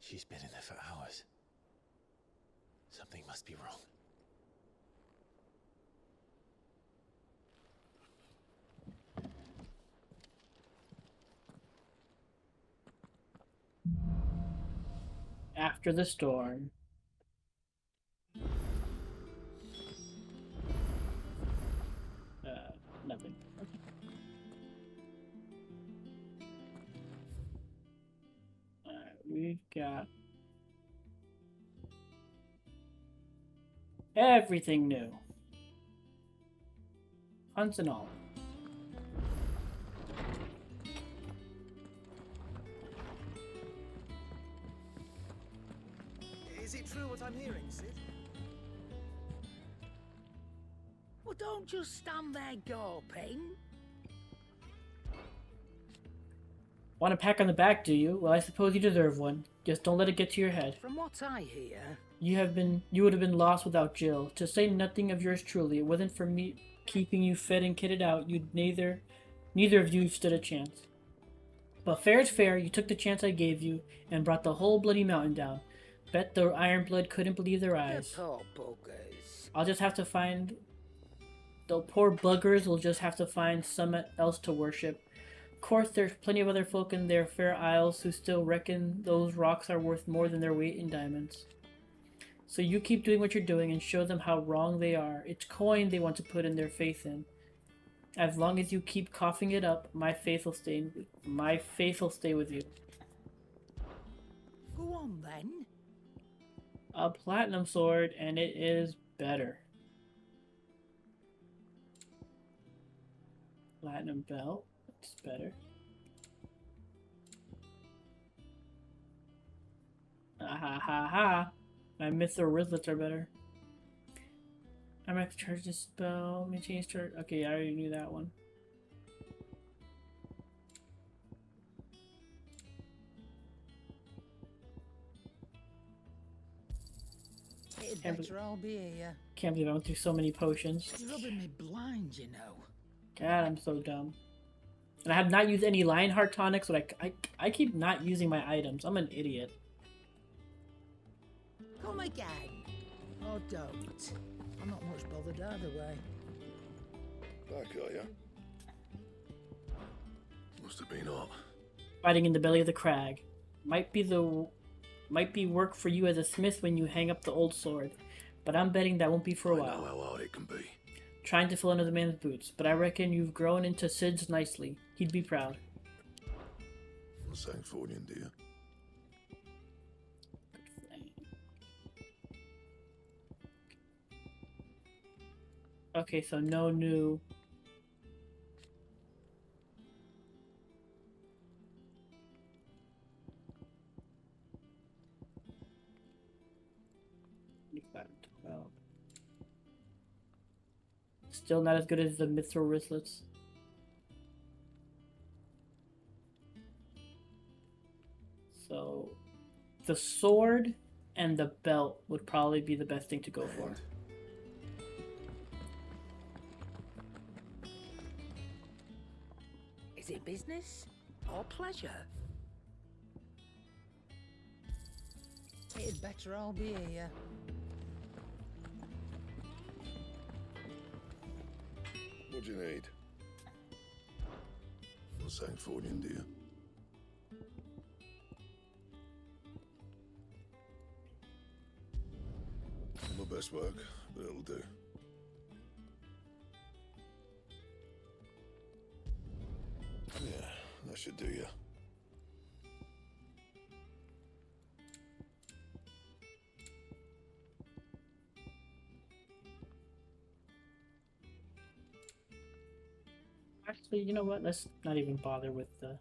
She's been in there for hours. Something must be wrong. After the storm. Nothing. Okay. We've got everything new. Hunts and all. Is it true what I'm hearing, Sid? Well, don't just stand there gawping. Want a pat on the back, do you? Well, I suppose you deserve one. Just don't let it get to your head. From what I hear, You would have been lost without Jill. To say nothing of yours truly, it wasn't for me keeping you fed and kitted out. Neither of you stood a chance. But fair is fair. You took the chance I gave you and brought the whole bloody mountain down. Bet the Ironblood couldn't believe their eyes. the poor buggers. I'll just have to find. The poor buggers will just have to find someone else to worship. Of course, there's plenty of other folk in their fair isles who still reckon those rocks are worth more than their weight in diamonds. So you keep doing what you're doing and show them how wrong they are. It's coin they want to put in their faith in. As long as you keep coughing it up, my faith will stay with you. Go on then. A platinum sword, and it is better. Platinum belt, it's better. Ha ha ha. My mithril wristlets are better. I'm gonna charge this spell. Maintains charge. Okay, I already knew that one. It'd better all be here. Can't believe I went through so many potions. It's rubbing me blind, you know. God, I'm so dumb. And I have not used any Lionheart tonics, but I keep not using my items. I'm an idiot. Come again. Or don't. I'm not much bothered either way. Back, are ya? Must have been hot. Fighting in the belly of the crag. Might be work for you as a smith when you hang up the old sword. But I'm betting that won't be for a while. I know how hard it can be. Trying to fill another man's boots, but I reckon you've grown into Sid's nicely. He'd be proud. I'm saying Fornian, dear. Okay, so no new. Still not as good as the mithril wristlets. So, the sword and the belt would probably be the best thing to go for. Is it business or pleasure? It'd better all be here. What do you need? I'm saying Fornian, dear. My best work, but it'll do. Yeah, that should do you. Actually, you know what? Let's not even bother with the...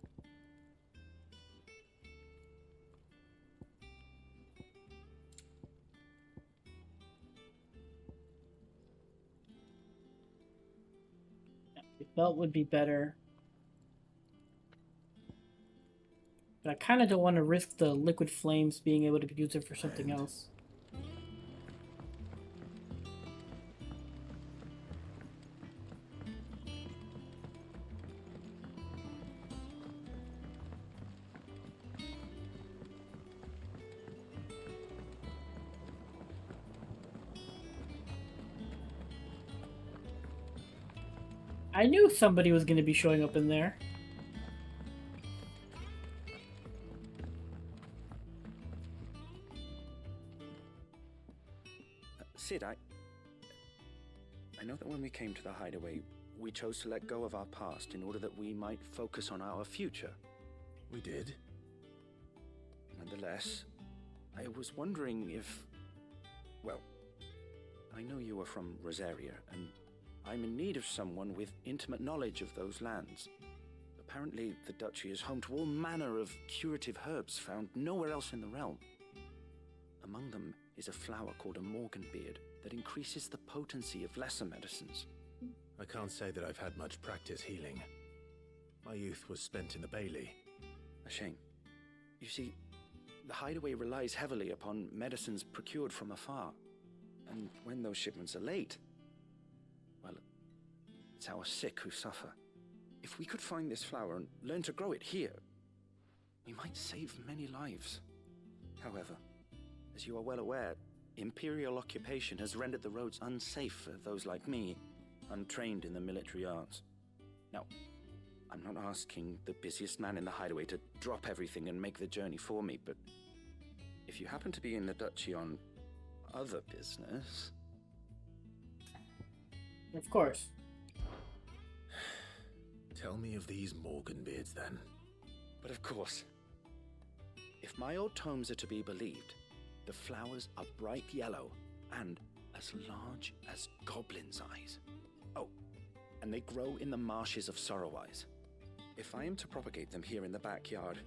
Yeah, the belt would be better. But I kind of don't want to risk the liquid flames being able to use it for something else. I knew somebody was going to be showing up in there. Sid, I know that when we came to the hideaway, we chose to let go of our past in order that we might focus on our future. We did? Nonetheless, I was wondering if... Well, I know you are from Rosaria, and I'm in need of someone with intimate knowledge of those lands. Apparently, the duchy is home to all manner of curative herbs found nowhere else in the realm. Among them is a flower called a morganbeard that increases the potency of lesser medicines. I can't say that I've had much practice healing. My youth was spent in the Bailey. A shame. You see, the hideaway relies heavily upon medicines procured from afar. And when those shipments are late, well, it's our sick who suffer. If we could find this flower and learn to grow it here, we might save many lives. However, as you are well aware, imperial occupation has rendered the roads unsafe for those like me, untrained in the military arts. Now, I'm not asking the busiest man in the hideaway to drop everything and make the journey for me, but if you happen to be in the duchy on other business... Of course. Tell me of these Morganbeards, then. But of course, if my old tomes are to be believed, the flowers are bright yellow and as large as goblins' eyes. Oh, and they grow in the marshes of Sorrowwise. If I am to propagate them here in the backyard,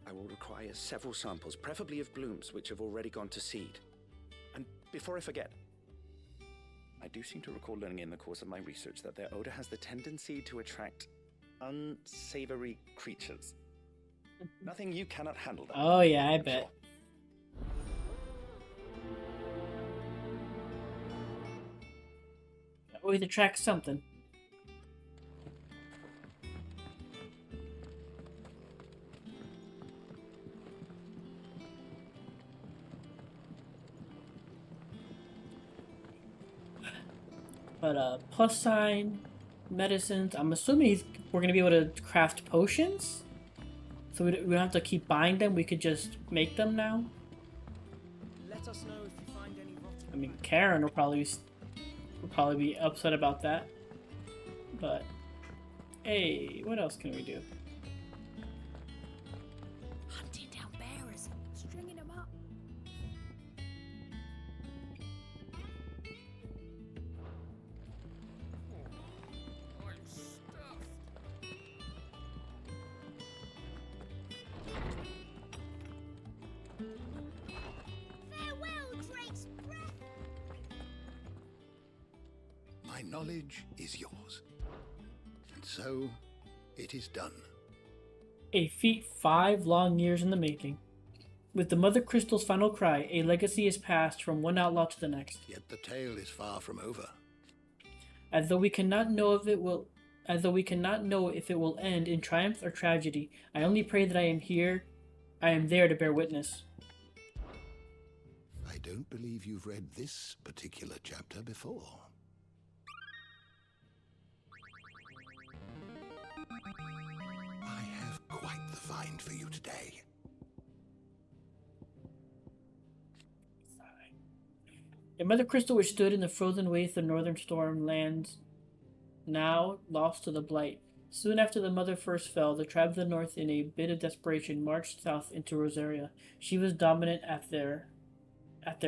I will require several samples, preferably of blooms which have already gone to seed. And before I forget, I do seem to recall learning in the course of my research that their odor has the tendency to attract unsavory creatures. Nothing you cannot handle, though. Oh yeah, I bet. Always attracts something. But plus sign, medicines. I'm assuming we're gonna be able to craft potions, so we don't have to keep buying them. We could just make them now. Let us know if you find any rotting. I mean, Karen will probably be upset about that. But hey, what else can we do? Hunting down bearers, stringing them up. I'm stuffed. Farewell, Drake's breath. My knowledge is yours. And so, it is done. A feat 5 long years in the making. With the Mother Crystal's final cry, a legacy is passed from one outlaw to the next. Yet the tale is far from over. As though we cannot know if it will end in triumph or tragedy, I only pray that I am there to bear witness. I don't believe you've read this particular chapter before. I have quite the find for you today. A Mother Crystal which stood in the frozen waste of northern storm lands, now lost to the blight. Soon after the mother first fell, the tribe of the north, in a bit of desperation, marched south into Rosaria. She was dominant at their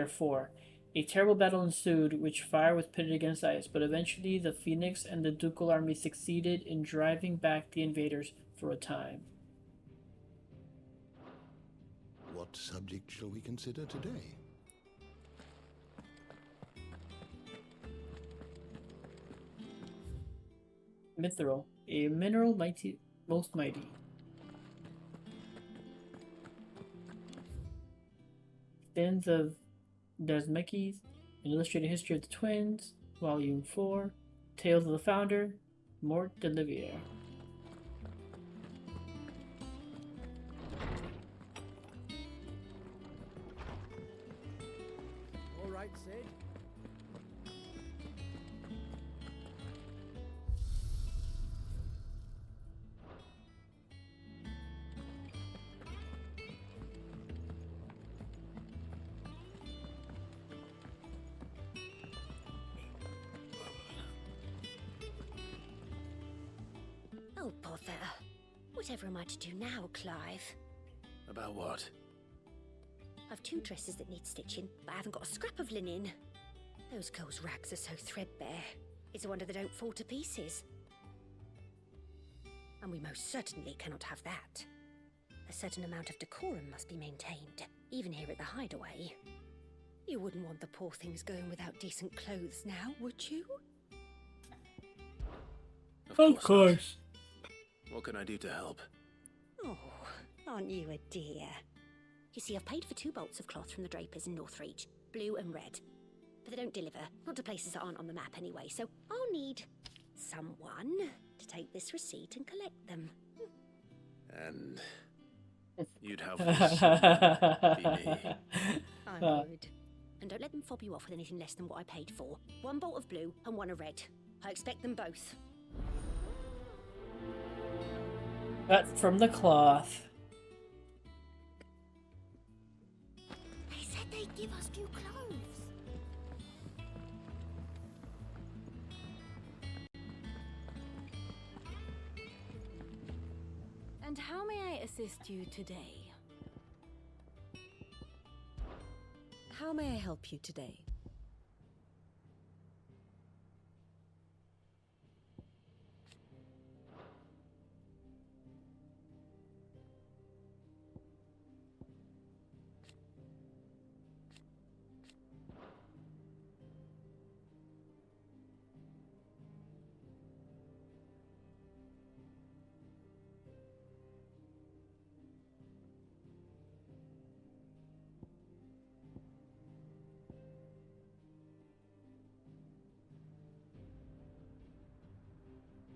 fore. A terrible battle ensued, which fire was pitted against ice, but eventually the Phoenix and the ducal army succeeded in driving back the invaders for a time. What subject shall we consider today? Mithril, a mineral most mighty. Stands of Desmekis, An Illustrated History of the Twins, Volume 4, Tales of the Founder, Mort de Liviere. All right, Sid. Arthur. Whatever am I to do now, Clive? About what? I've 2 dresses that need stitching, but I haven't got a scrap of linen. Those girls' rags are so threadbare. It's a wonder they don't fall to pieces. And we most certainly cannot have that. A certain amount of decorum must be maintained, even here at the hideaway. You wouldn't want the poor things going without decent clothes now, would you? Of course. Not. What can I do to help? Oh, aren't you a dear? You see, I've paid for 2 bolts of cloth from the drapers in Northreach, blue and red. But they don't deliver, not to places that aren't on the map anyway, so I'll need someone to take this receipt and collect them. And you'd have to be me. I would. And don't let them fob you off with anything less than what I paid for. 1 bolt of blue and 1 of red. I expect them both. Cut from the cloth. They said they'd give us new clothes. And how may I assist you today? How may I help you today?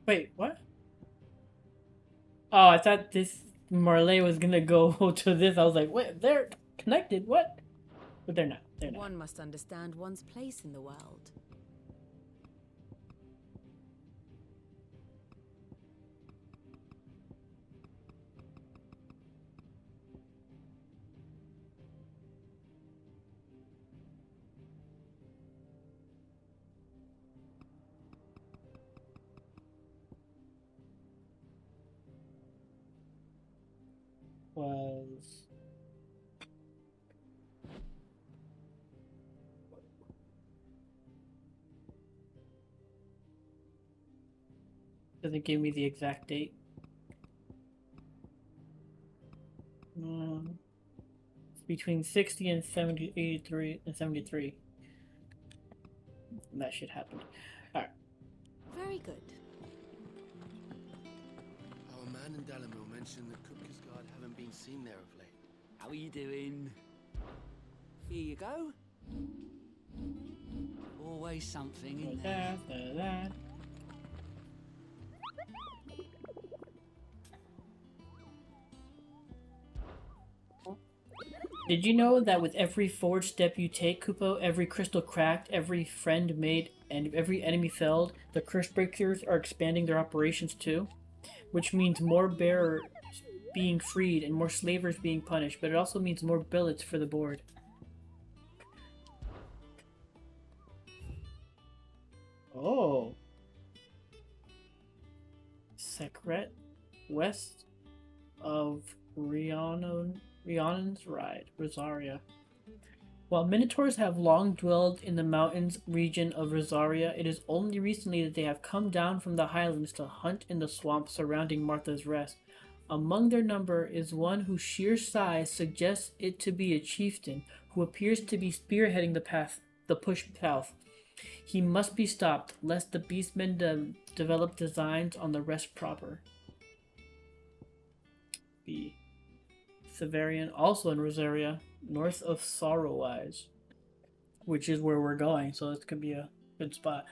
Wait, what? Oh, I thought this Marley was gonna go to this. I was like, wait, they're connected, what? But they're not. They're not. One must understand one's place in the world. Was doesn't give me the exact date. It's between 60 and 70, 83 and 73. That shit happened. Alright. Very good. Our man in Dalamil mentioned that Cook's Guard haven't been seen there of late. How are you doing? Here you go. Always something in there. Did you know that with every forward step you take, Kupo, every crystal cracked, every friend made, and every enemy felled, the curse breakers are expanding their operations too? Which means more bearers being freed and more slavers being punished, but it also means more billets for the board. Oh. Secret west of Rhiannon's Ride, Rosaria. While Minotaurs have long dwelled in the mountains region of Rosaria, it is only recently that they have come down from the highlands to hunt in the swamps surrounding Martha's Rest. Among their number is one whose sheer size suggests it to be a chieftain, who appears to be spearheading the push south. He must be stopped, lest the beastmen develop designs on the rest proper. B. Severian, also in Rosaria, north of Sorrowwise, which is where we're going, so this could be a good spot.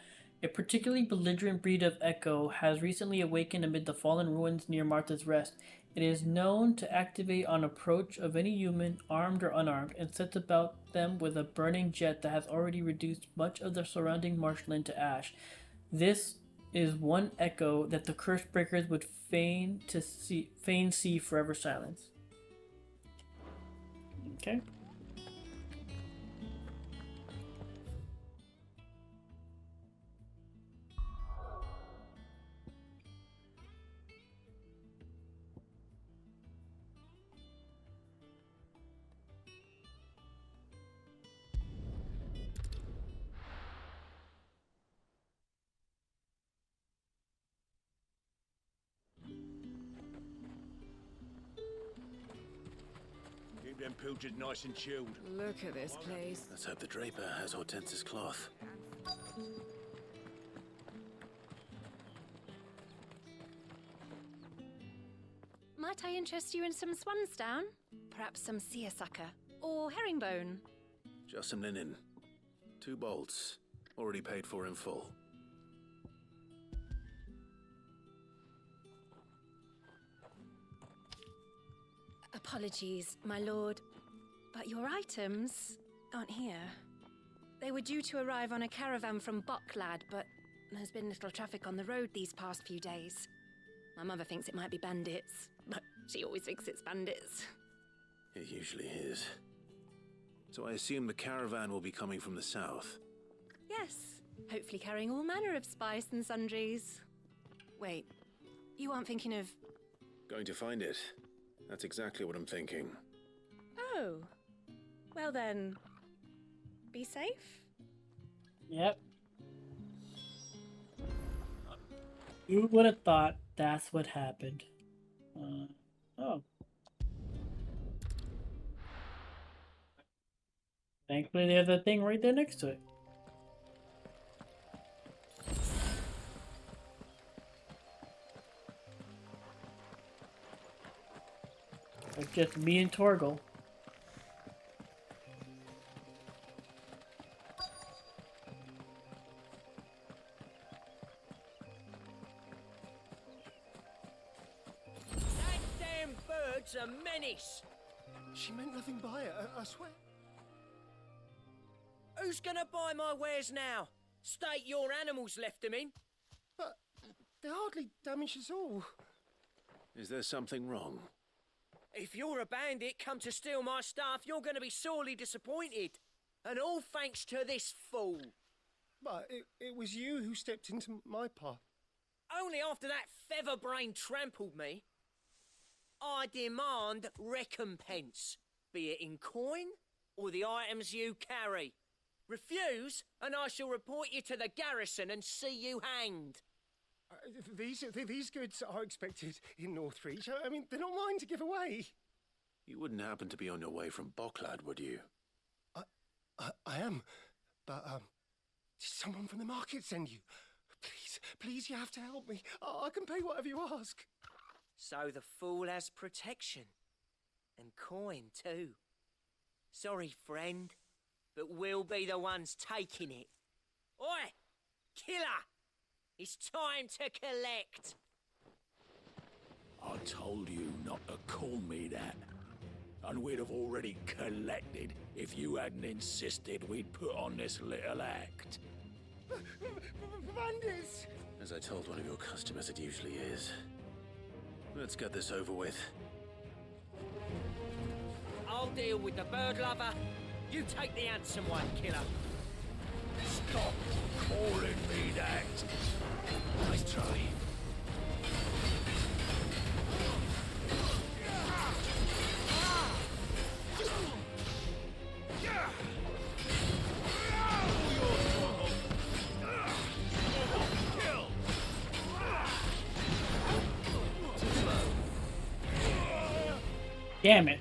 A particularly belligerent breed of echo has recently awakened amid the fallen ruins near Martha's Rest. It is known to activate on approach of any human, armed or unarmed, and sets about them with a burning jet that has already reduced much of the surrounding marshland to ash. This is one echo that the curse breakers would fain see forever silence. Okay. Pilger's nice and chilled. Look at this place. Let's hope the Draper has Hortense's cloth. Might I interest you in some swansdown? Perhaps some seersucker or herringbone? Just some linen. 2 bolts. Already paid for in full. Apologies, my lord, but your items aren't here. They were due to arrive on a caravan from Bocklad, but there's been little traffic on the road these past few days. My mother thinks it might be bandits, but she always thinks it's bandits. It usually is. So I assume the caravan will be coming from the south. Yes, hopefully carrying all manner of spice and sundries. Wait, you aren't thinking of... Going to find it. That's exactly what I'm thinking. Oh, well then, be safe? Yep. Who would have thought that's what happened? Oh. Thankfully, there's a thing right there next to it. It's just me and Torgal. That damn bird's a menace. She meant nothing by it, I swear. Who's gonna buy my wares now? State your animals left them in. But they hardly damaged us all. Is there something wrong? If you're a bandit come to steal my stuff, you're gonna be sorely disappointed. And all thanks to this fool. But it was you who stepped into my path. Only after that feather-brain trampled me. I demand recompense, be it in coin or the items you carry. Refuse, and I shall report you to the garrison and see you hanged. These goods are expected in Northreach. I mean, they're not mine to give away. You wouldn't happen to be on your way from Bocklad, would you? I am, but did someone from the market send you? Please, you have to help me. I can pay whatever you ask. So the fool has protection. And coin, too. Sorry, friend, but we'll be the ones taking it. Oi! Killer! It's time to collect! I told you not to call me that. And we'd have already collected if you hadn't insisted we'd put on this little act. Bandits! As I told one of your customers, it usually is. Let's get this over with. I'll deal with the bird lover. You take the handsome one, killer. Stop calling me that. Nice try. Damn it.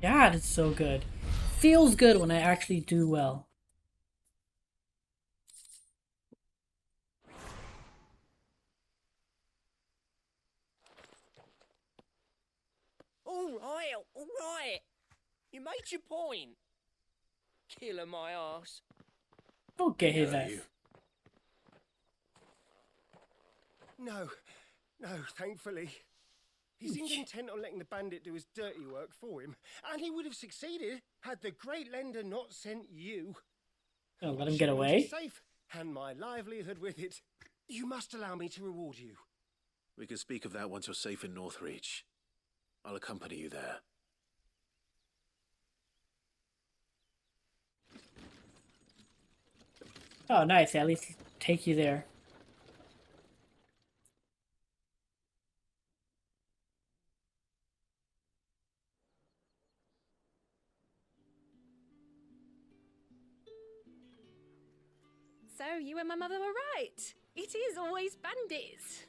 God, it's so good. Feels good when I actually do well. all right. You made your point. Killer my ass. Don't get his Where are ass. you? No, thankfully. He seemed intent on letting the bandit do his dirty work for him, and he would have succeeded had the great lender not sent you. Oh, let him get away? Safe, and my livelihood with it. You must allow me to reward you. We can speak of that once you're safe in Northreach. I'll accompany you there. Oh, nice. At least take you there. So, you and my mother were right. It is always bandits.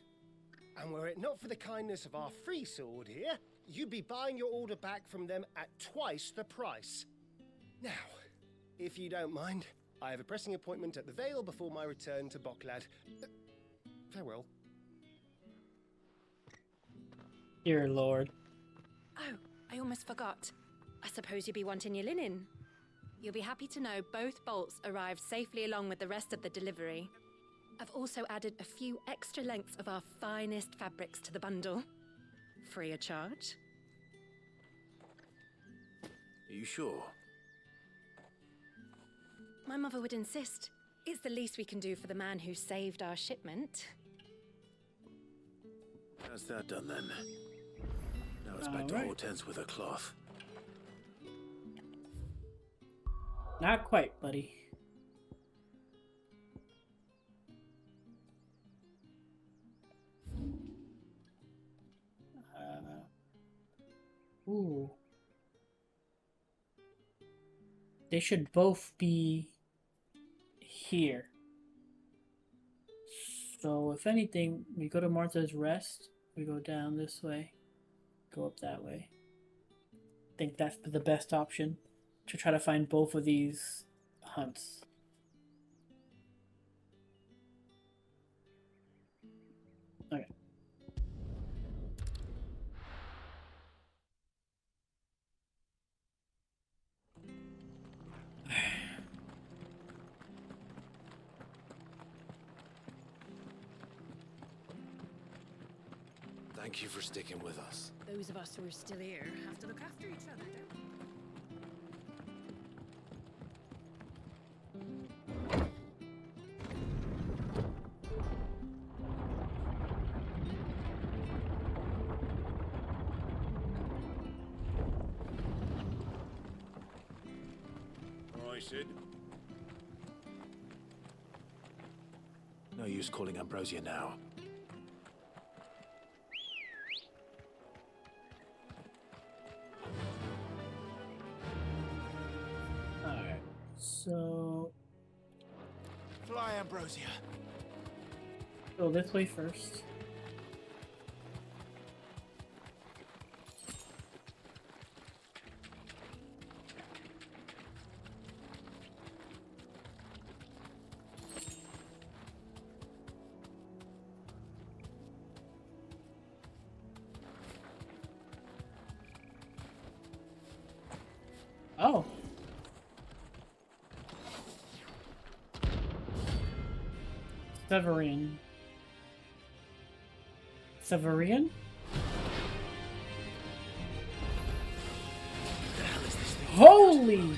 And were it not for the kindness of our free sword here, you'd be buying your order back from them at twice the price. Now, if you don't mind, I have a pressing appointment at the Vale before my return to Boklad. Farewell. Dear Lord. Oh, I almost forgot. I suppose you'll be wanting your linen. You'll be happy to know both bolts arrived safely along with the rest of the delivery. I've also added a few extra lengths of our finest fabrics to the bundle. Free of charge. Are you sure? My mother would insist. It's the least we can do for the man who saved our shipment. How's that done then? Now it's back to Hortense with her cloth. Not quite, buddy. Ooh. They should both be here. So, if anything, we go to Martha's Rest. We go down this way. Go up that way. I think that's the best option. To try to find both of these hunts. Okay. Thank you for sticking with us. Those of us who are still here have to look after each other, don't we? All right, Sid. No use calling Ambrosia now. Alright, so Fly, Ambrosia. go this way first. Oh. Severian. Severian? Holy!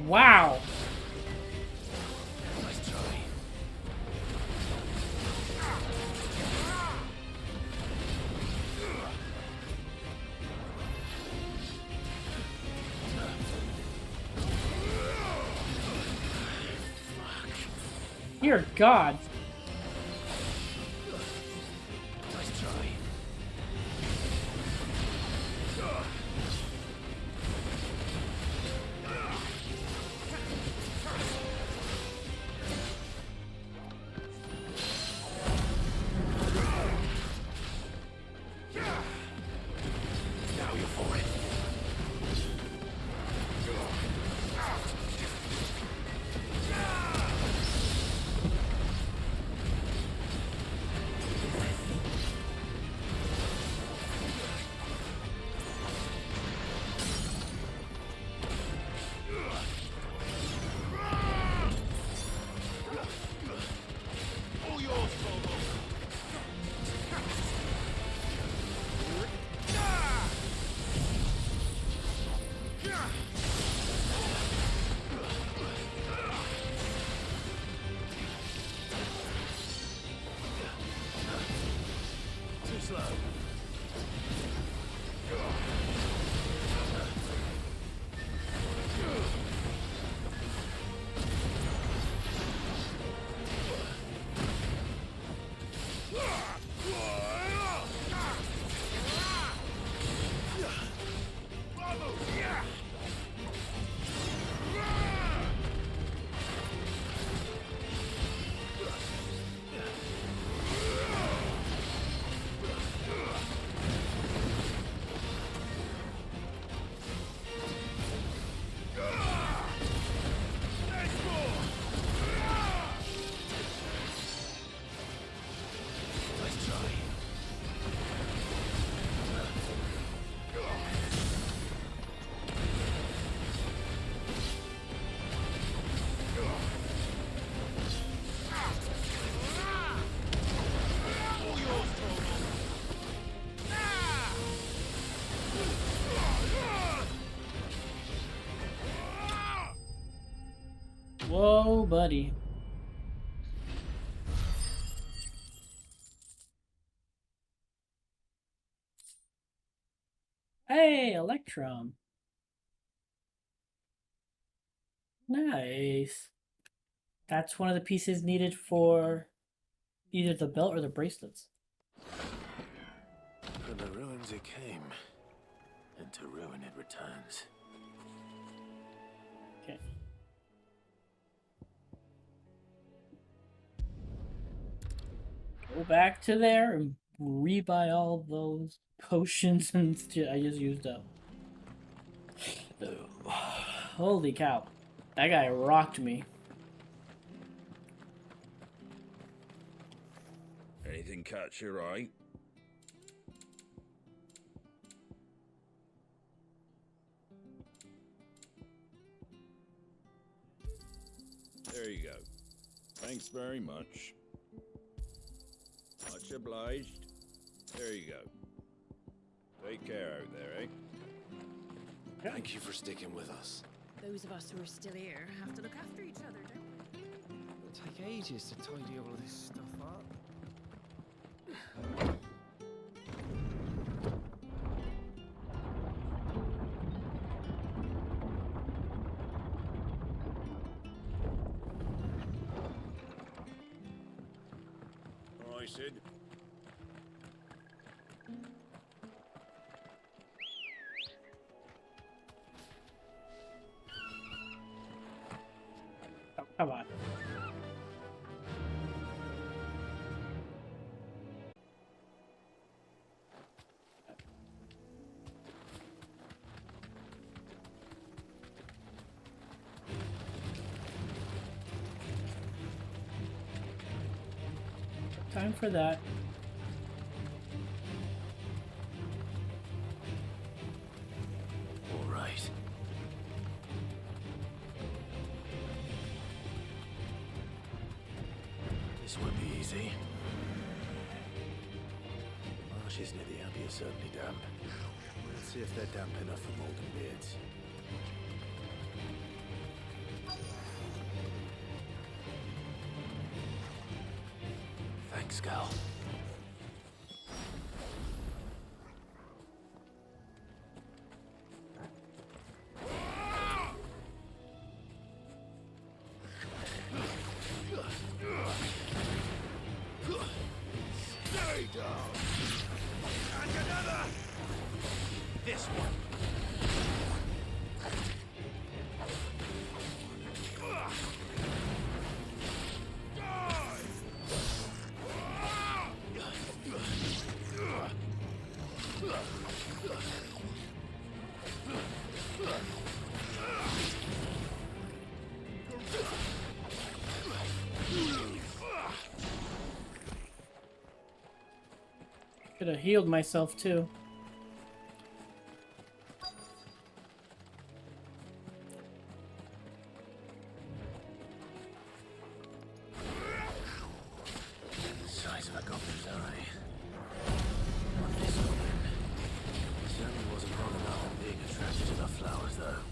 Wow! Nice try. Dear God! Nice try. Now you're for it. Whoa, buddy. Hey, Electrum. Nice. That's one of the pieces needed for either the belt or the bracelets. From the ruins it came, and to ruin it returns. Okay. Go back to there and rebuy all those potions and shit I just used up. Holy cow. That guy rocked me. Anything catch your eye? There you go. Thanks very much. Much obliged. There you go. Take care out there, eh? Thank you for sticking with us. Those of us who are still here have to look after each other, don't we? It'll take ages to tidy all this stuff up. All right, Sid. Oh, come on. Time for that. All right. This won't be easy. Marshes near the Abbey are certainly damp. Let's see if they're damp enough for mold and beards. Thanks, Gal. Stay down. And another. This one. Could have healed myself too. Size of a goblin's eye. Not this one. Certainly wasn't wrong enough in being attracted to the flowers, though.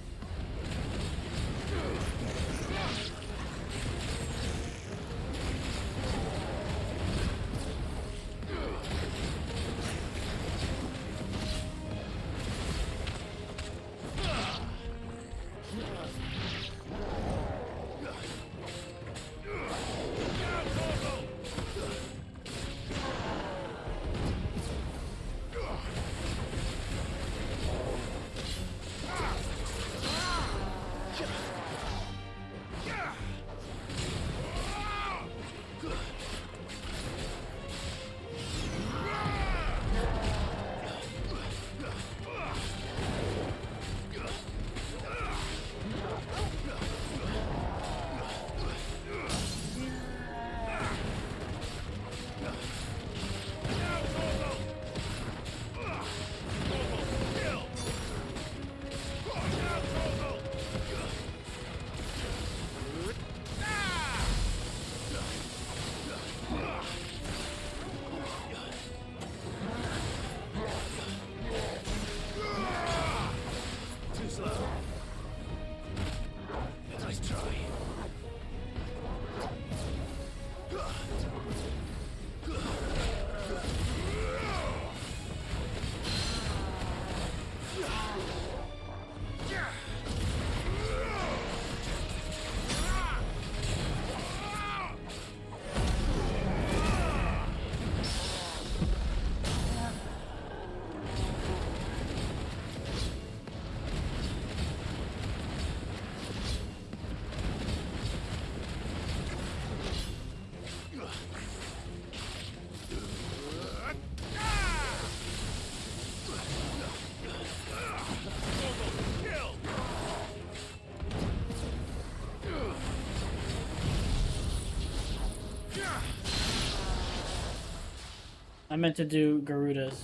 I meant to do Garuda's.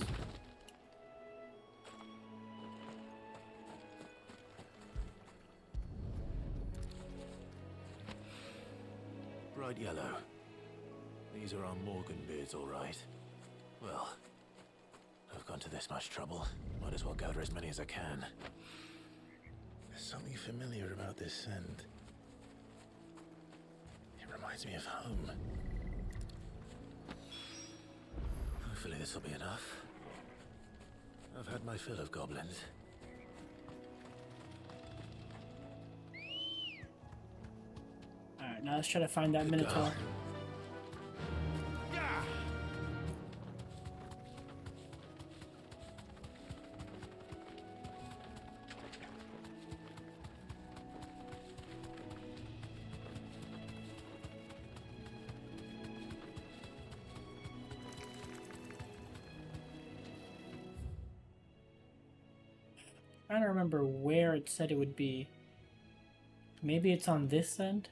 Bright yellow. These are our Morgan beards, all right. Well, I've gone to this much trouble. Might as well gather as many as I can. There's something familiar about this scent. It reminds me of home. Hopefully this will be enough. I've had my fill of goblins. Alright, now let's try to find that Minotaur. I don't remember where it said it would be. Maybe it's on this end?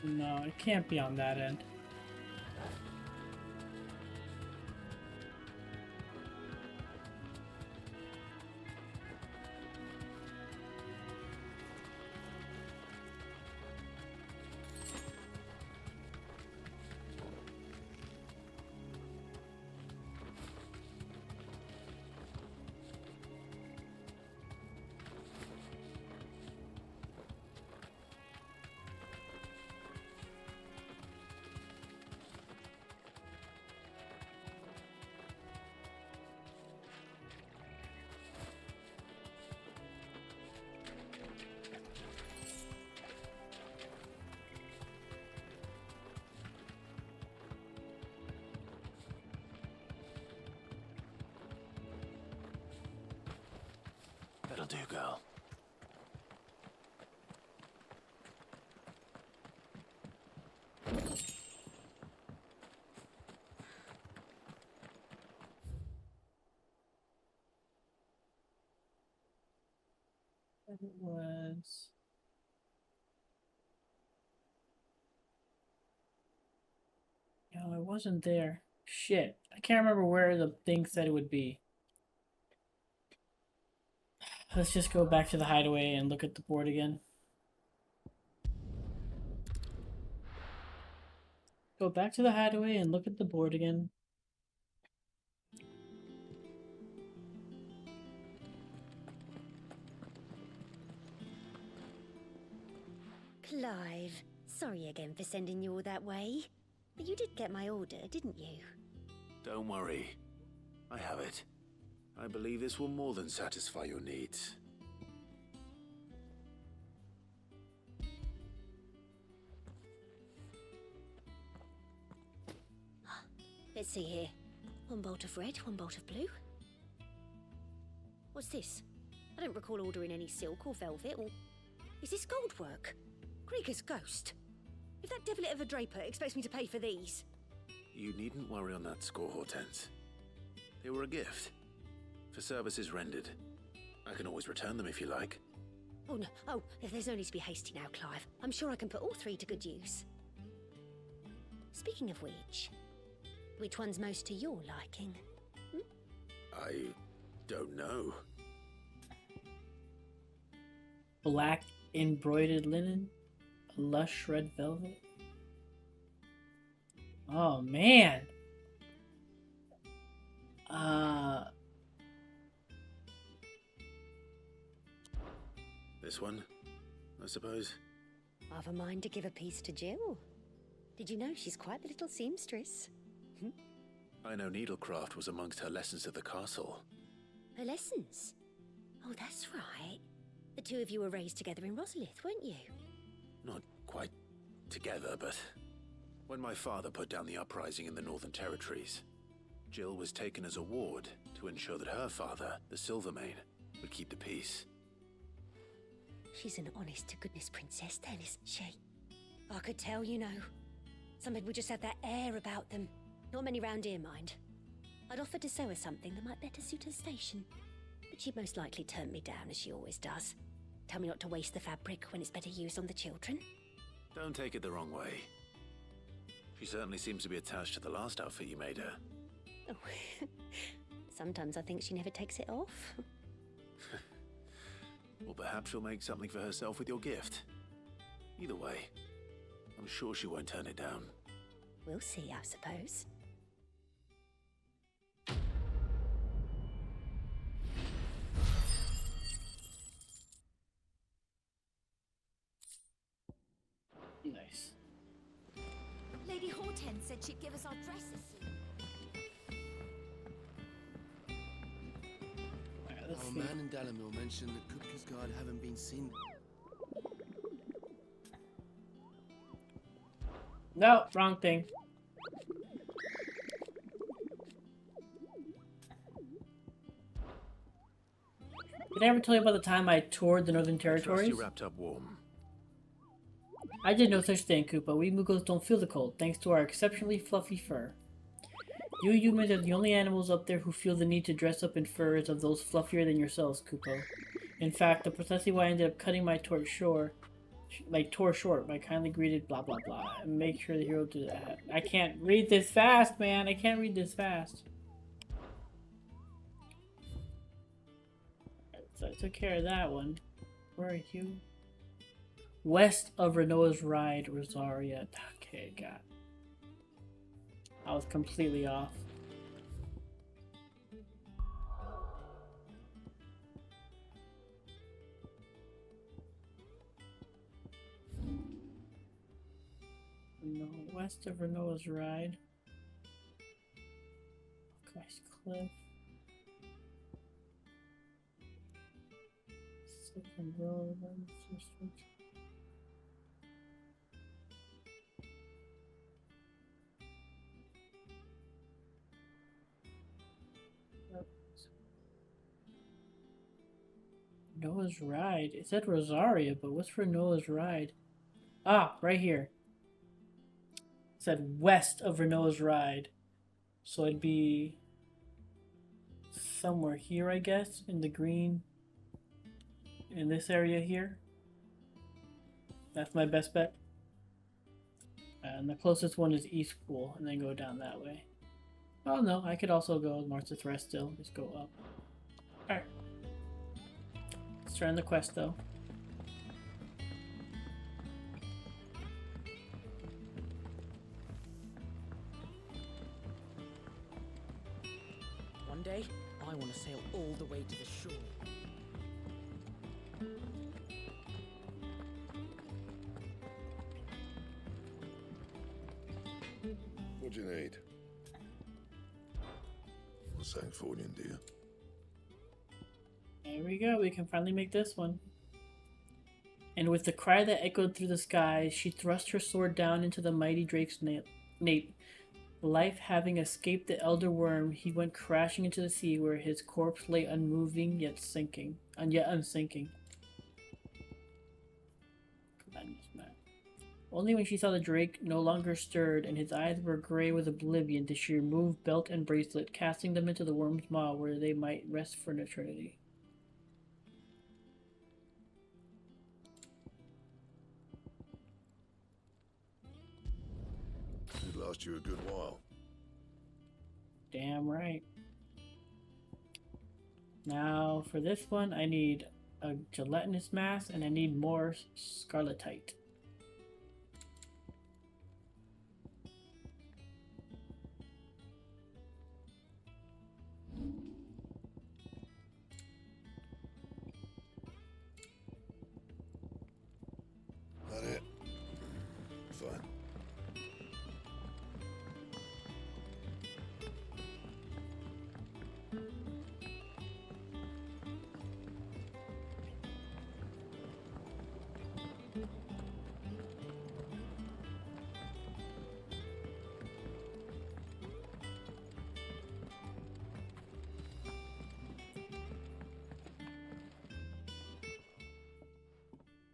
No, it can't be on that end. That'll do, girl. It was... No, it wasn't there. Shit. I can't remember where the thing said it would be. Let's just go back to the hideaway and look at the board again. Go back to the hideaway and look at the board again. Clive, sorry again for sending you all that way. But you did get my order, didn't you? Don't worry. I have it. I believe this will more than satisfy your needs. Let's see here. One bolt of red, one bolt of blue. What's this? I don't recall ordering any silk or velvet, or... Is this gold work? Krieger's ghost. If that devilet of a draper expects me to pay for these... You needn't worry on that score, Hortense. They were a gift. For services rendered. I can always return them if you like. Oh, no. Oh, there's no need to be hasty now, Clive. I'm sure I can put all three to good use. Speaking of which one's most to your liking? I don't know. Black embroidered linen, a lush red velvet. Oh man. This one, I suppose. I've a mind to give a piece to Jill. Did you know she's quite the little seamstress? I know needlecraft was amongst her lessons at the castle. Her lessons? Oh, that's right. The two of you were raised together in Rosalith, weren't you? Not quite together, but when my father put down the uprising in the Northern Territories, Jill was taken as a ward to ensure that her father, the Silvermane, would keep the peace. She's an honest-to-goodness princess then, isn't she? I could tell, you know. Some people just have that air about them. Not many round here, mind. I'd offered to sew her something that might better suit her station. But she'd most likely turn me down, as she always does. Tell me not to waste the fabric when it's better used on the children. Don't take it the wrong way. She certainly seems to be attached to the last outfit you made her. Oh, sometimes I think she never takes it off. Well, perhaps she'll make something for herself with your gift. Either way, I'm sure she won't turn it down. We'll see, I suppose. Nice. Lady Hortense said she'd give us our dresses soon. Our man in Dalamil mentioned that Kupka's guard haven't been seen. No, wrong thing. Did I ever tell you about the time I toured the Northern Territories? I trust you wrapped up warm. I did no such thing, Koopa. We Moogles don't feel the cold, thanks to our exceptionally fluffy fur. You humans are the only animals up there who feel the need to dress up in furs of those fluffier than yourselves, Koopa. In fact, that's precisely why I ended up cutting my tour short by kindly greeted blah blah blah, and make sure the hero did that. I can't read this fast, man. I can't read this fast. So I took care of that one. Where are you? West of Renoa's Ride, Rosaria. Okay, got. I was completely off. No, west of Renoa's Ride. Christ Cliff. Second row, Noah's Ride. It said Rosaria, but what's for Noah's Ride? Ah, right here. It said west of Renoa's Ride. So it'd be somewhere here, I guess, in the green. In this area here. That's my best bet. And the closest one is East Pool, and then go down that way. Oh no, I could also go March the Threst still. Just go up. Alright. Let's try on the quest though. One day, I want to sail all the way to the shore. What do you need? A Sanktfordian, do you? There we go, we can finally make this one. And with the cry that echoed through the skies, she thrust her sword down into the mighty drake's nape. Life having escaped the elder worm, he went crashing into the sea where his corpse lay unmoving yet unsinking. Only when she saw the drake no longer stirred and his eyes were gray with oblivion did she remove belt and bracelet, casting them into the worm's maw where they might rest for an eternity. It'd last you a good while. Damn right. Now for this one I need a gelatinous mass and I need more scarletite. That it? Fine.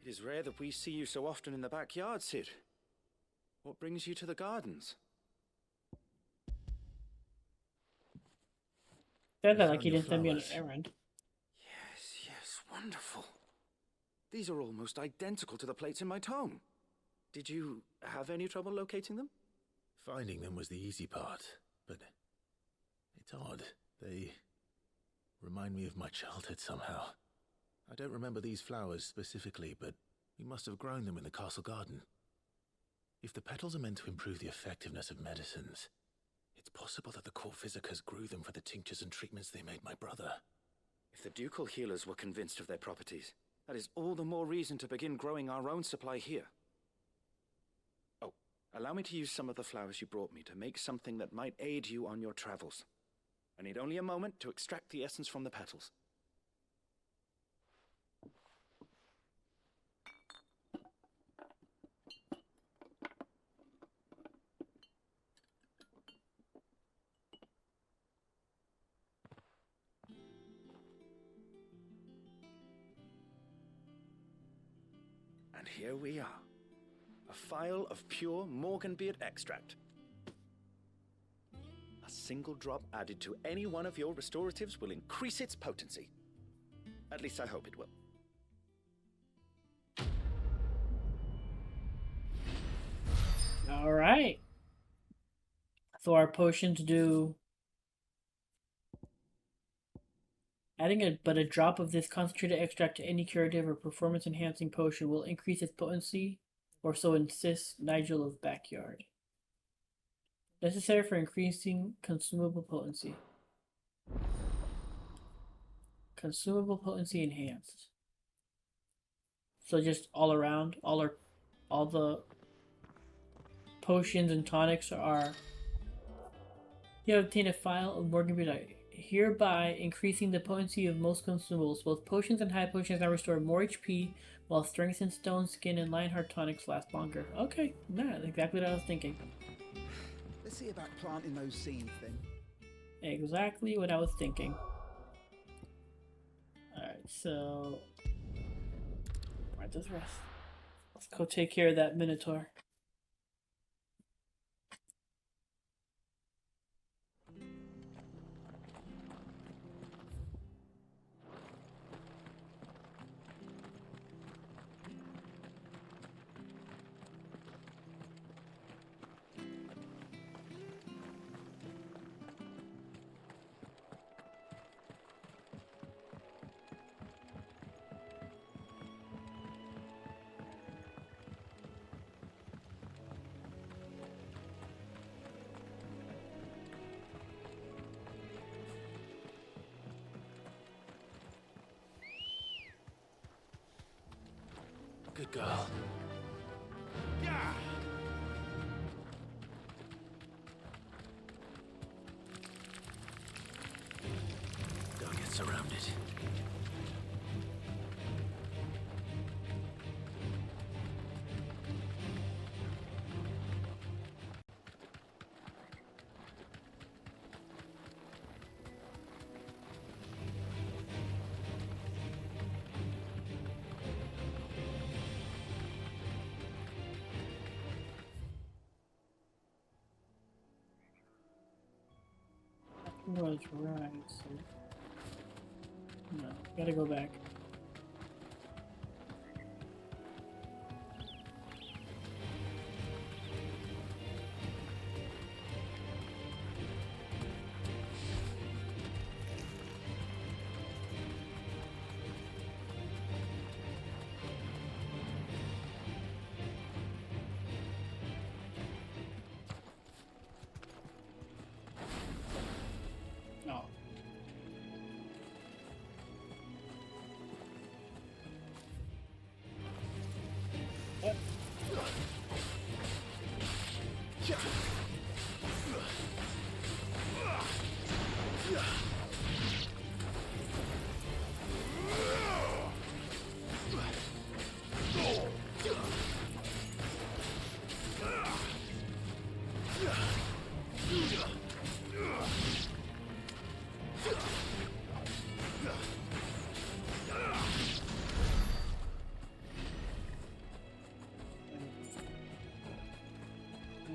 It is rare that we see you so often in the backyard, Sid. What brings you to the gardens? Said that I like he found your didn't send me on an flowers. errand. Yes, wonderful. These are almost identical to the plates in my tome. Did you have any trouble locating them? Finding them was the easy part, but it's odd. They remind me of my childhood somehow. I don't remember these flowers specifically, but we must have grown them in the castle garden. If the petals are meant to improve the effectiveness of medicines, it's possible that the court physicers grew them for the tinctures and treatments they made my brother. If the ducal healers were convinced of their properties, that is all the more reason to begin growing our own supply here. Oh, allow me to use some of the flowers you brought me to make something that might aid you on your travels. I need only a moment to extract the essence from the petals. And here we are. A phial of pure Morganbeard extract. A single drop added to any one of your restoratives will increase its potency. At least I hope it will. Alright. So our potions do... Adding a drop of this concentrated extract to any curative or performance-enhancing potion will increase its potency, or so insists Nigel of Backyard. Necessary for increasing consumable potency. Consumable potency enhanced. So just all around, all the potions and tonics are... You have obtained a file of Morganbeard, hereby increasing the potency of most consumables. Both potions and high potions now restore more HP, while strengthened stone, skin, and Lionheart tonics last longer. Okay, that's exactly what I was thinking. Let's see about planting those seeds then. Exactly what I was thinking. Alright, so... Where's this rest? Let's go take care of that Minotaur. Good girl. Yeah. Don't get surrounded. Was right, so... No, gotta go back.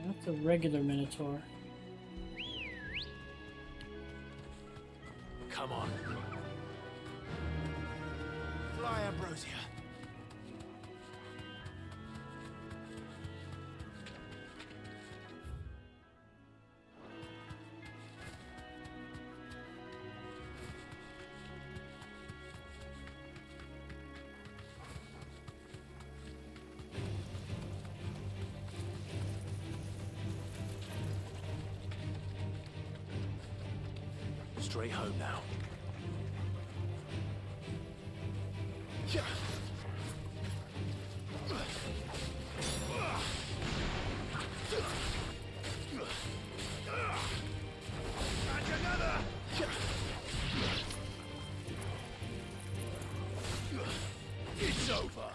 That's a regular Minotaur. my ambrosia. Straight home now. It's over.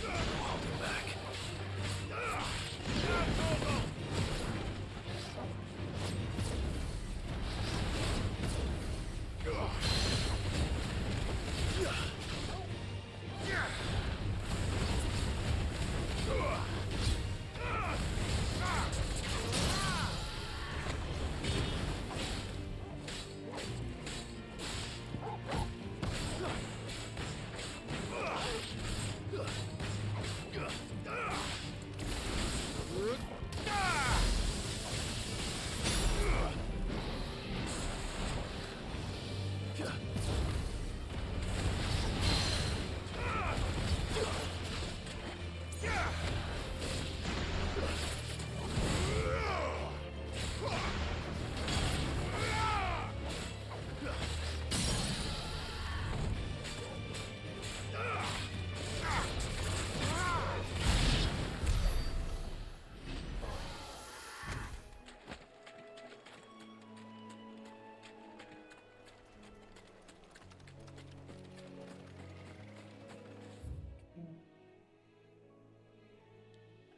Hold him back.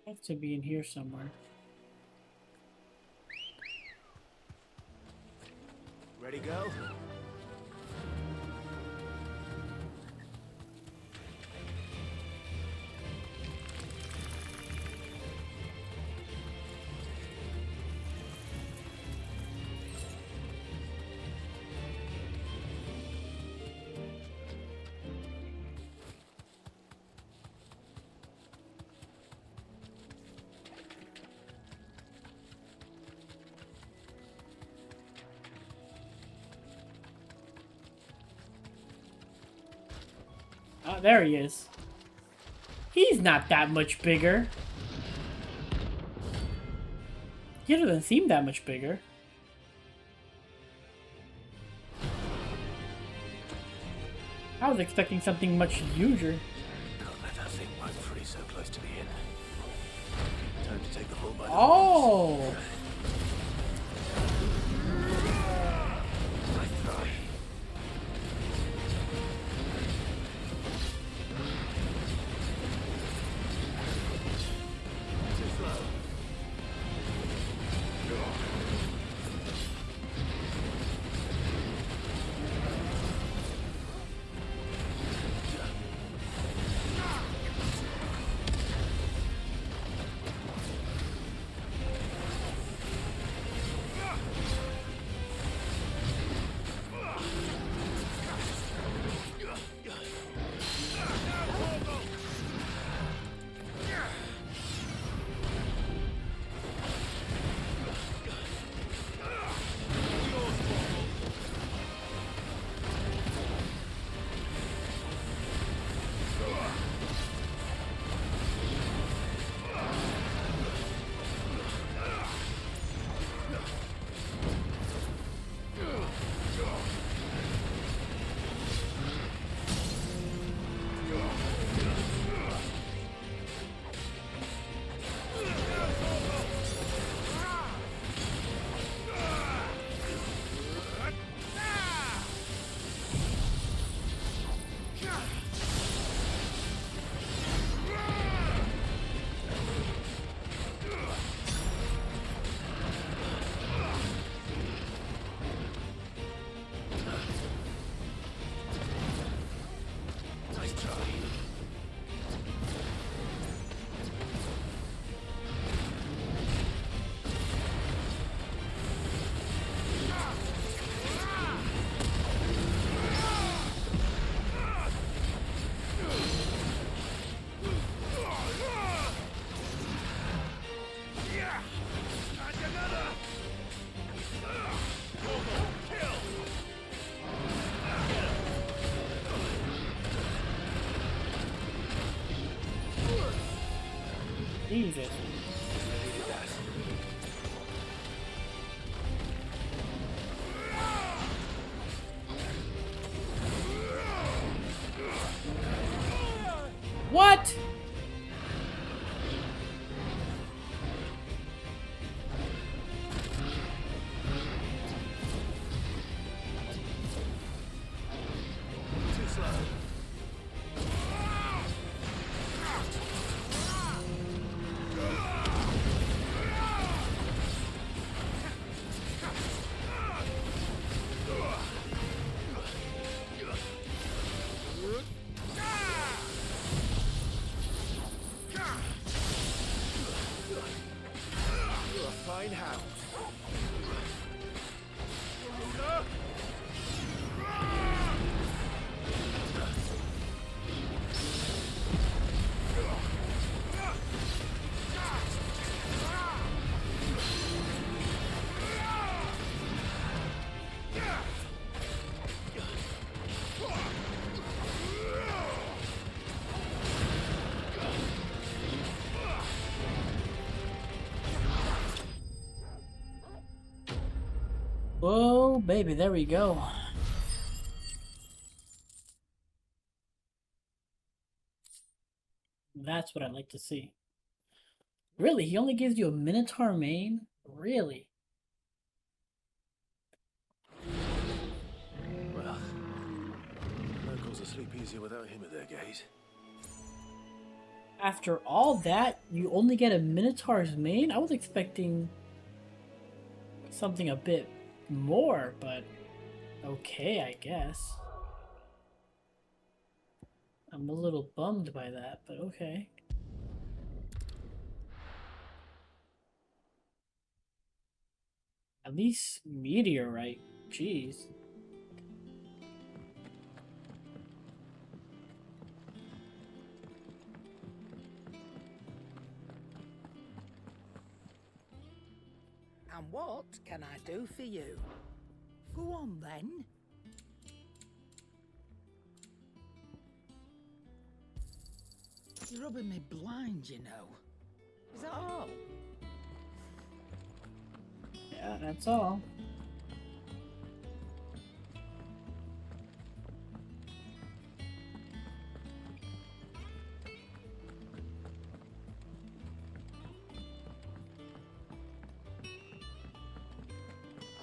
Have to be in here somewhere. Ready, go? Oh, there he is. He's not that much bigger. He doesn't seem that much bigger. I was expecting something much huger. Can't let that thing run free so close to the inn. Time to take the bull by the Oh! horns. I try. Too slow. Jesus. What? Too slow. You're a fine hound. Oh, baby, there we go. That's what I'd like to see. Really? He only gives you a Minotaur main? Really? Well, locals will sleep easier without him at their gate. After all that, you only get a Minotaur's main? I was expecting something a bit more, but okay, I guess. I'm a little bummed by that, but okay. At least meteorite. Jeez. And what can I do for you? Go on then. You're rubbing me blind, you know. Is that all? Yeah, that's all.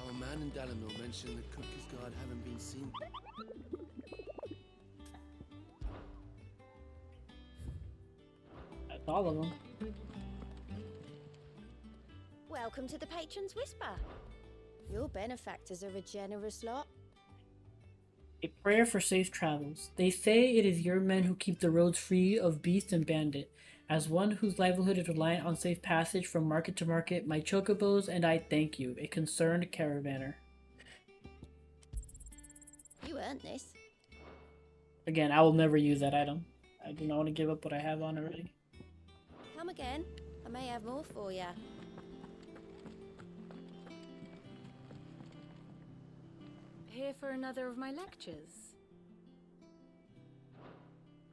Our man in Dalamil mentioned the Cookies God haven't been seen. That's all of them. Welcome to the Patron's Whisper. Your benefactors are a generous lot. A prayer for safe travels. They say it is your men who keep the roads free of beast and bandit. As one whose livelihood is reliant on safe passage from market to market, my chocobos and I thank you, a concerned caravaner. You earned this. Again, I will never use that item. I do not want to give up what I have on already. Come again. I may have more for you. Here for another of my lectures?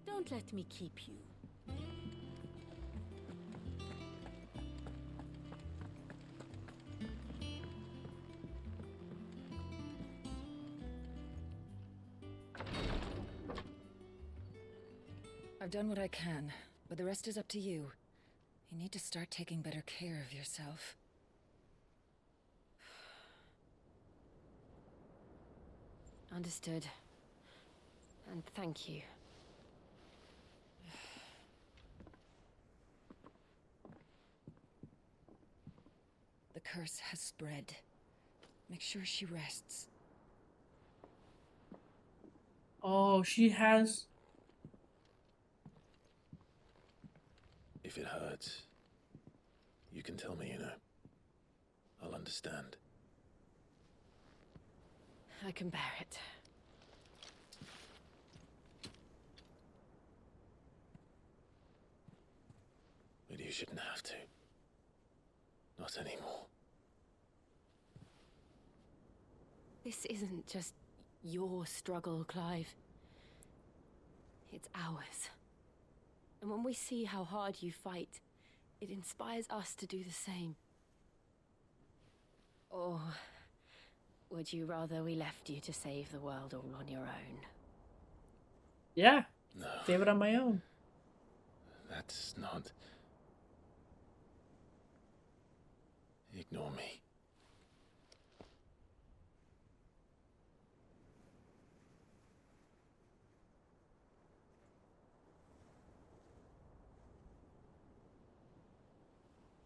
Don't let me keep you. I've done what I can, but the rest is up to you. You need to start taking better care of yourself. Understood. And thank you. The curse has spread. Make sure she rests. Oh, she has... If it hurts, you can tell me, you know. I'll understand. I can bear it. But you shouldn't have to. Not anymore. This isn't just your struggle, Clive. It's ours. And when we see how hard you fight, it inspires us to do the same. Or would you rather we left you to save the world all on your own? Yeah. No. Save it on my own. That's not... Ignore me.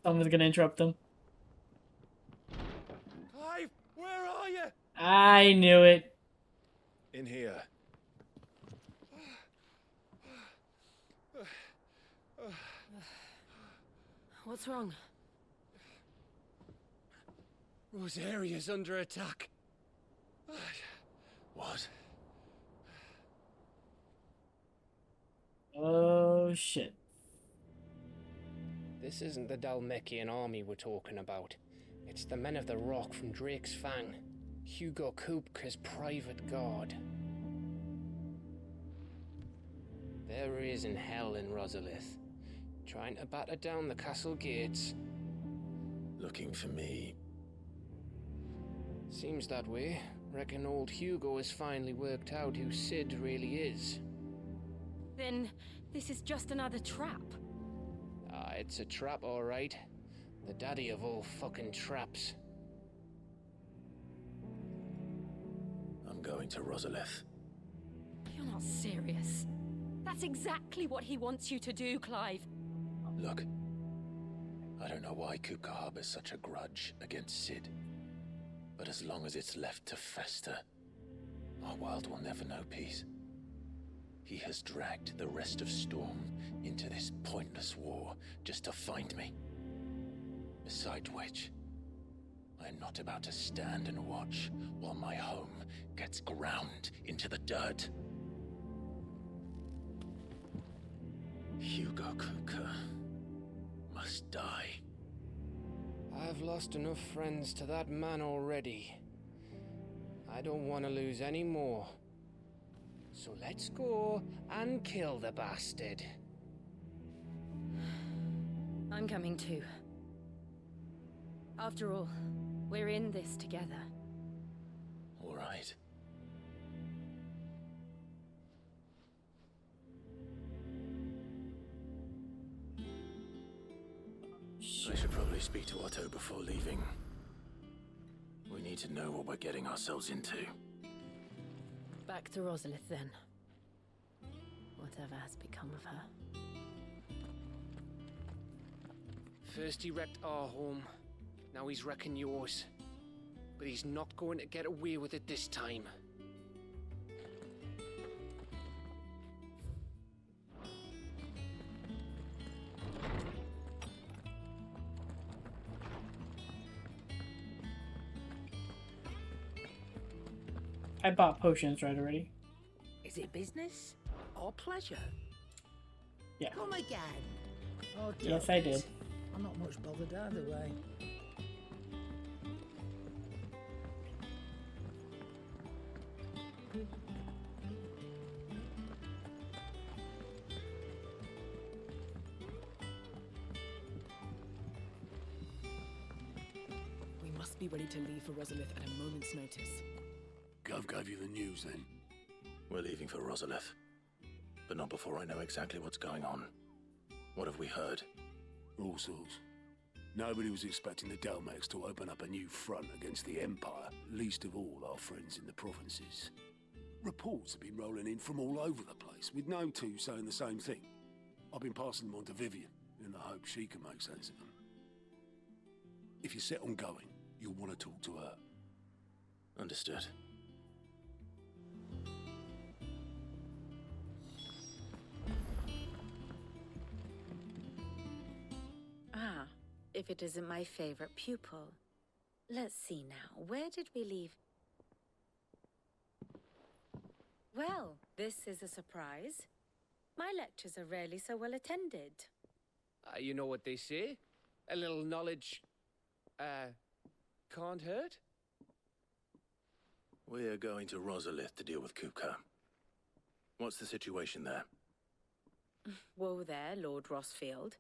Someone's gonna interrupt them. Clive, where are you? I knew it. In here. What's wrong? Rosaria's under attack. What? Oh, shit. This isn't the Dalmekian army we're talking about. It's the men of the Rock from Drake's Fang. Hugo Kupka's private guard. There he is in hell in Rosalith, trying to batter down the castle gates. Looking for me. Seems that way. Reckon old Hugo has finally worked out who Sid really is. Then this is just another trap. Ah, it's a trap, all right. The daddy of all fucking traps. I'm going to Rosalith. You're not serious. That's exactly what he wants you to do, Clive. Look, I don't know why Kupka harbors such a grudge against Sid. But as long as it's left to fester, our world will never know peace. He has dragged the rest of Storm into this pointless war just to find me. Besides which, I'm not about to stand and watch while my home gets ground into the dirt. Hugo Kupka must die. I've lost enough friends to that man already. I don't want to lose any more. So let's go and kill the bastard. I'm coming too. After all, we're in this together. All right. I should probably speak to Otto before leaving. We need to know what we're getting ourselves into. Back to Rosalith then. Whatever has become of her. First he wrecked our home, now he's wrecking yours. But he's not going to get away with it this time. I bought potions right already. Is it business or pleasure? Yeah. Come again. Oh, yes, I did. I'm not much bothered either way. We must be ready to leave for Rosalith at a moment's notice. Gov gave you the news then? We're leaving for Rosalith. But not before I know exactly what's going on. What have we heard? All sorts. Nobody was expecting the Dalmex to open up a new front against the Empire, least of all our friends in the provinces. Reports have been rolling in from all over the place, with no two saying the same thing. I've been passing them on to Vivian, in the hope she can make sense of them. If you're set on going, you'll want to talk to her. Understood. Ah, if it isn't my favorite pupil. Let's see now, where did we leave? Well, this is a surprise. My lectures are rarely so well attended. You know what they say? A little knowledge, can't hurt? We're going to Rosalith to deal with Kupka. What's the situation there? Whoa there, Lord Rossfield.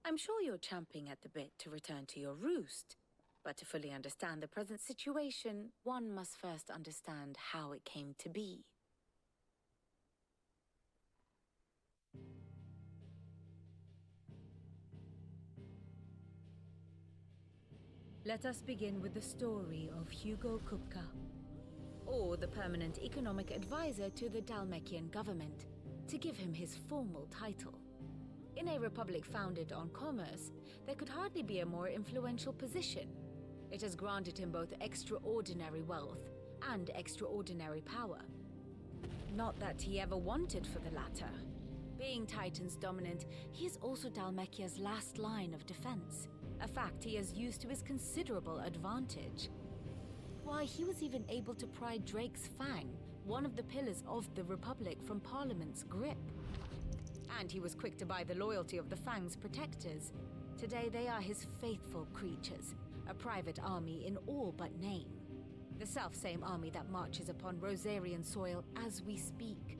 I'm sure you're champing at the bit to return to your roost. But to fully understand the present situation, one must first understand how it came to be. Let us begin with the story of Hugo Kupka, or the permanent economic advisor to the Dalmekian government, to give him his formal title. In a republic founded on commerce, there could hardly be a more influential position. It has granted him both extraordinary wealth and extraordinary power. Not that he ever wanted for the latter. Being Titan's dominant, he is also Dalmekia's last line of defense, a fact he has used to his considerable advantage. Why, he was even able to pry Drake's Fang, one of the pillars of the Republic, from Parliament's grip. And he was quick to buy the loyalty of the Fang's protectors. Today they are his faithful creatures, a private army in all but name. The self-same army that marches upon Rosarian soil as we speak.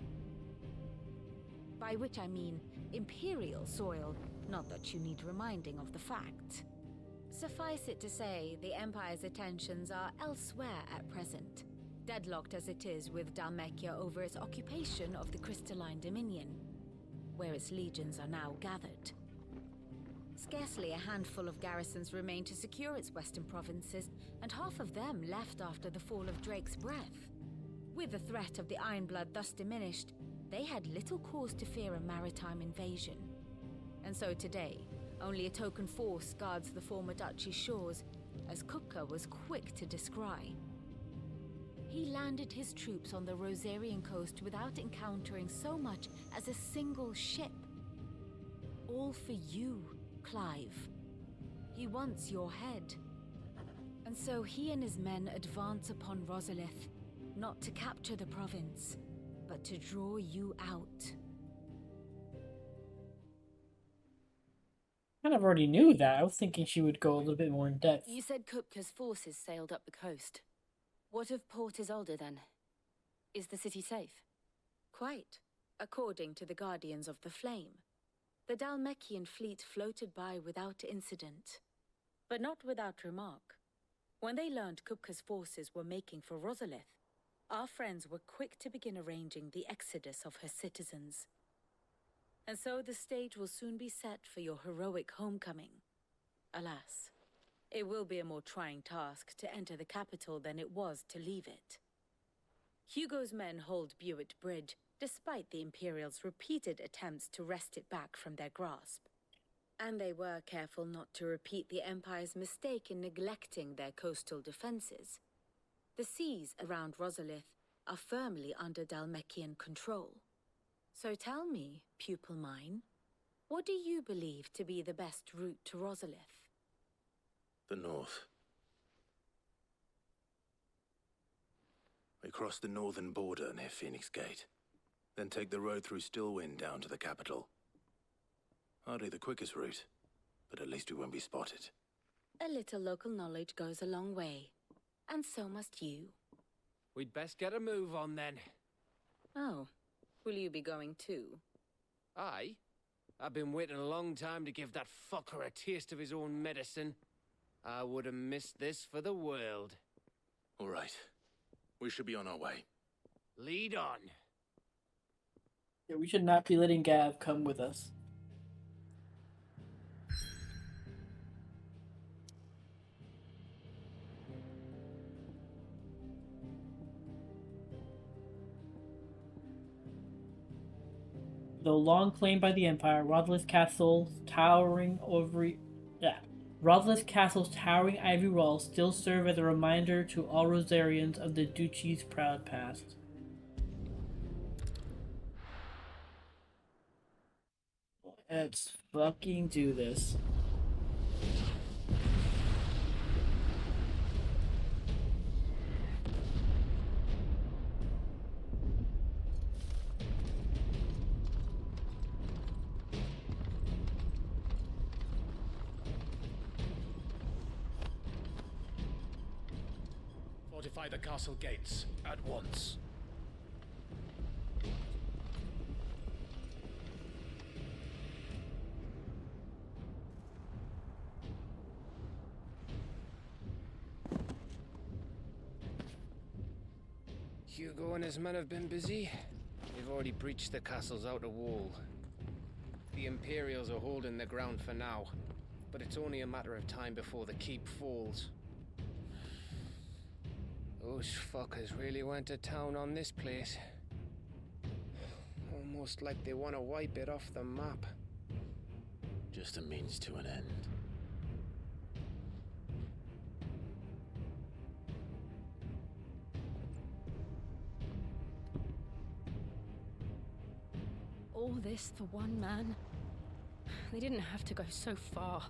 By which I mean Imperial soil, not that you need reminding of the fact. Suffice it to say, the Empire's attentions are elsewhere at present, deadlocked as it is with Dalmekia over its occupation of the Crystalline Dominion, where its legions are now gathered. Scarcely a handful of garrisons remain to secure its western provinces, and half of them left after the fall of Drake's Breath. With the threat of the Ironblood thus diminished, they had little cause to fear a maritime invasion. And so today, only a token force guards the former duchy's shores, as Kupka was quick to descry. He landed his troops on the Rosarian coast without encountering so much as a single ship. All for you, Clive. He wants your head. And so he and his men advance upon Rosalith, not to capture the province, but to draw you out. Kind of already knew that. I was thinking she would go a little bit more in depth. You said Kupka's forces sailed up the coast. What of Port Isolde then? Is the city safe? Quite, according to the Guardians of the Flame. The Dalmekian fleet floated by without incident, but not without remark. When they learned Kupka's forces were making for Rosalith, our friends were quick to begin arranging the exodus of her citizens. And so the stage will soon be set for your heroic homecoming. Alas, it will be a more trying task to enter the capital than it was to leave it. Hugo's men hold Buet Bridge, despite the Imperials' repeated attempts to wrest it back from their grasp. And they were careful not to repeat the Empire's mistake in neglecting their coastal defenses. The seas around Rosalith are firmly under Dalmekian control. So tell me, pupil mine, what do you believe to be the best route to Rosalith? The north. We cross the northern border near Phoenix Gate, then take the road through Stillwind down to the capital. Hardly the quickest route, but at least we won't be spotted. A little local knowledge goes a long way, and so must you. We'd best get a move on then. Oh, will you be going too? Aye. I've been waiting a long time to give that fucker a taste of his own medicine. I would have missed this for the world. All right. We should be on our way. Lead on. Yeah, we should not be letting Gav come with us. Though long claimed by the Empire, Rosalith's castle's towering ivy walls still serve as a reminder to all Rosarians of the Duchy's proud past. Let's fucking do this. Fortify the castle gates at once. Hugo and his men have been busy. They've already breached the castle's outer wall. The Imperials are holding the ground for now, but it's only a matter of time before the keep falls. Those fuckers really went to town on this place. Almost like they want to wipe it off the map. Just a means to an end. All this for one man? They didn't have to go so far.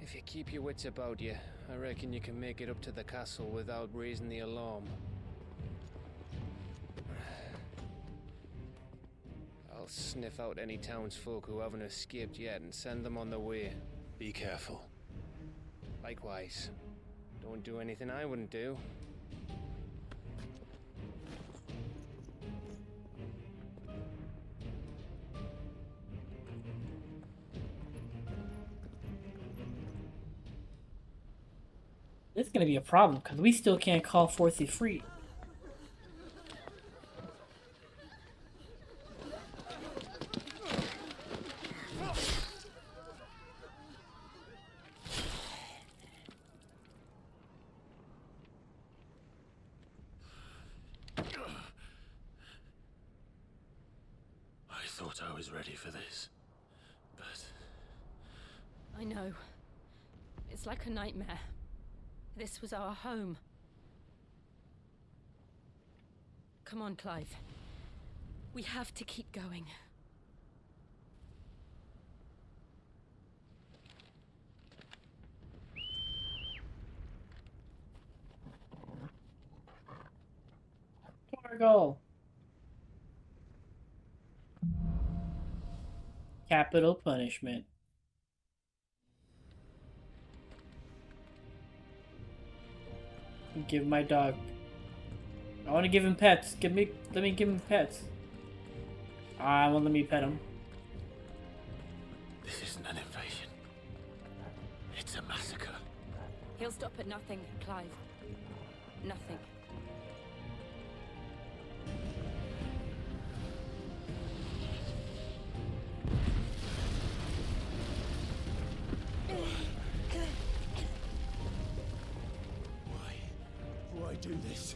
If you keep your wits about you, I reckon you can make it up to the castle without raising the alarm. I'll sniff out any townsfolk who haven't escaped yet and send them on their way. Be careful. Likewise. Don't do anything I wouldn't do. This is going to be a problem, because we still can't call forth the free. I thought I was ready for this, but... I know. It's like a nightmare. This was our home. Come on, Clive. We have to keep going. Torgal. Capital punishment. Give my dog. I want to give him pets. Let me give him pets. I won't let me pet him. This isn't an invasion. It's a massacre. He'll stop at nothing, Clive. Nothing. Why do this?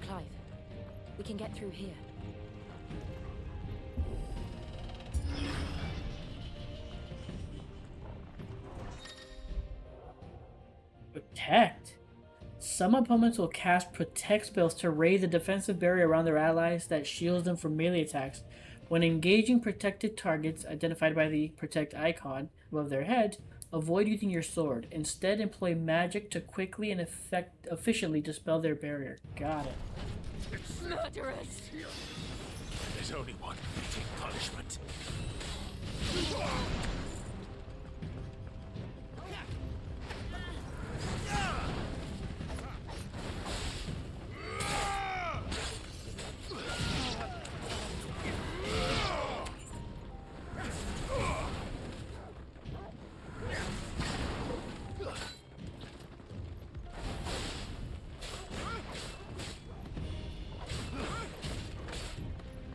Clive, we can get through here. Protect. Some opponents will cast protect spells to raise the defensive barrier around their allies that shields them from melee attacks. When engaging protected targets identified by the protect icon above their head, avoid using your sword. Instead, employ magic to quickly and efficiently dispel their barrier. Got it. Murderers! There's only one fitting punishment.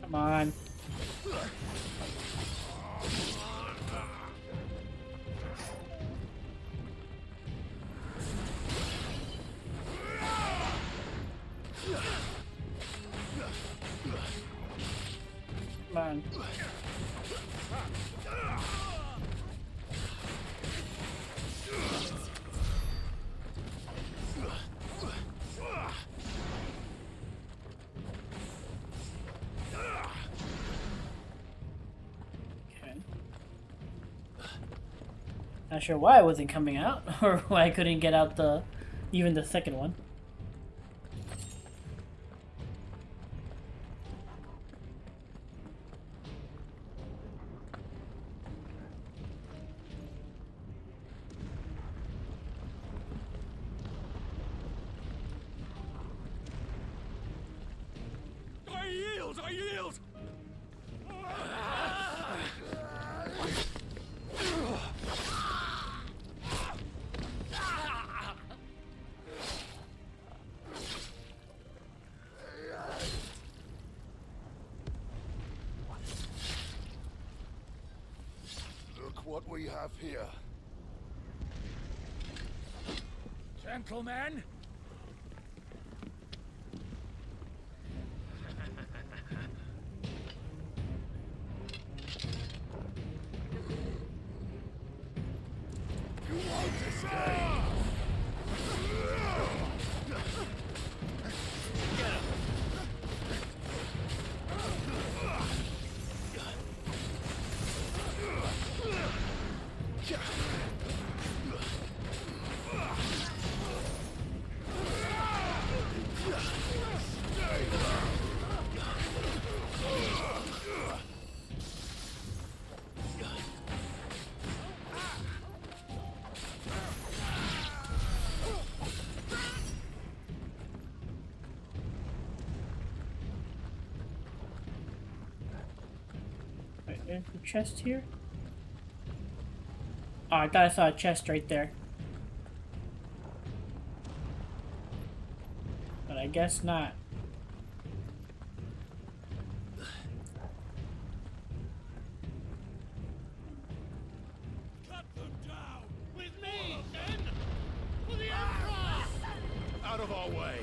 Come on. Come on. Not sure why it wasn't coming out, or why I couldn't get out even the second one. I yield! I yield! we have here? Gentlemen! You won't escape! There's a chest here. Oh, I thought I saw a chest right there. But I guess not. Cut them down! With me, then! For the Emperor! Out of our way!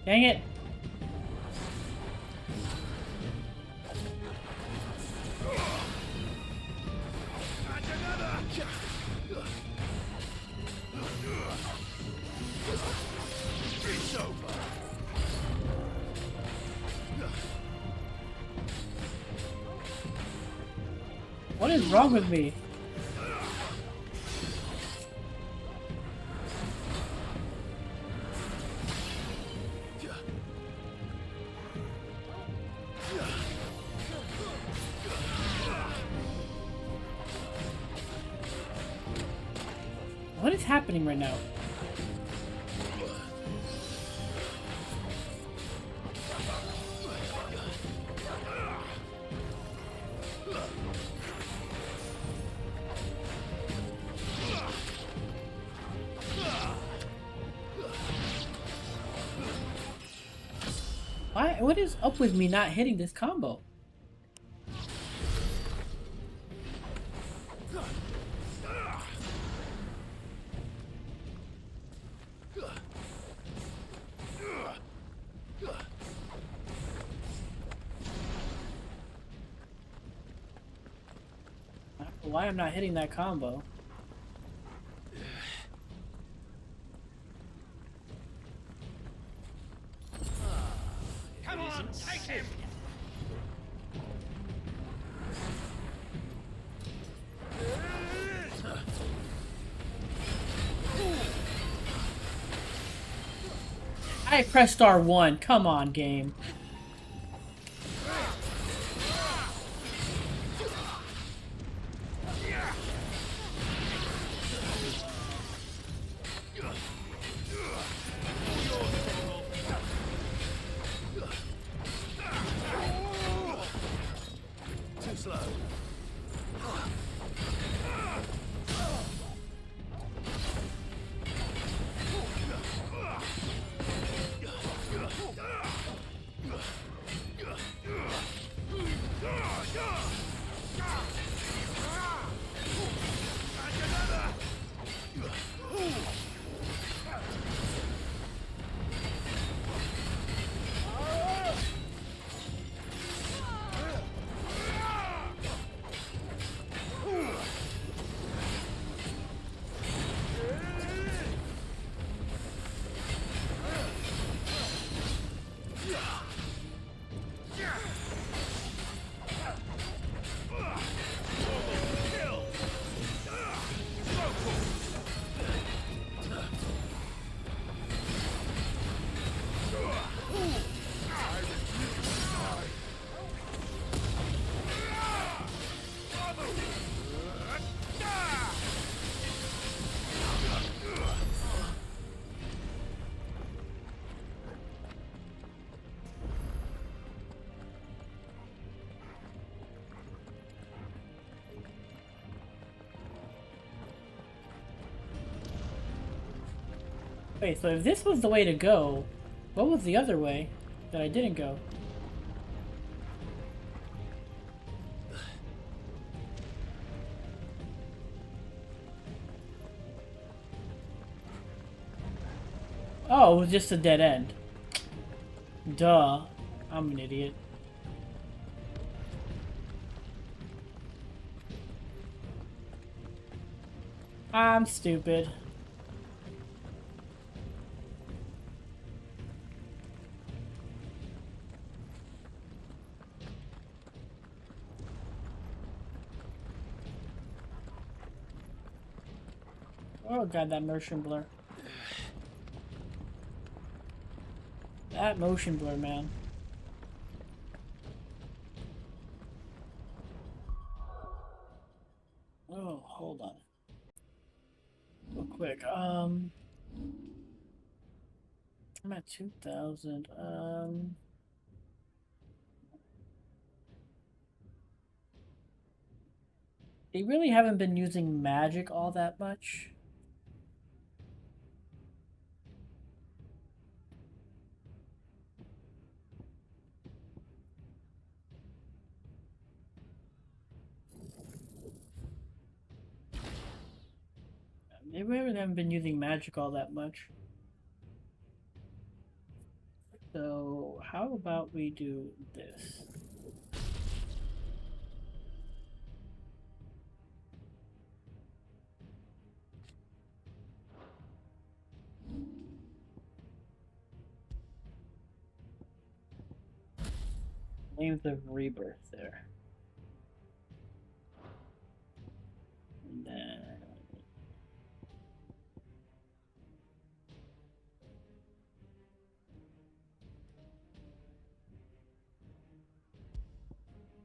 Dang it! It's over! What is wrong with me? What is happening right now? Why? What is up with me not hitting this combo? Why I'm not hitting that combo? Come on, take him! I pressed R1. Come on, game. Too slow. Wait, so if this was the way to go, what was the other way that I didn't go? Oh, it was just a dead end. Duh. I'm an idiot. I'm stupid. Oh god, that motion blur. That motion blur, man. Oh, hold on. Real quick, I'm at 2,000, they really haven't been using magic all that much. They really haven't been using magic all that much. So, how about we do this? Flames of Rebirth there. And then...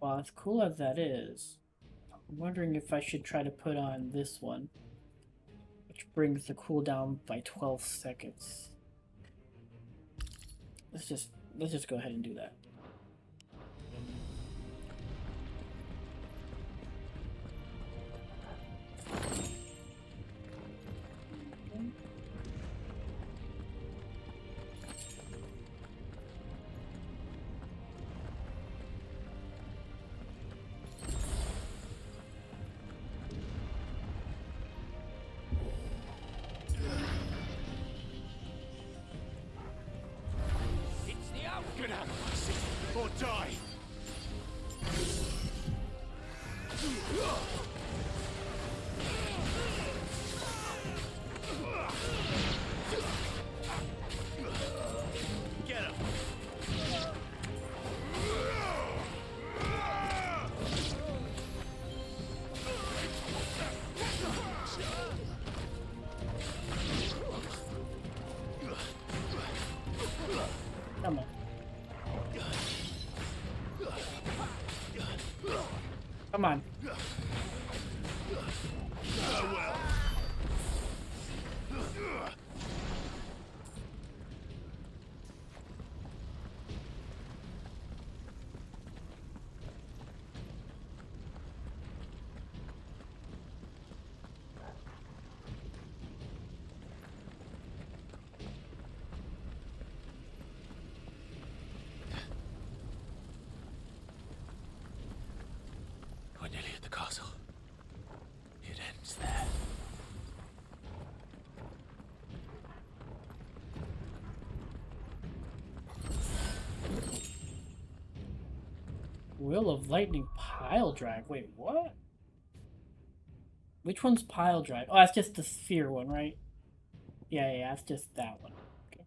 Well, as cool as that is, I'm wondering if I should try to put on this one, which brings the cooldown by 12 seconds. Let's just go ahead and do that. Get out of my city or die! Get him! Come on. Come on. We're nearly at the castle. It ends there. Will of Lightning Pile Drive. Wait, what? Which one's Pile Drive? Oh, that's just the sphere one, right? Yeah, that's just that one. Okay.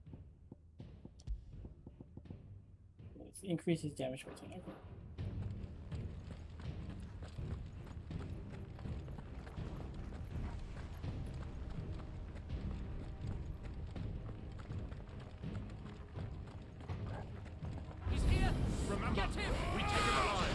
It increases damage by 10. Okay. He's here! Remember, get him! We take him alive!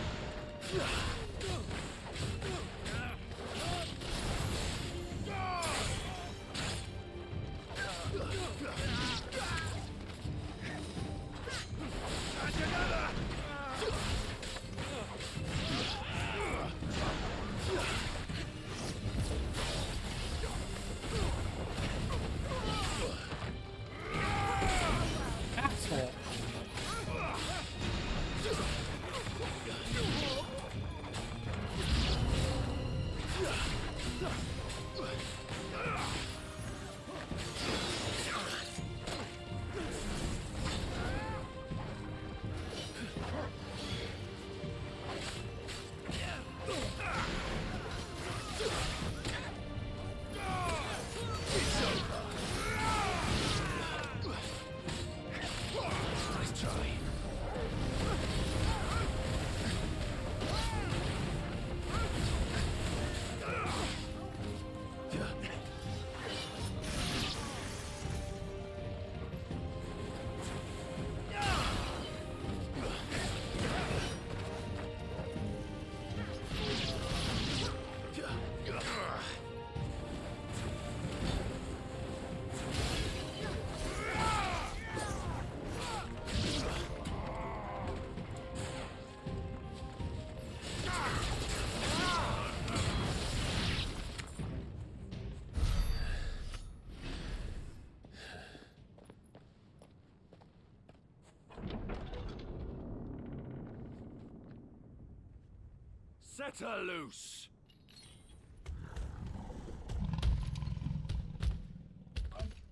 Set her loose.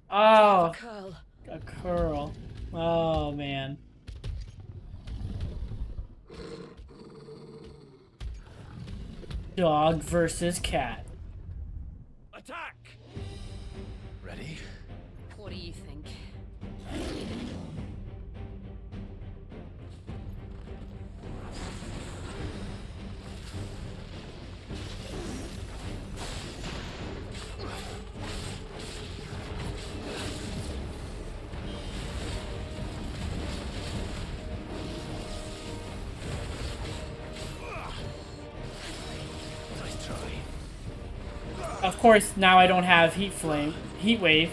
Oh, Curl. a curl. Oh man. Dog versus cat. Attack! Ready? What do you think? Nice try. Of course, now I don't have heat wave.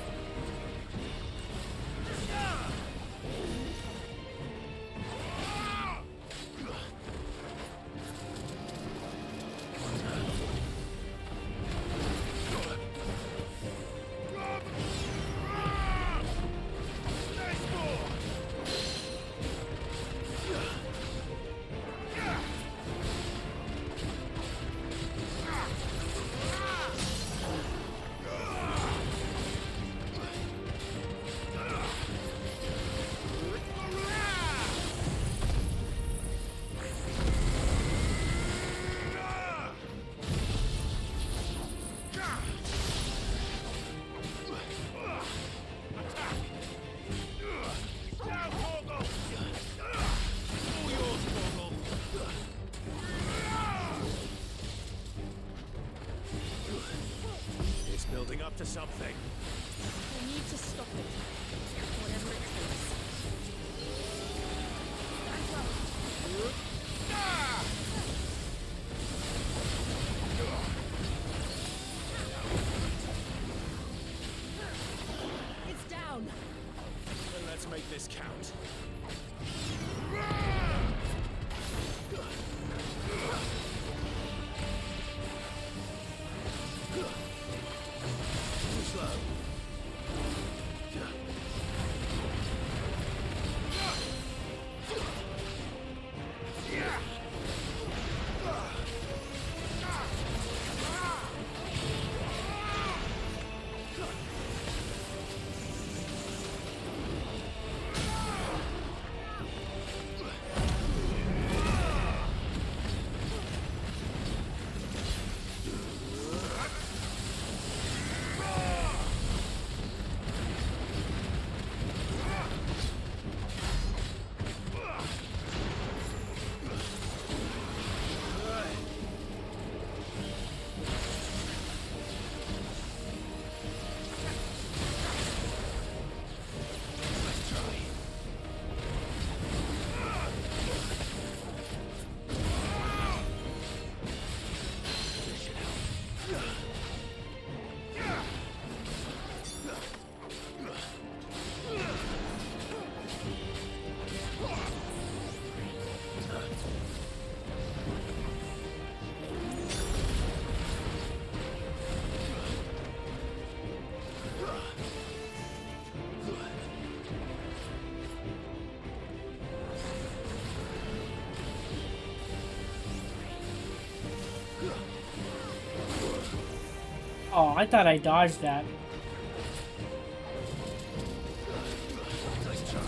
It's building up to something. We need to stop it. Whatever it takes. It's down. Well, let's make this count. Too slow. Oh, I thought I dodged that. Nice try.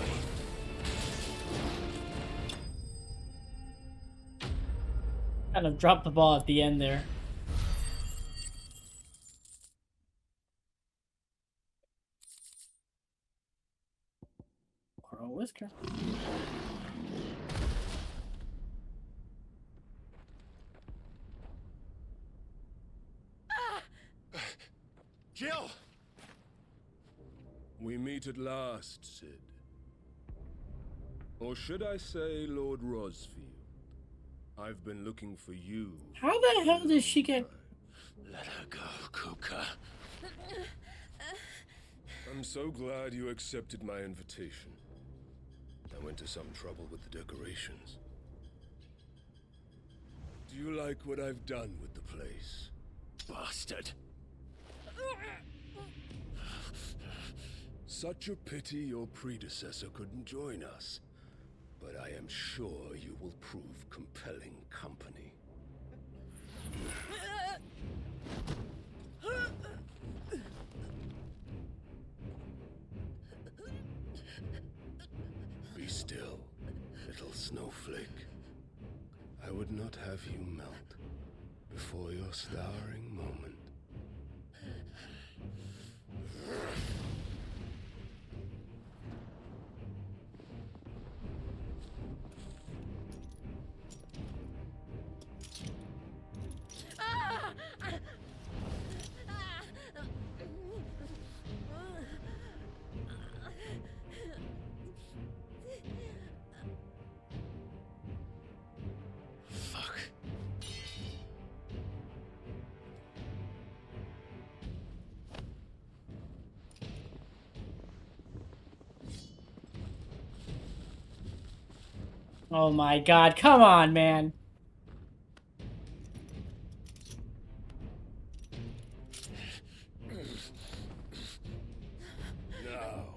Kind of dropped the ball at the end there. Coral Whisker. Jill! We meet at last, Sid. Or should I say Lord Rosfield? I've been looking for you. How the hell did she get... Let her go, Kuka. I'm so glad you accepted my invitation. I went to some trouble with the decorations. Do you like what I've done with the place? Bastard. Such a pity your predecessor couldn't join us. But I am sure you will prove compelling company. Be still, little snowflake. I would not have you melt before your starring moment. Oh my god, come on, man. Now,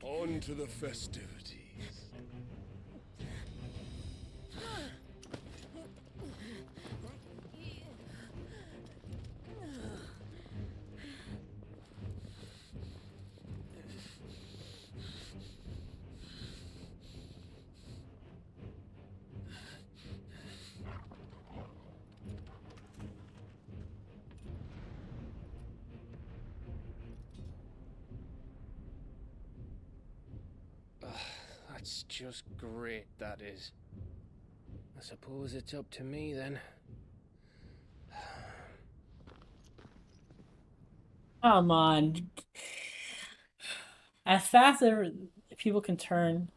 on to the festivities. That's just great, that is. I suppose it's up to me then. Come on. As fast as people can turn.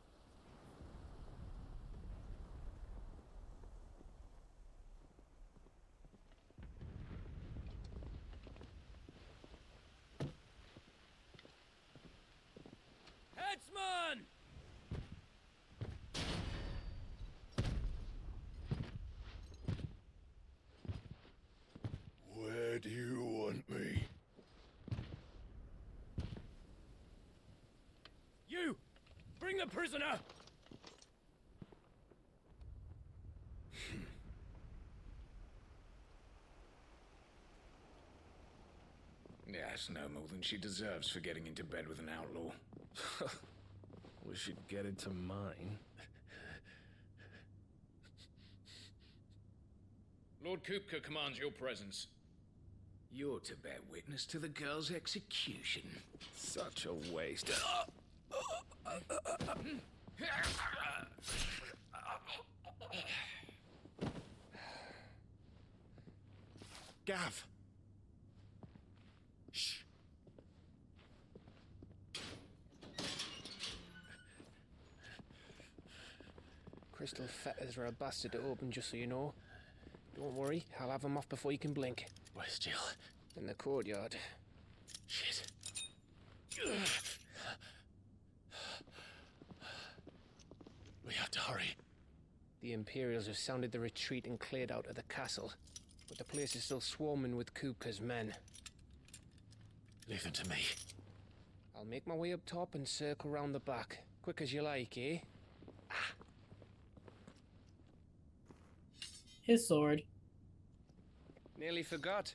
Headsman! Where do you want me? You! Bring the prisoner! Yes, no more than she deserves for getting into bed with an outlaw. Wish she'd get into mine. Lord Kupka commands your presence. You're to bear witness to the girl's execution. Such a waste. Gav! Shh. Crystal fetters are a bastard to open, just so you know. Don't worry, I'll have them off before you can blink. Where's Jill? In the courtyard. Shit. We have to hurry. The Imperials have sounded the retreat and cleared out of the castle, but the place is still swarming with Kupka's men. Leave them to me. I'll make my way up top and circle round the back. Quick as you like, eh? His sword. Nearly forgot.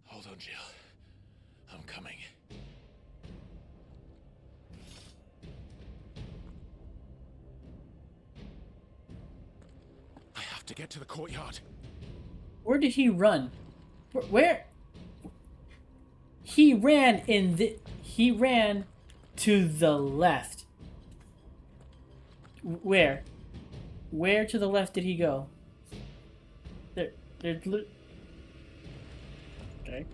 Hold on, Jill. I'm coming. I have to get to the courtyard. Where did he run? Where? He ran in the... He ran to the left. Where? Where to the left did he go? There's... Okay.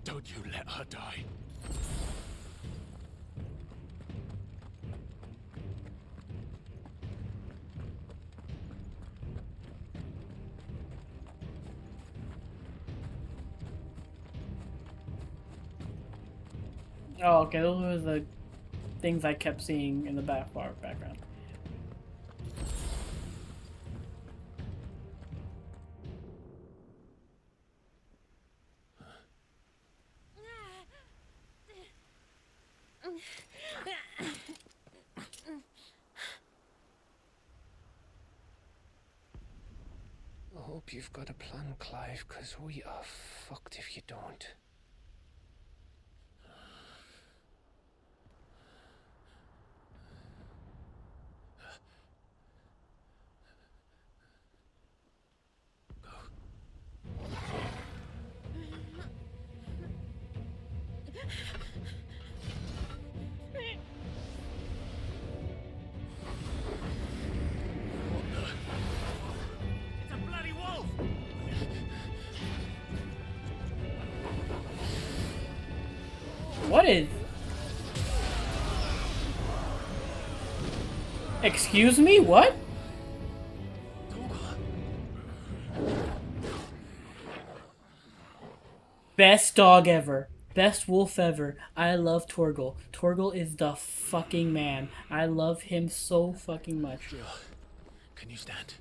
Don't you let her die. Oh, okay, those were the things I kept seeing in the background. I hope you've got a plan, Clive, because we are fucked if you don't. It's a bloody wolf! What is? Excuse me? What? Best dog ever. Best wolf ever. I love Torgal. Torgal is the fucking man. I love him so fucking much. Jill, can you stand?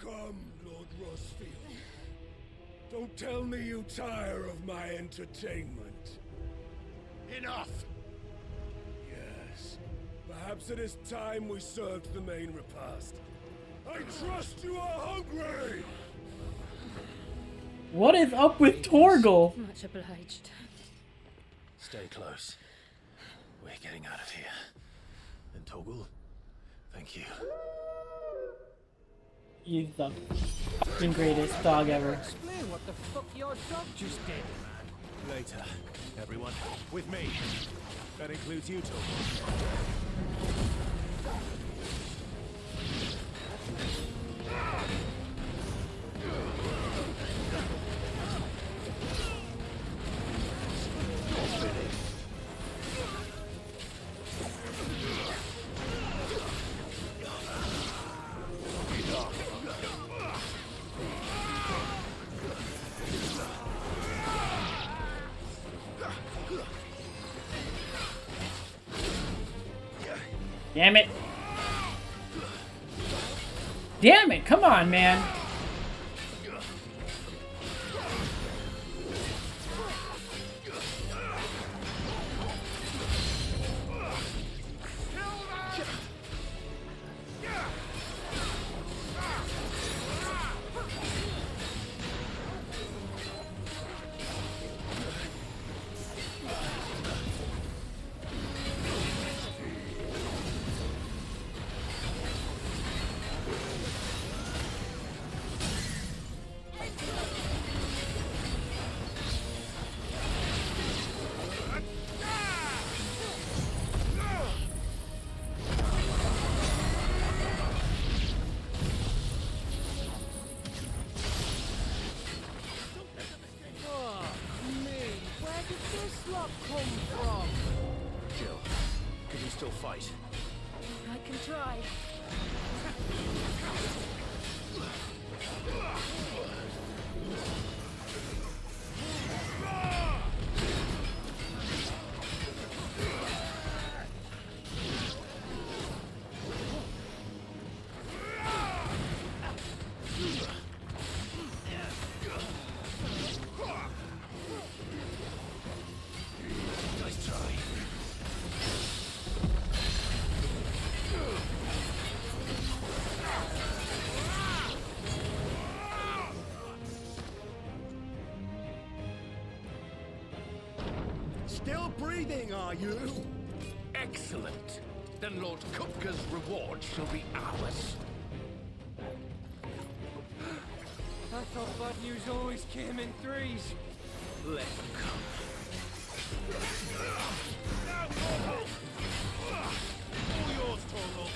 Come, Lord Rosfield. Don't tell me you tire of my entertainment. Enough! Yes. Perhaps it is time we served the main repast. I trust you are hungry! What is up with Torgal? Much obliged. Stay close. We're getting out of here. And Torgal, thank you. He's the fucking greatest dog ever. Explain what the fuck your dog just did. Later, everyone. With me. That includes you, Torgal. Damn it. Damn it, come on, man. Jill, can you still fight? I can try. Nice try. Still breathing, are you? Excellent. Then Lord Kupka's reward shall be ours. I thought bad news always came in threes. Let them come. All yours, Torgal.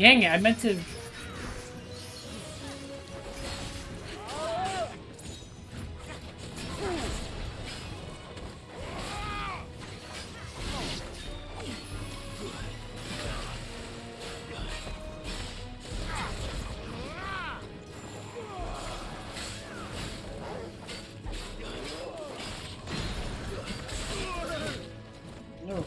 Dang it, I meant to... No.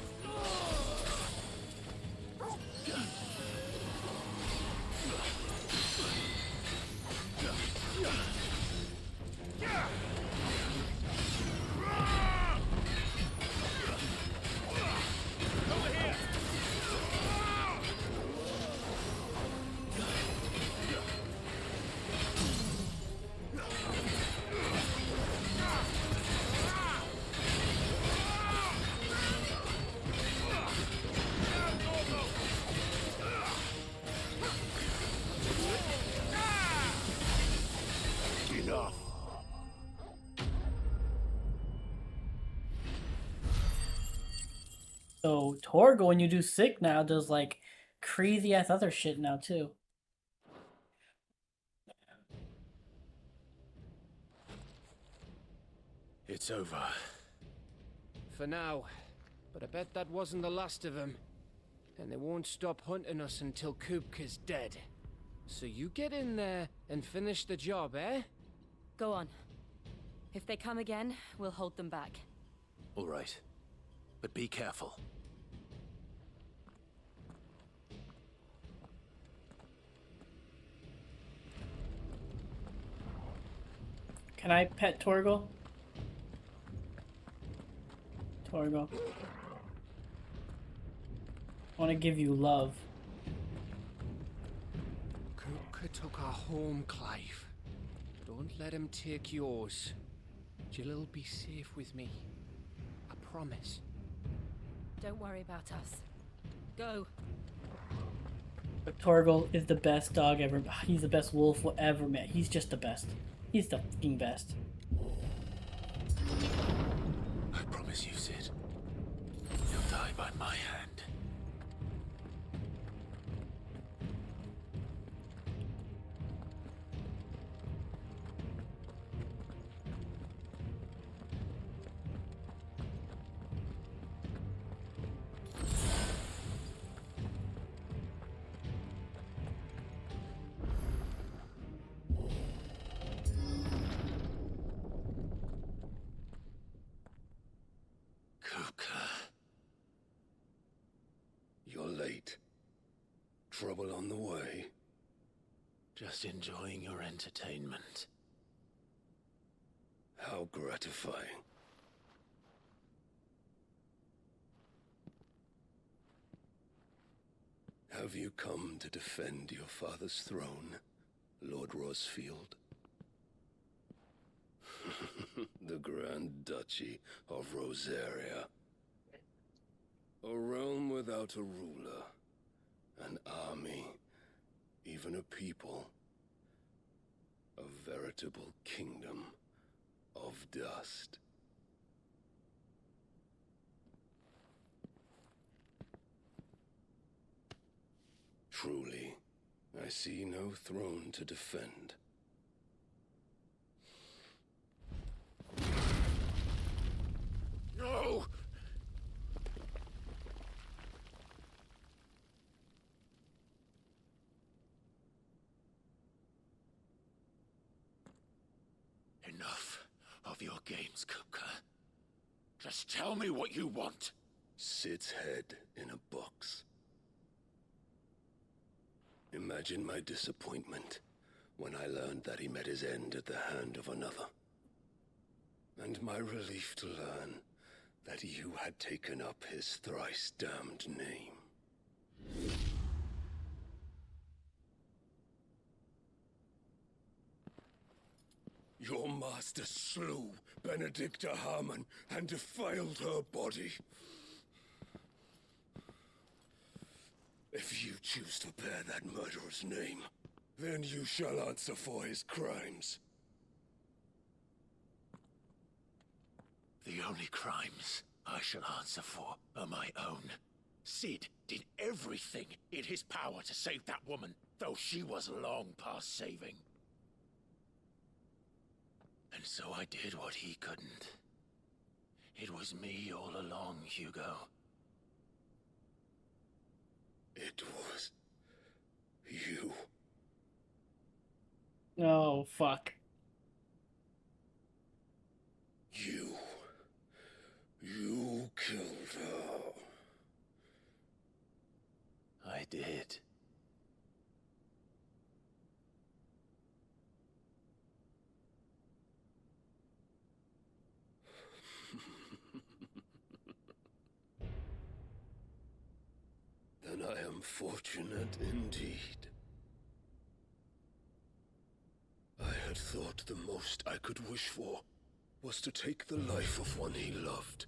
Enough. So Torgal, when you do sick now, does like crazy ass other shit now too. It's over. For now. But I bet that wasn't the last of them. And they won't stop hunting us until Kupka's dead. So you get in there and finish the job, eh? Go on. If they come again, we'll hold them back. All right. But be careful. Can I pet Torgal? Torgal. I want to give you love. Kupka took our home, Clive. Don't let him take yours. Jill'll be safe with me. I promise. Don't worry about us. Go. But Torgal is the best dog ever. He's the best wolf we'll ever met. He's just the best. He's the fucking best. I promise you, Sid. You'll die by my hand. You're late. Trouble on the way. Just enjoying your entertainment. How gratifying. Have you come to defend your father's throne, Lord Rosfield? The Grand Duchy of Rosaria. A realm without a ruler, an army, even a people. A veritable kingdom of dust. Truly, I see no throne to defend. No! Enough of your games, Kupka. Just tell me what you want. Sid's head in a box. Imagine my disappointment when I learned that he met his end at the hand of another. And my relief to learn that you had taken up his thrice-damned name. Your master slew Benedicta Harmon and defiled her body. If you choose to bear that murderer's name, then you shall answer for his crimes. The only crimes I shall answer for are my own. Sid did everything everything in his power to save that woman, though she was long past saving. And so I did what he couldn't. It was me all along, Hugo. It was you. Oh, fuck. You killed her. I did. Then I am fortunate indeed. I had thought the most I could wish for was to take the life of one he loved,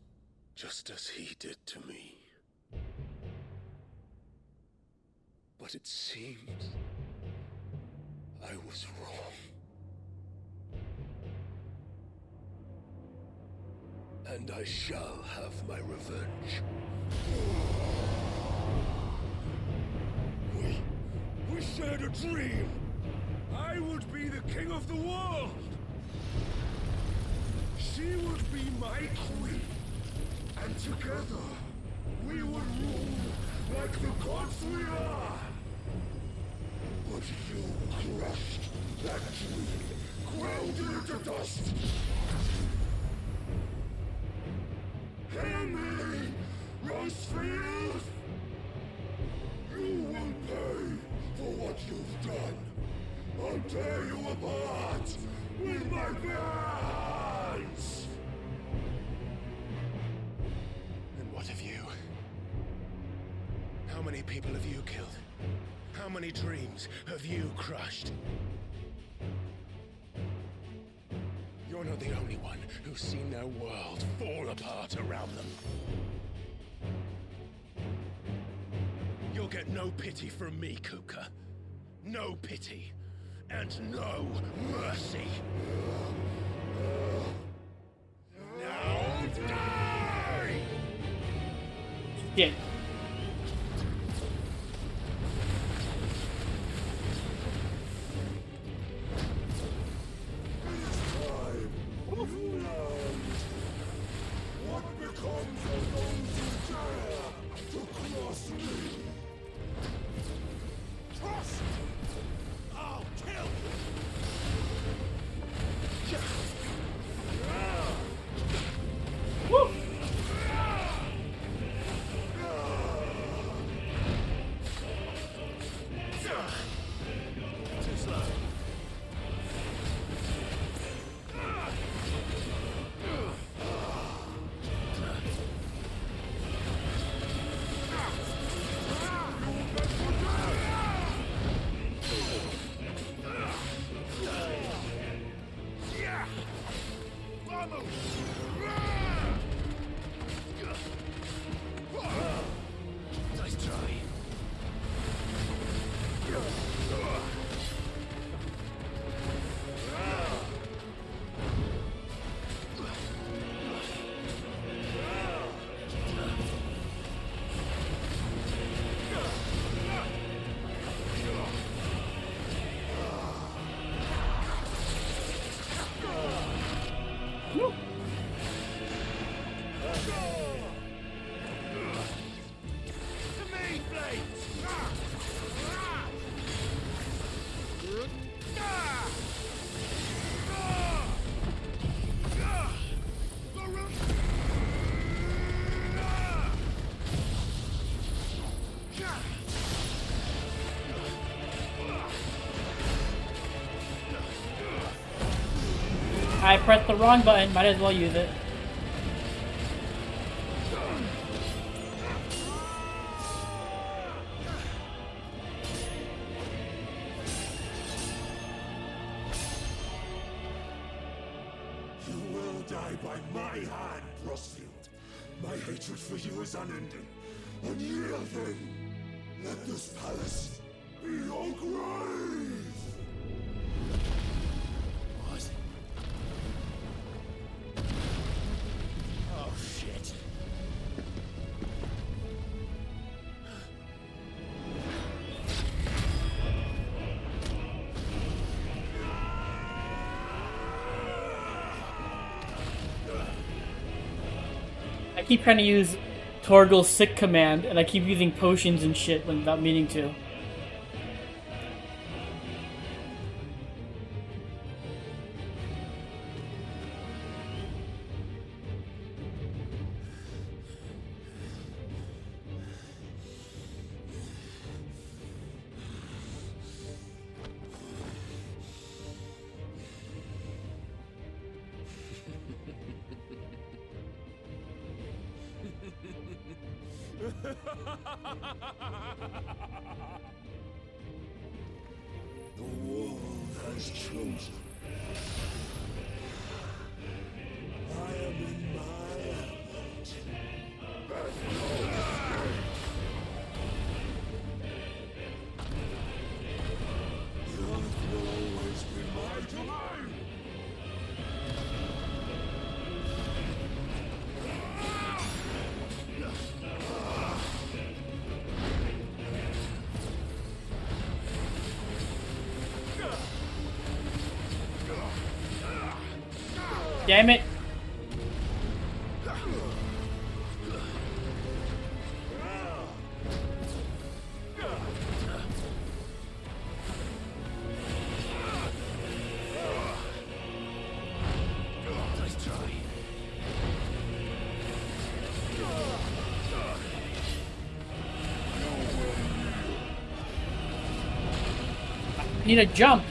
just as he did to me. But it seems I was wrong. And I shall have my revenge. We shared a dream. I would be the king of the world. She would be my queen. And together, we would rule like the gods we are. But you crushed that dream, ground it into dust. Hear me, Rosalith! You will pay for what you've done. I'll tear you apart with my hands! And what of you? How many people have you killed? How many dreams have you crushed? You're not the only one who's seen their world fall apart around them. You'll get no pity from me, Kupka. No pity. And no mercy. Now die! Yeah. What becomes of those who dare to cross me? Trust! I'll kill you! Woo! Too slow. Nice try. I pressed the wrong button, might as well use it. You will die by my hand, Rosalith. My hatred for you is unending, unyielding. Let this palace be your grave! What? Oh, shit. keep trying to use Torgal's sick command, and I keep using potions and shit without meaning to. The world has chosen. I am in my element. The earth will always be my domain. Damn it. Nice try. I need a jump.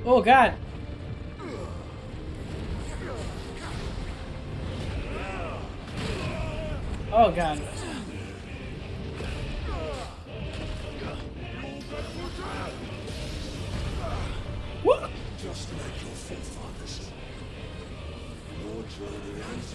Oh god. Oh god. What? Just like your forefathers. Your journey ends.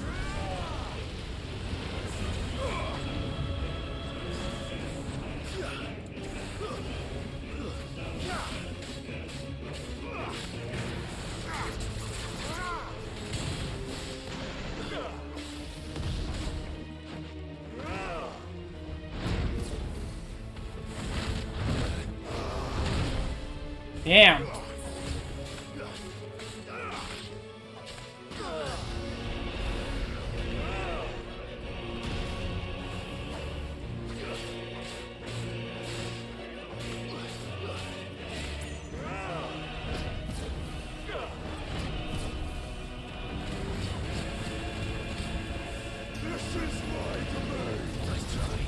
Damn. This is my domain. Nice try.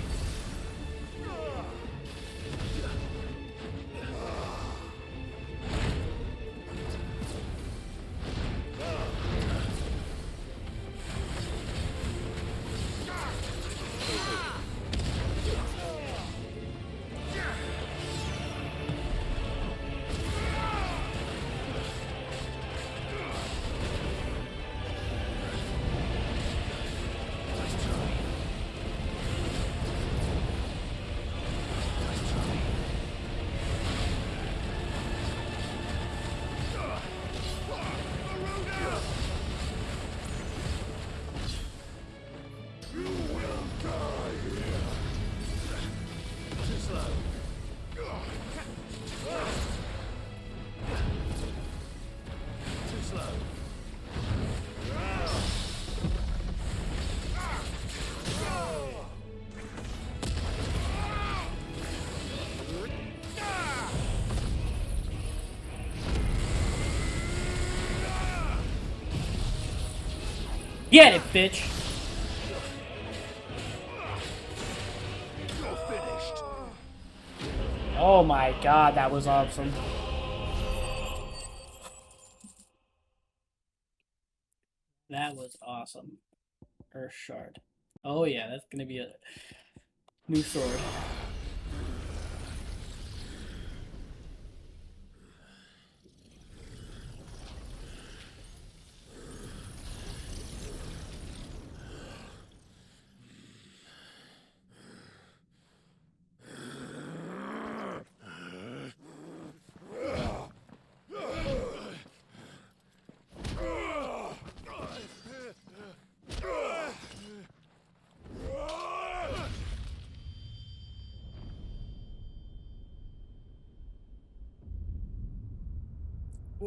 Get it, bitch. You're finished. Oh my god, that was awesome. That was awesome. Earth Shard. Oh yeah, that's gonna be a new sword.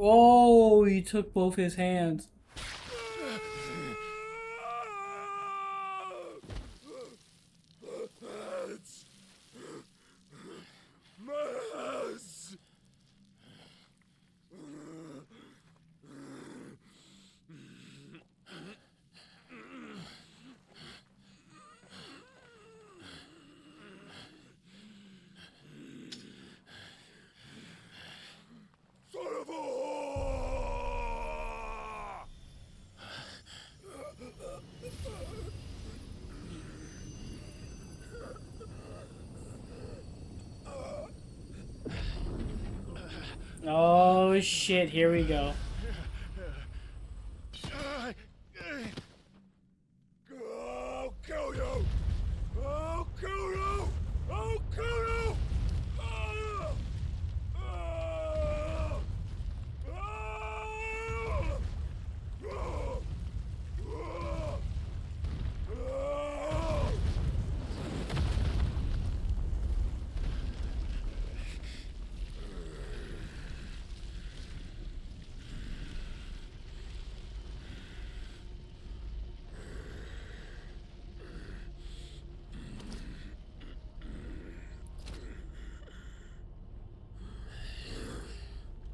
Oh, he took both his hands. Oh shit, here we go. I'll kill you! I'll kill you! I'll kill you!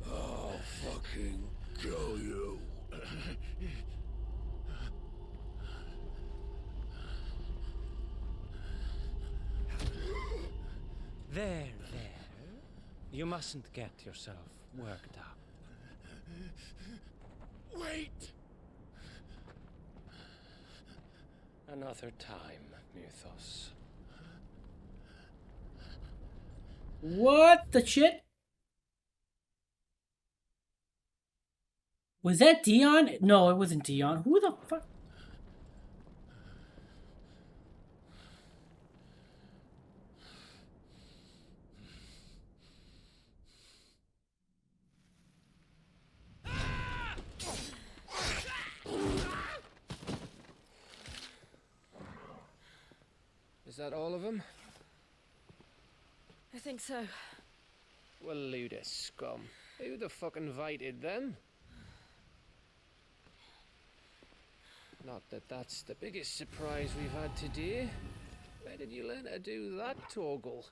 I'll fucking kill you. There. You mustn't get yourself worked up. Wait! Another time, Muthos. What the shit? Was that Dion? No, it wasn't Dion. Who the fuck? Is that all of them? I think so. Well, Luda scum. Who the fuck invited them? Not that that's the biggest surprise we've had today. Where did you learn to do that, Torgal?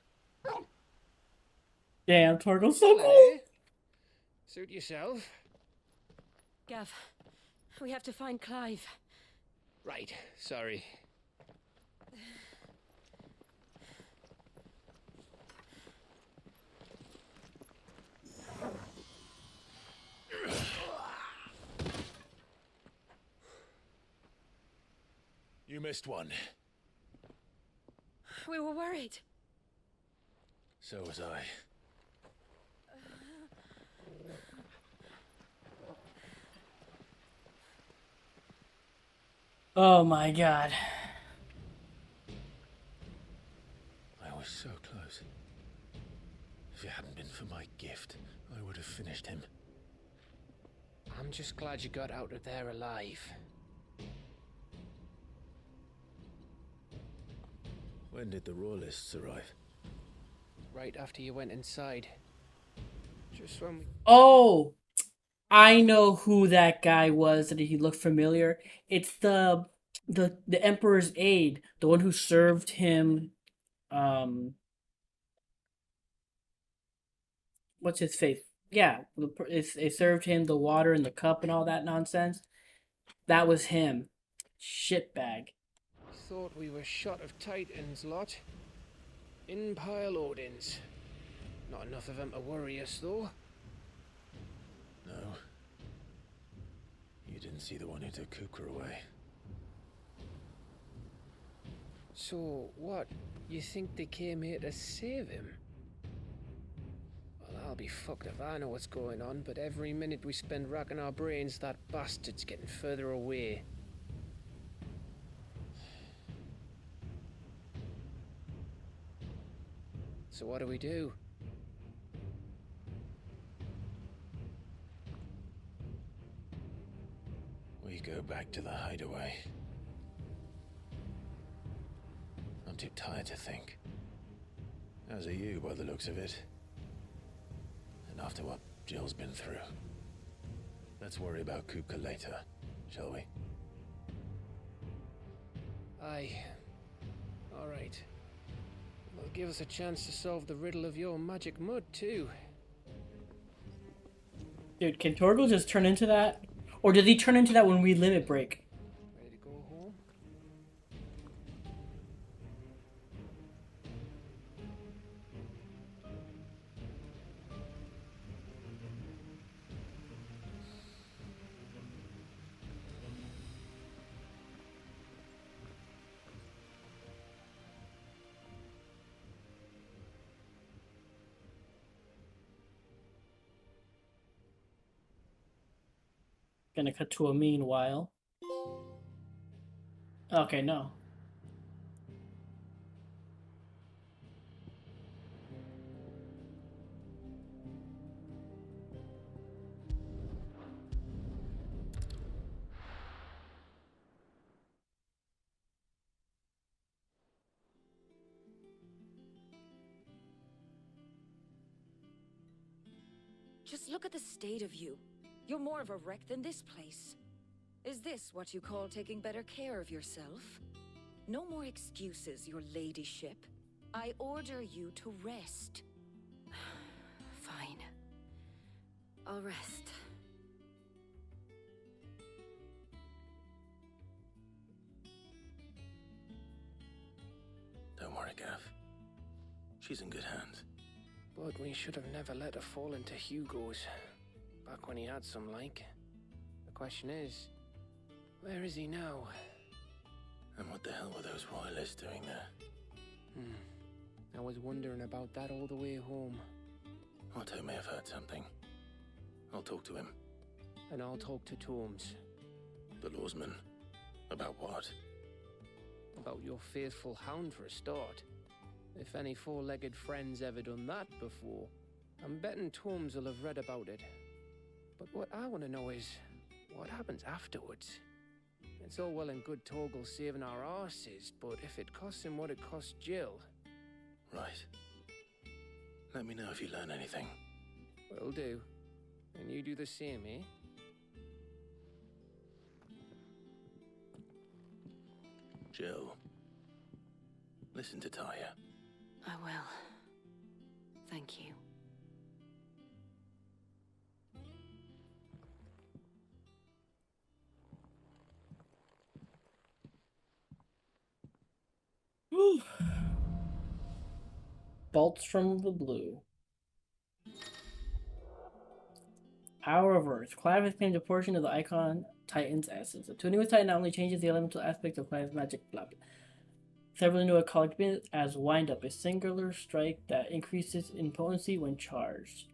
Damn, Torgal's so Hello. cool. Suit yourself. Gav, we have to find Clive. Right, sorry. You missed one. We were worried. So was I. Oh my god. I was so close. If it hadn't been for my gift, I would have finished him. I'm just glad you got out of there alive. When did the Royalists arrive? Right after you went inside. Just when we... Oh, I know who that guy was. That he looked familiar. It's the Emperor's aide, the one who served him. What's his face? Yeah, it served him the water and the cup and all that nonsense. That was him. Shitbag. Thought we were shot of Titans, lot. Empire Odins. Not enough of them to worry us, though. No. You didn't see the one who took Kupka away. So, what? You think they came here to save him? Well, I'll be fucked if I know what's going on, but every minute we spend racking our brains, that bastard's getting further away. So what do we do? We go back to the hideaway. I'm too tired to think. As are you, by the looks of it. And after what Jill's been through. Let's worry about Kupka later, shall we? Aye. All right. Well, give us a chance to solve the riddle of your magic mud, too. Dude, can Torgal just turn into that? Or did he turn into that when we limit break? Ready to go home? Gonna cut to a meanwhile. Okay, no. Just look at the state of you. You're more of a wreck than this place. Is this what you call taking better care of yourself? No more excuses, your ladyship. I order you to rest. Fine. I'll rest. Don't worry, Gav. She's in good hands. But we should have never let her fall into Hugo's. Back when he had some like. The question is, where is he now? And what the hell were those royalists doing there? I was wondering about that all the way home. Otto may have heard something. I'll talk to him. And I'll talk to Tomes. The lawsman. About what? About your faithful hound for a start. If any four-legged friend's ever done that before, I'm betting Tomes will have read about it. But what I want to know is, what happens afterwards? It's all well and good Torgal saving our arses, but if it costs him what it cost Jill... Right. Let me know if you learn anything. Will do. And you do the same, eh? Jill. Listen to Talia. I will. Thank you. Bolts from the blue. Power of Earth. Clive has claimed a portion of the icon Titan's essence. The tuning with Titan not only changes the elemental aspect of Clive's magic, several new occult bits as Wind Up, a singular strike that increases in potency when charged.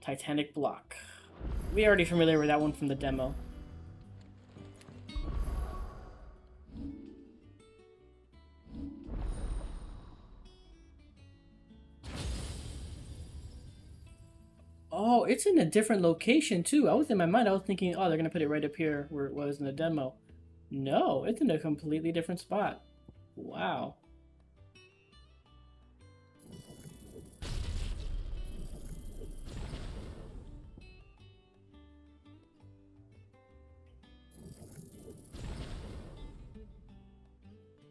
Titanic Block. We're already familiar with that one from the demo. Oh, it's in a different location too. I was in my mind, I was thinking, oh, they're gonna put it right up here where it was in the demo. No, it's in a completely different spot. Wow.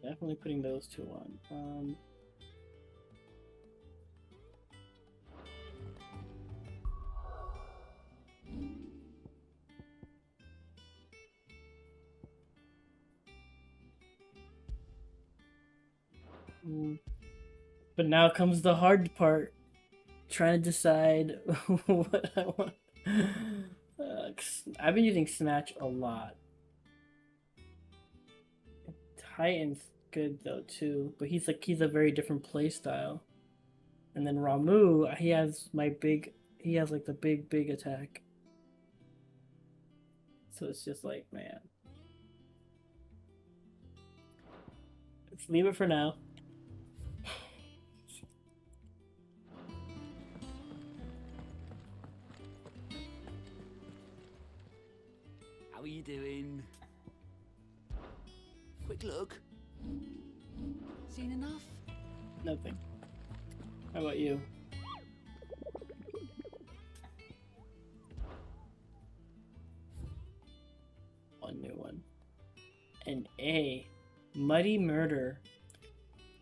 Definitely putting those two on. But now comes the hard part. Trying to decide what I want. I've been using Snatch a lot. Titan's good though too, but he's a very different play style. And then Ramu, he has like the big attack. So it's just like, man. Let's leave it for now. How are you doing? Quick look. Seen enough? Nothing. How about you? One new one. An A. Muddy Murder.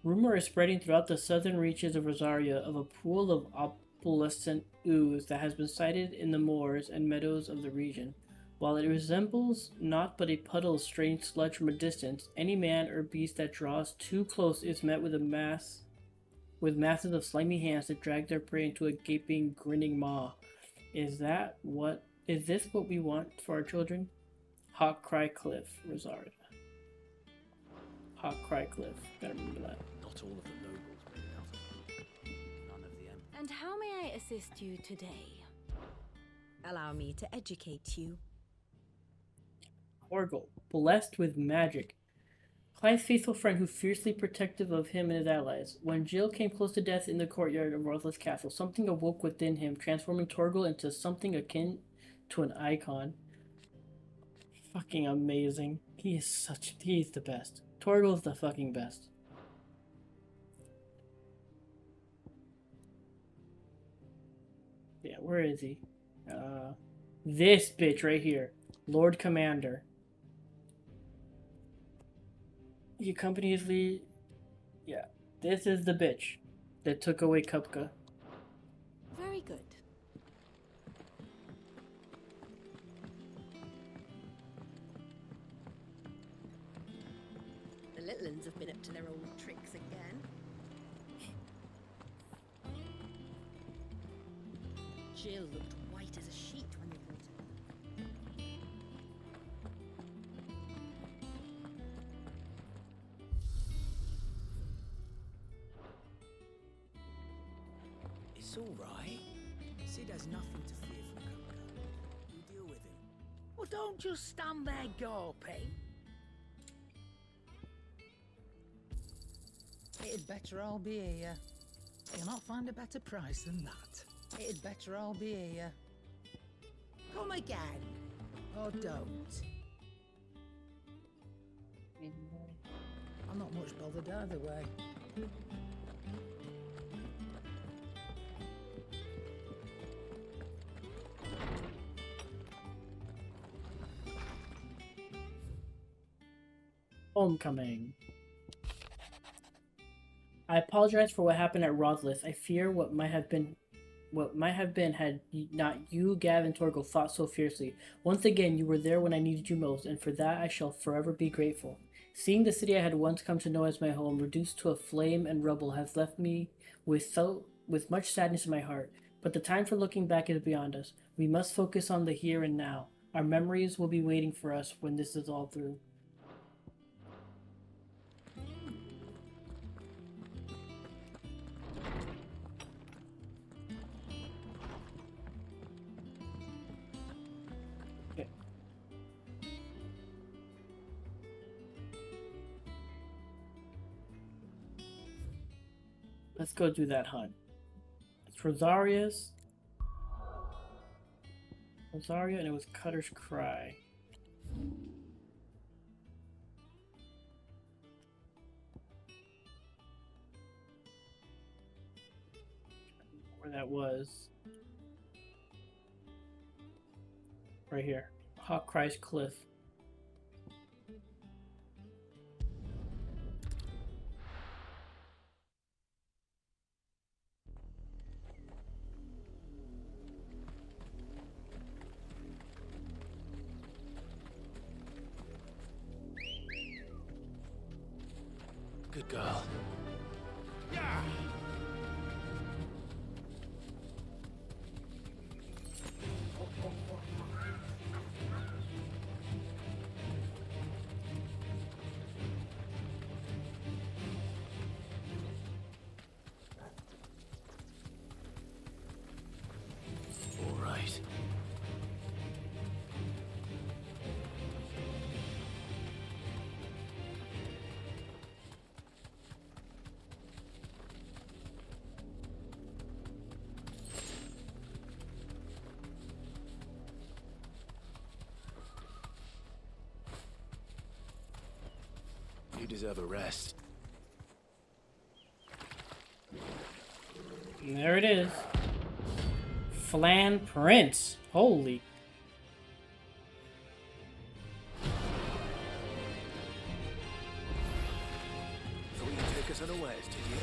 Rumor is spreading throughout the southern reaches of Rosaria of a pool of opalescent ooze that has been sighted in the moors and meadows of the region. While it resembles naught but a puddle of strange sludge from a distance, any man or beast that draws too close is met with masses of slimy hands that drag their prey into a gaping, grinning maw. Is this what we want for our children? Hawk Cry Cliff, Rosaria. Hawk Cry Cliff. Gotta remember that. Not all of the nobles made it out of none of the And how may I assist you today? Allow me to educate you. Torgal, blessed with magic. Clive's faithful friend who fiercely protective of him and his allies. When Jill came close to death in the courtyard of Rosalith's castle, something awoke within him, transforming Torgal into something akin to an icon. Fucking amazing. He's the best. Torgal's the fucking best. Yeah, where is he? This bitch right here. Lord Commander. He accompanied his lead. Yeah, this is the bitch that took away Kupka. Very good. The little uns have been up to their old tricks again. Jill looked white as a sheet when they brought her. It's all right. Sid has nothing to fear from Kupka. You deal with him. Well, don't just stand there gawping. It'd better all be here. You'll not find a better price than that. It'd better all be here. Come again. Or don't. I'm not much bothered either way. Homecoming. I apologize for what happened at Rosalith. I fear what might have been had not you, Gav, and Torgal fought so fiercely. Once again, you were there when I needed you most, and for that I shall forever be grateful. Seeing the city I had once come to know as my home reduced to a flame and rubble has left me with much sadness in my heart. But the time for looking back is beyond us. We must focus on the here and now. Our memories will be waiting for us when this is all through. Let's go do that hunt. It's Rosaria, and it was Cutter's Cry. Where that was. Right here. Hawk Cry's Cliff. Good girl. All right. You deserve a rest. And there it is. Flan Prince. Holy. Thought you'd take us unawares, did you?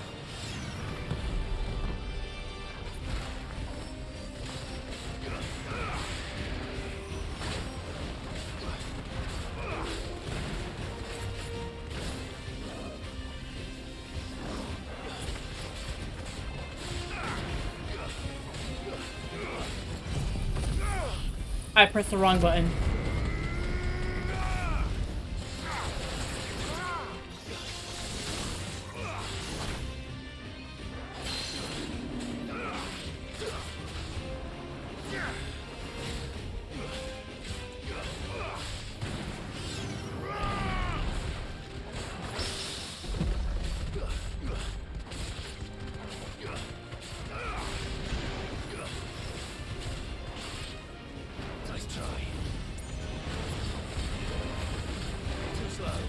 I pressed the wrong button. Nice try. Too slow.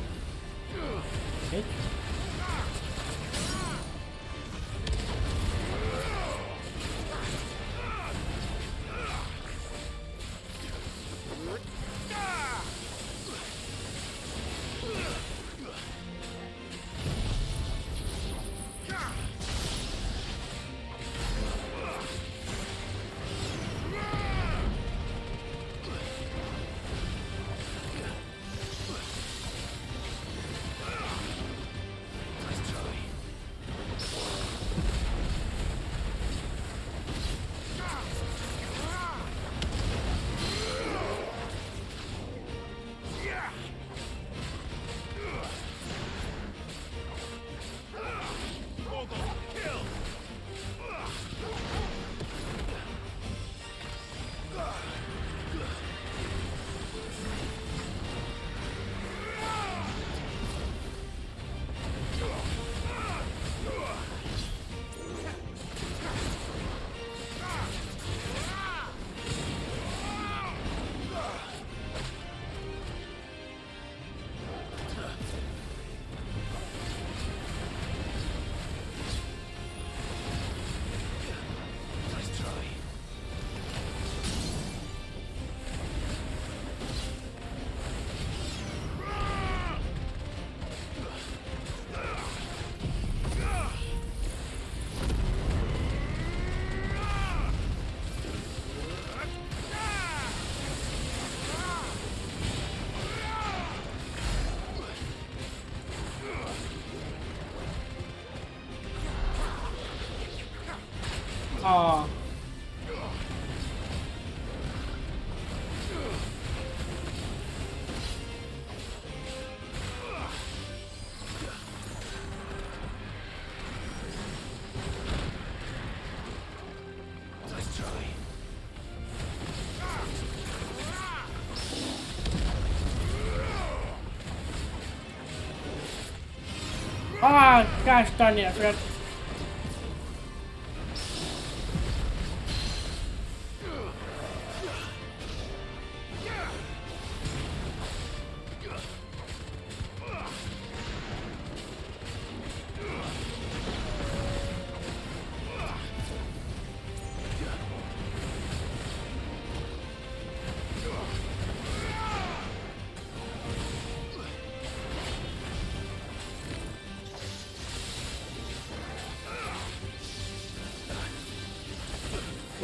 Good. Aw. Nice try. Ah, gosh darn it, I forgot.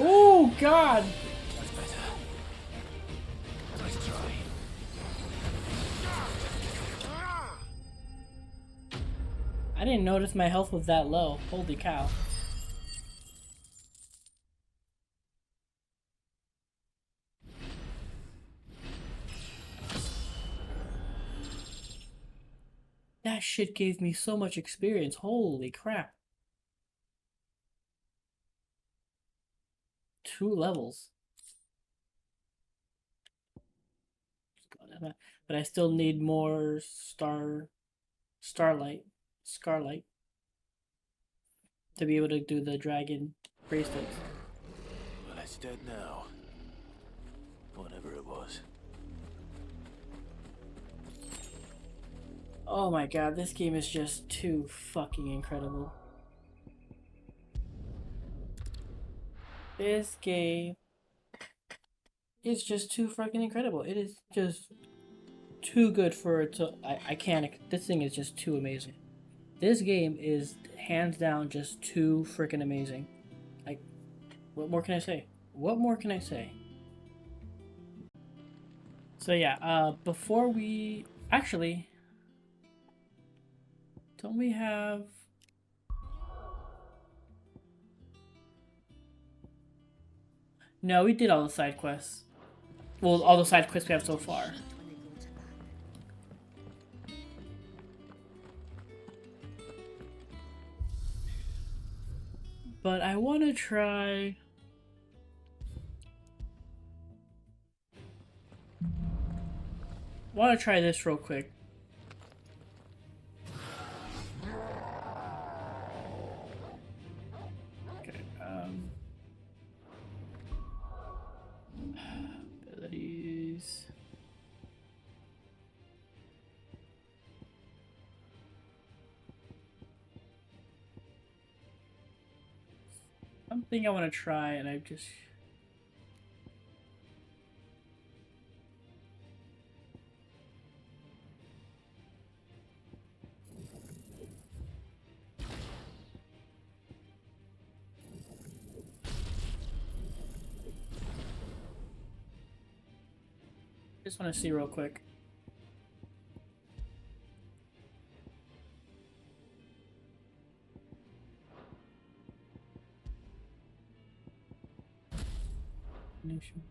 Oh God! That's better. Nice try. I didn't notice my health was that low. Holy cow. That shit gave me so much experience. Holy crap. 2 levels. But I still need more Scarlight to be able to do the dragon bracelets. Well, it's dead now. Whatever it was. Oh my god, this game is just too fucking incredible. This game is just too fucking incredible. It is just too good for it to... I can't... This thing is just too amazing. This game is hands down just too freaking amazing. Like, what more can I say? What more can I say? So yeah, before we... Actually... Don't we have... No, we did all the side quests. Well, all the side quests we have so far. But I want to try... this real quick. Okay, abilities. Something I want to try, and I just... Just want to see real quick. Nation.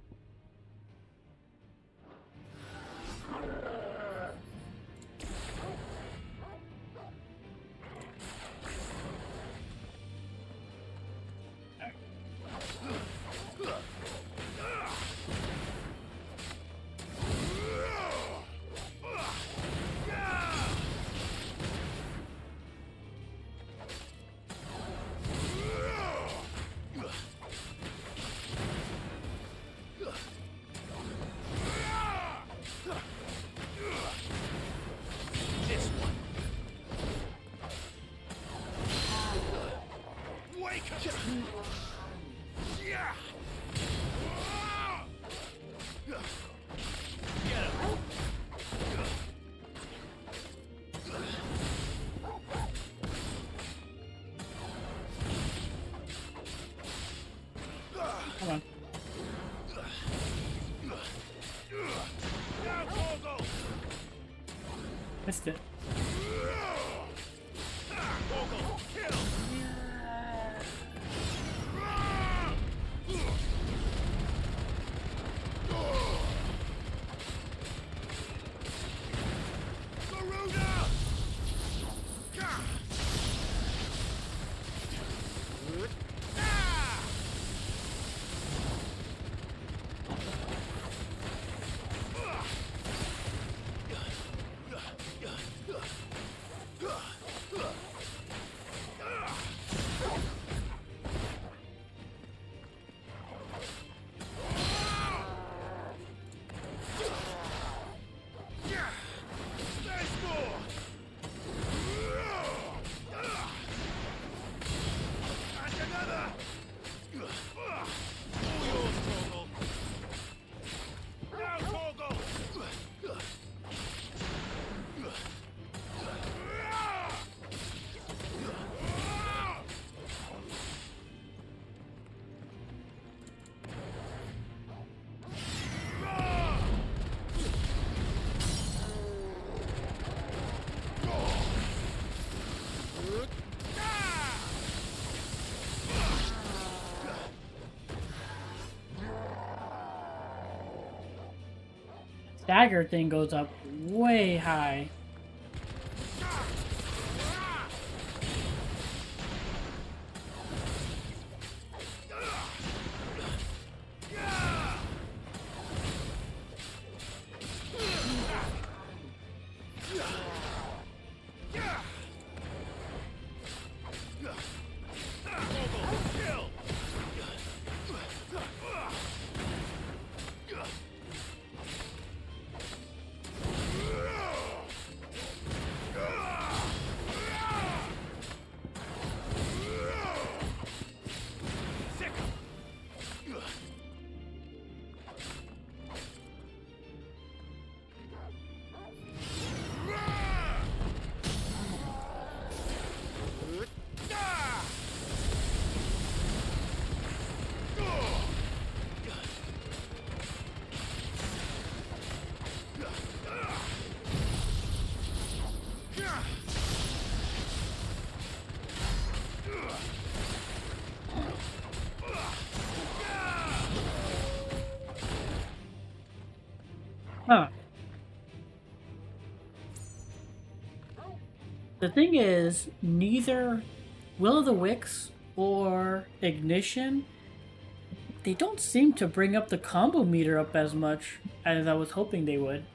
Come on. Missed it. dagger thing goes up way high. Huh. The thing is, neither Will of the Wisps or Ignition, they don't seem to bring up the combo meter up as much as I was hoping they would.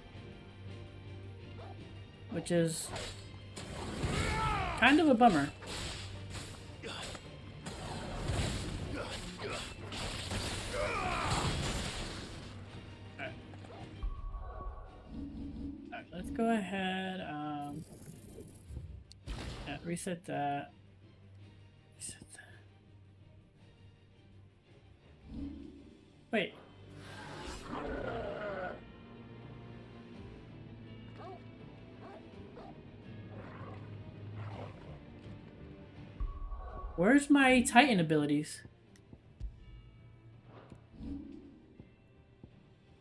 Which is kind of a bummer. Let's go ahead, yeah, reset that. Reset that. Wait. Where's my Titan abilities?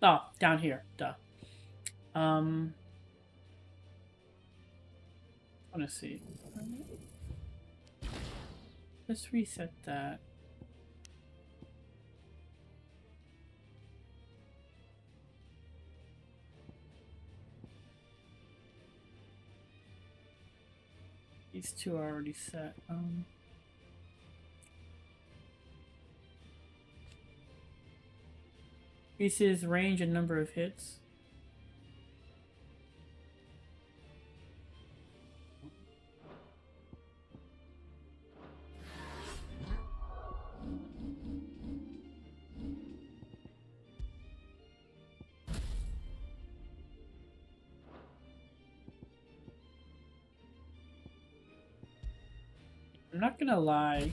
Oh, down here, duh. I want to see. Let's reset that. These two are already set. Increases range and number of hits. I'm not gonna lie.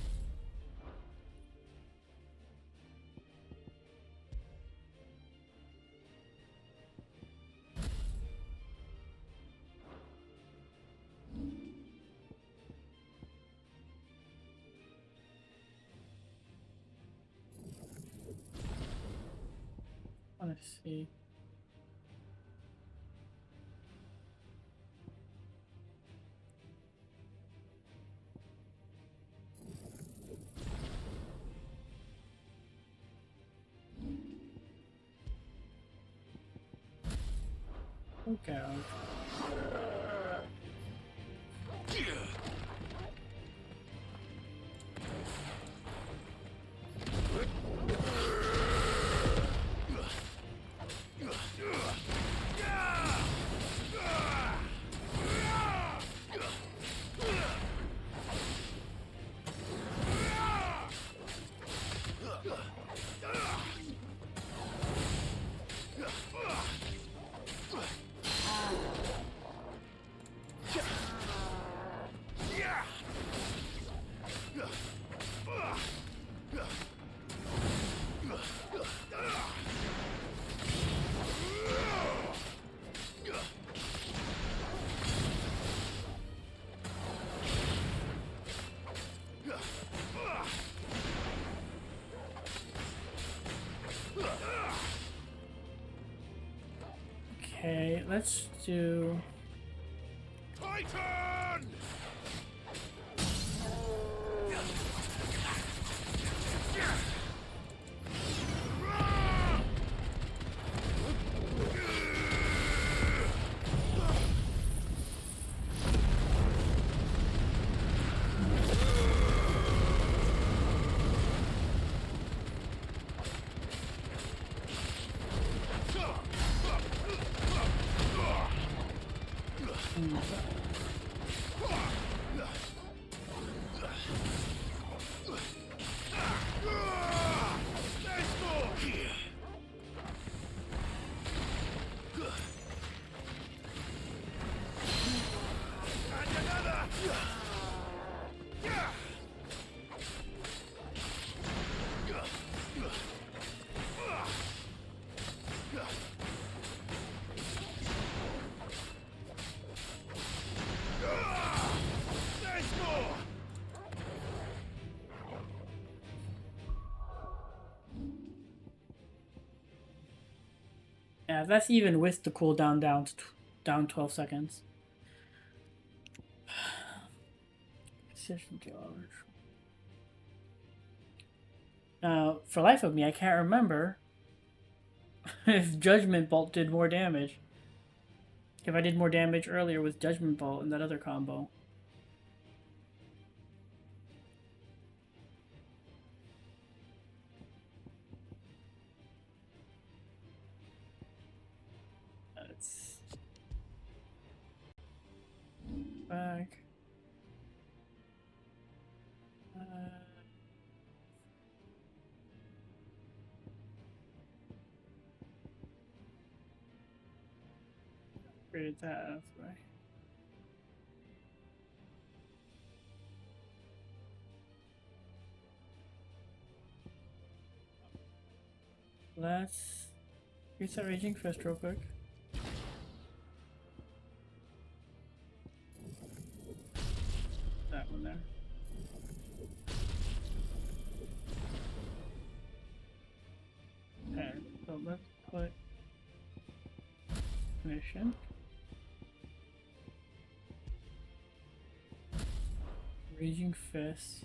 Let's see. Okay. Okay, let's do... Titan! half. That's even with the cooldown down 12 seconds. For life of me, I can't remember if Judgment Bolt did more damage. If I did more damage earlier with Judgment Bolt and that other combo. Let's back. Upgraded that, right? Let's use that Raging Fist real quick. That one there. Okay, so let's put mission. Raging Fist.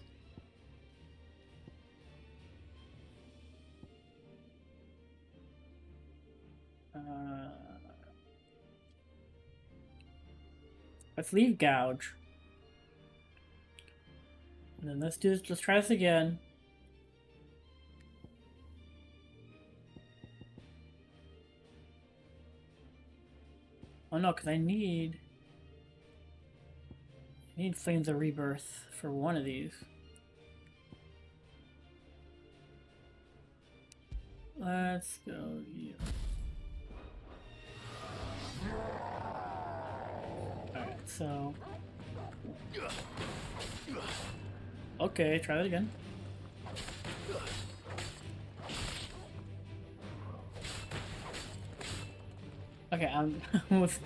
Let's leave Gouge. And then let's try this again. Oh no, because I need Flames of Rebirth for one of these. Let's go here. Alright, so... Okay, try that again. Okay, I'm with...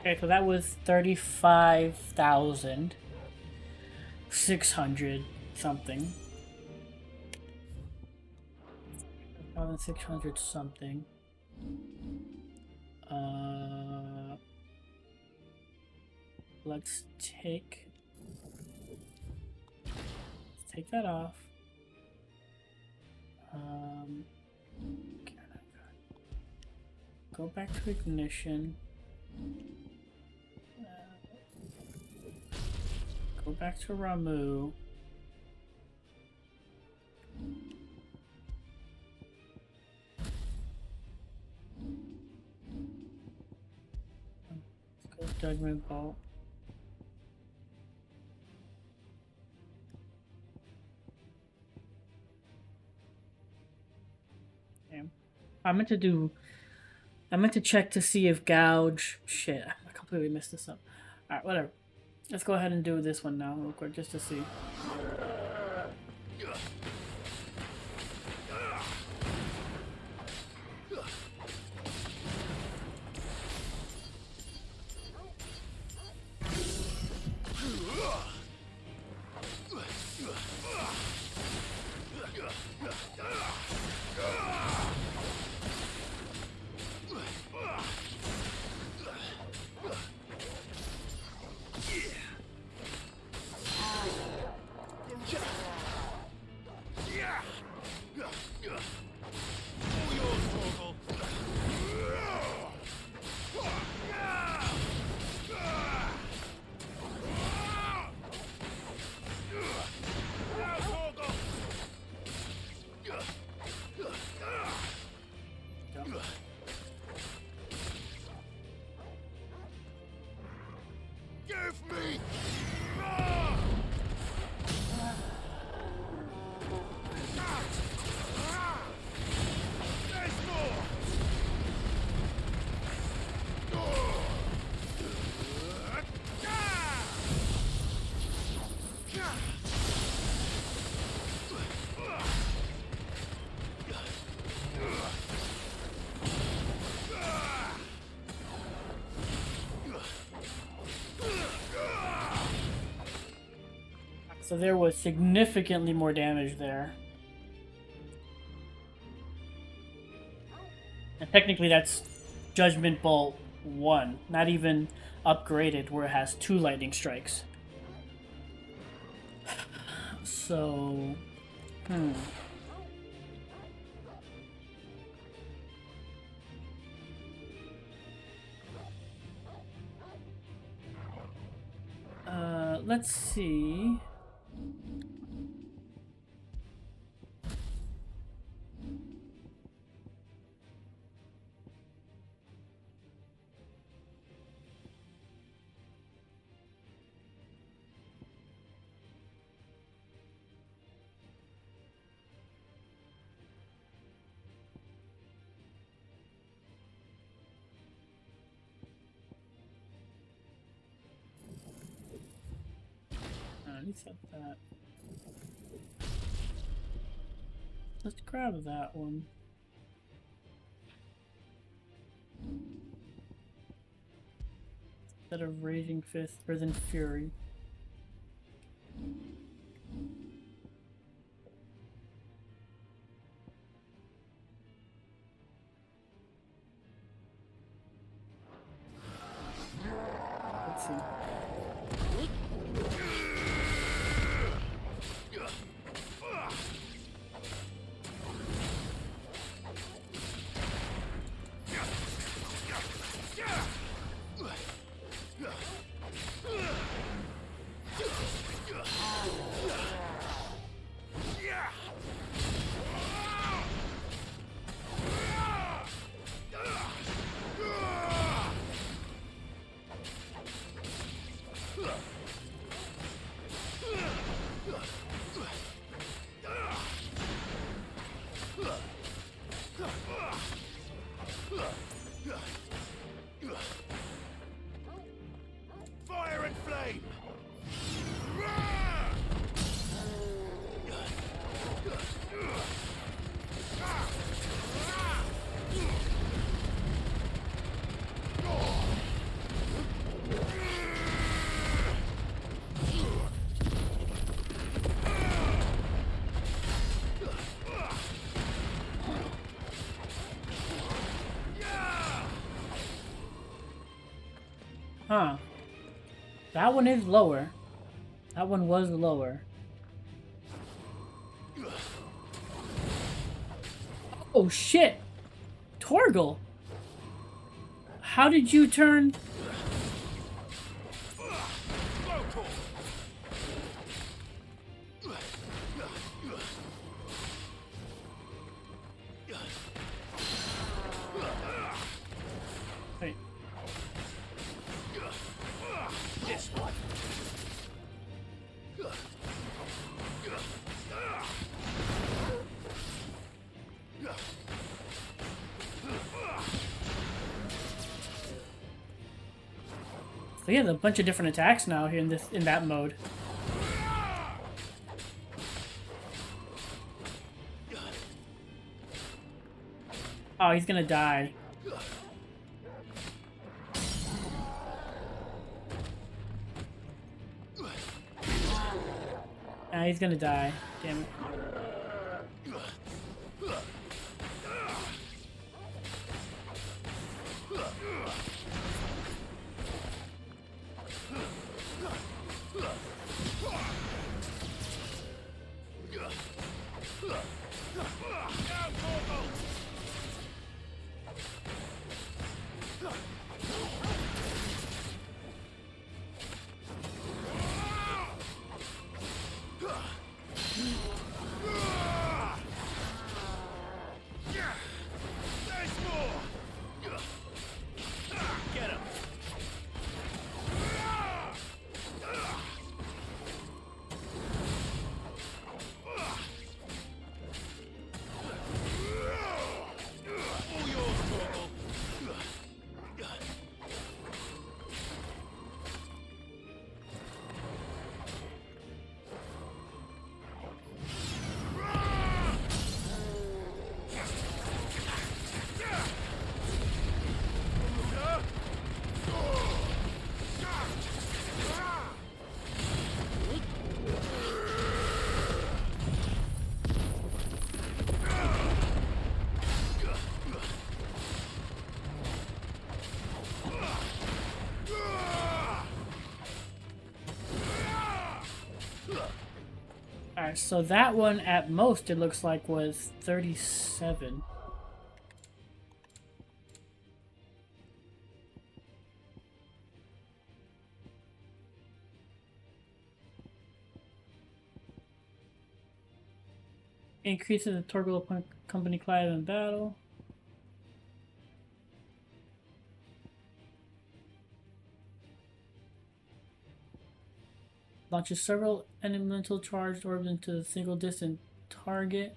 Okay, so that was 35,600 something. 1,600 something. Let's take that off. Go back to ignition. Go back to Ramu. Let's go Judgment Bolt. Damn. I meant to check to see if Gouge... Shit, I completely messed this up. Alright, whatever. Let's go ahead and do this one now real quick, just to see. we go. Give me! There's more! So there was significantly more damage there. And technically that's Judgment Bolt 1, not even upgraded where it has 2 lightning strikes. So, let's see. Set that. Let's grab that one. Instead of Raging Fist, Risen Fury. Let's see. Fire and flame! Huh. That one is lower. That one was lower. Oh shit! Torgal! How did you turn... Wait. This one. So he has a bunch of different attacks now here in that mode. Oh, he's gonna die. Ah, he's gonna die. Damn it. Alright, so that one at most it looks like was 37. Increases the Torgal company Clive in battle. Launches several elemental charged orbs into a single distant target.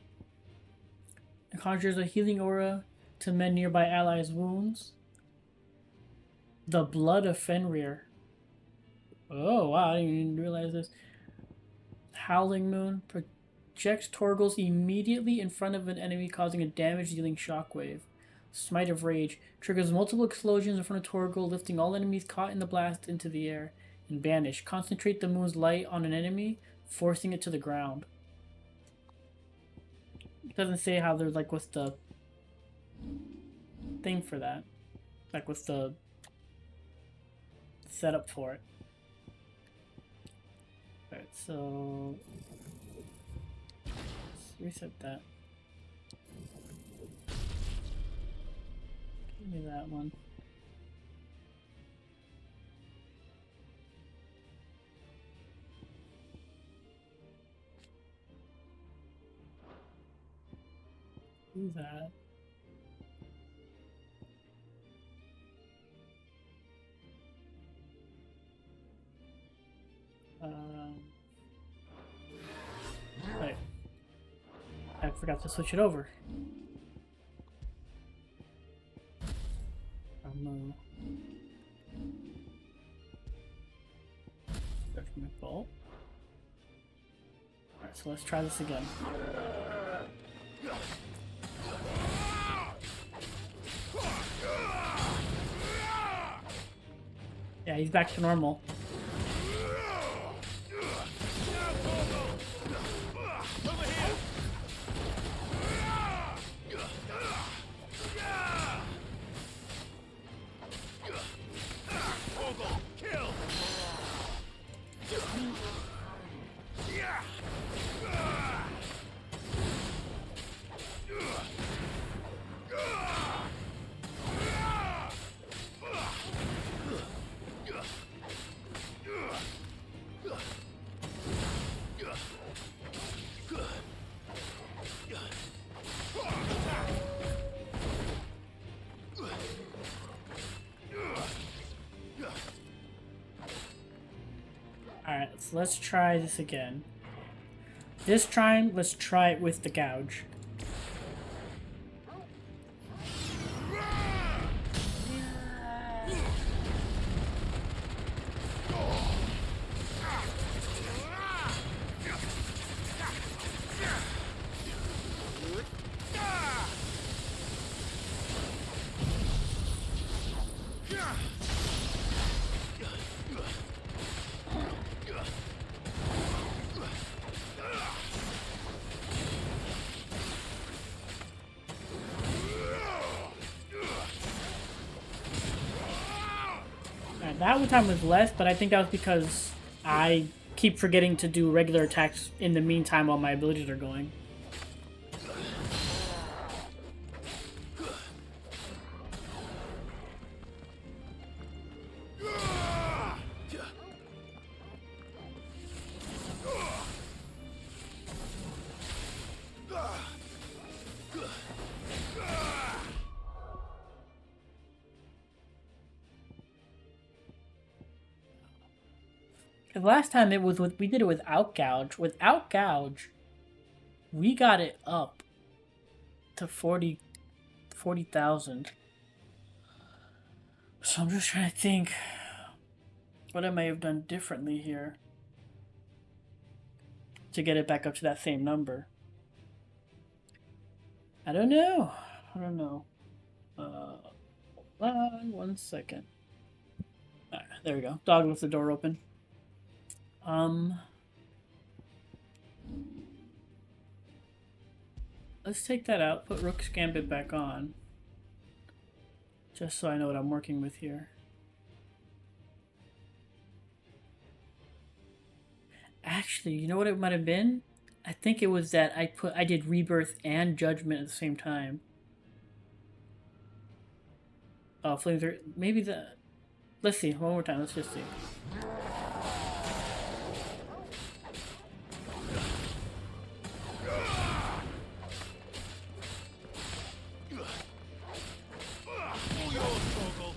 It conjures a healing aura to mend nearby allies' wounds. The Blood of Fenrir. Oh wow, I didn't even realize this. Howling Moon projects Torgals immediately in front of an enemy, causing a damage-dealing shockwave. Smite of Rage triggers multiple explosions in front of Torgal, lifting all enemies caught in the blast into the air. And Banish. Concentrate the moon's light on an enemy, forcing it to the ground. It doesn't say how there's like what's the thing for that. Like what's the setup for it. Alright, so let's reset that. Give me that one. Do that. Right. I forgot to switch it over. Judgment Bolt. Alright, so let's try this again. Yeah, he's back to normal. Alright, so let's try this again. This time, let's try it with the gouge. That one time was less, but I think that was because I keep forgetting to do regular attacks in the meantime while my abilities are going. Last time it was with, we did it without gouge. Without gouge, we got it up to 40,000. So I'm just trying to think what I may have done differently here to get it back up to that same number. I don't know. Hold on 1 second. Alright, there we go. Dog left the door open. Let's take that out, put Rook's Gambit back on. Just so I know what I'm working with here. Actually, you know what it might have been? I think it was that I did Rebirth and Judgment at the same time. Oh, Flames are maybe the. Let's see one more time. Let's just see. All yours, Torgal.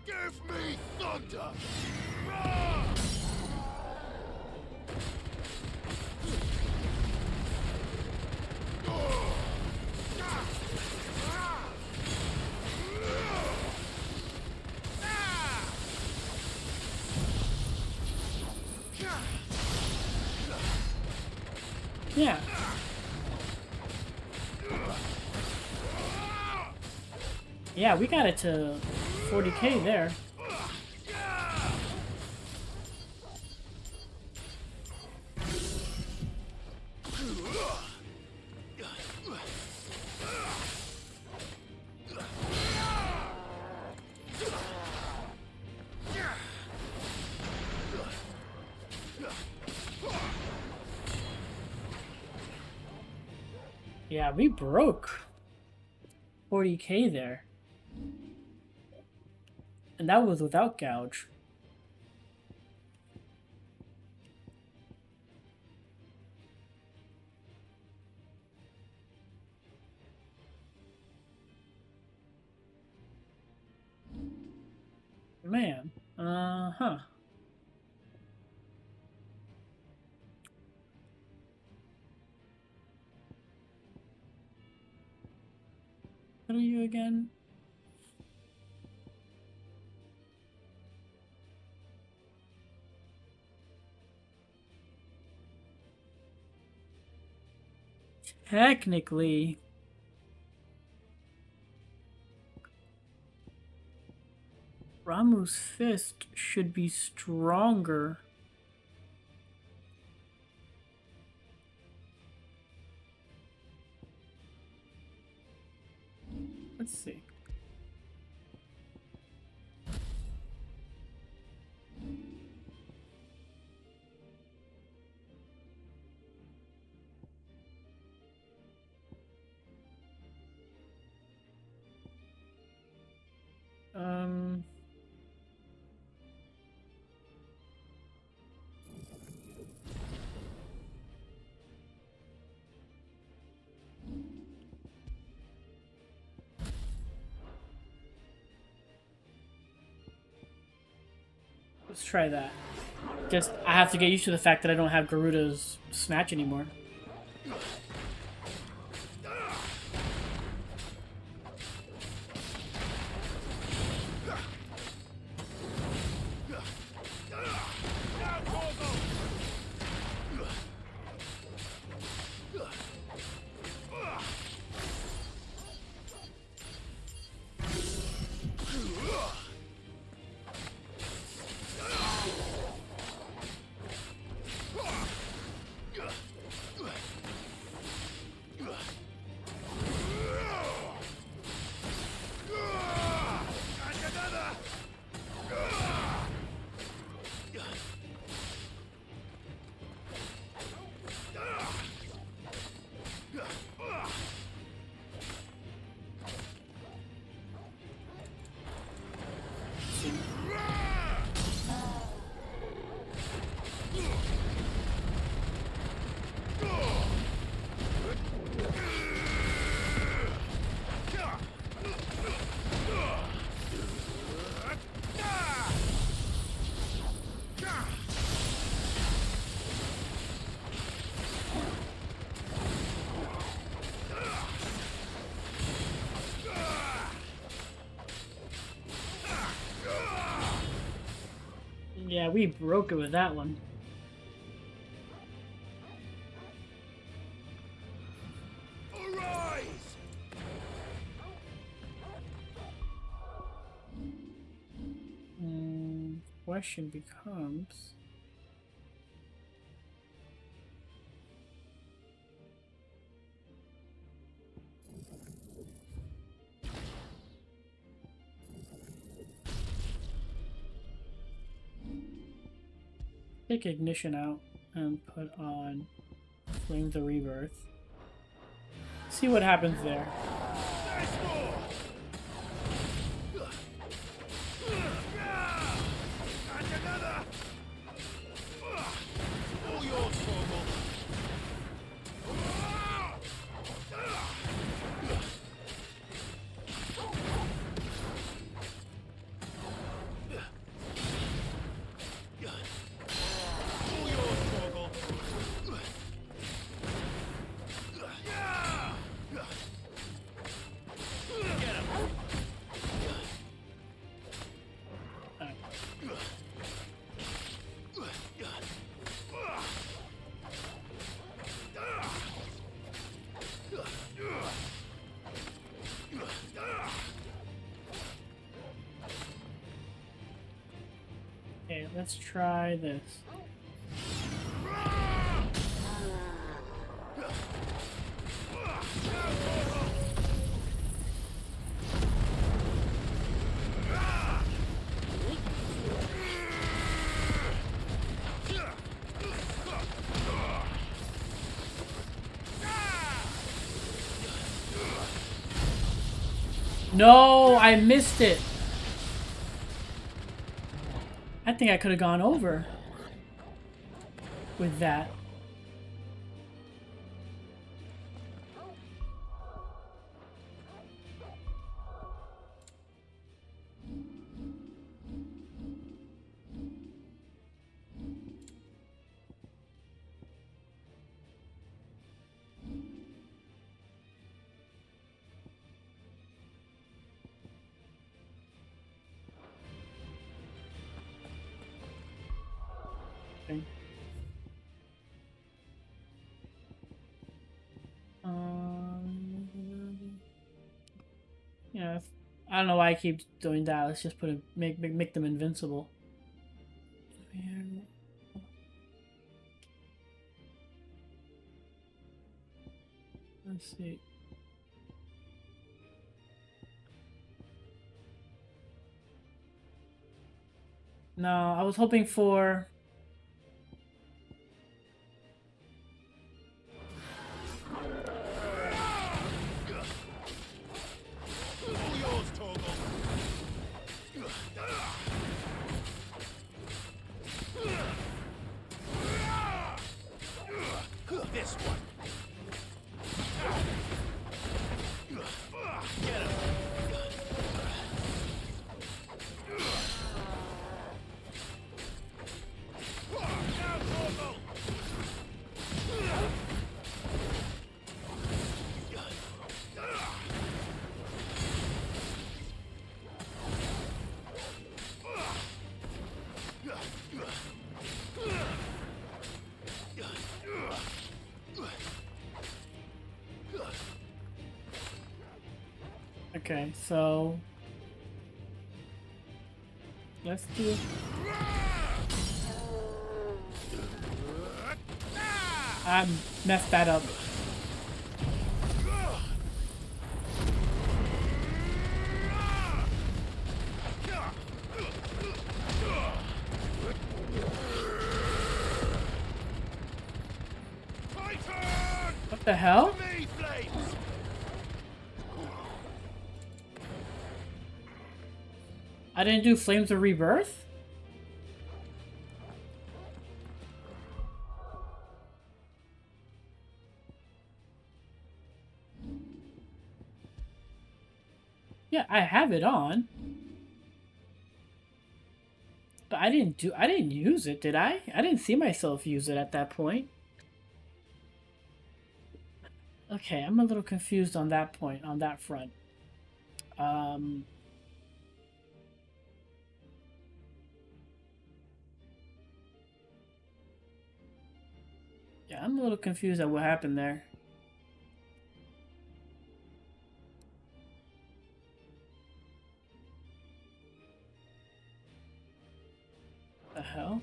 Give me thunder! Yeah. Yeah, we got it to 40k there. Yeah, we broke 40k there. And that was without gouge. Man, huh. What are you again? Technically, Ramu's fist should be stronger. Let's see. Let's try that. Just, I have to get used to the fact that I don't have Garuda's Snatch anymore. Yeah, we broke it with that one. Arise! Question becomes... Take ignition out and put on Flames of Rebirth. See what happens there. And another! All yours, Torgal. All yours, Torgal. Get him. Okay, let's try this. No, I missed it. I think I could have gone over with that. Yeah, I don't know why I keep doing that. Let's just put it, make them invincible. Let's see. No, I was hoping for... This one. Get him. Now, Torgal. Okay, so... Let's do... I messed that up. What the hell? I didn't do Flames of Rebirth? Yeah, I have it on. But I didn't use it, did I? I didn't see myself use it at that point. Okay, I'm a little confused on that point, on that front. I'm a little confused at what happened there. The hell?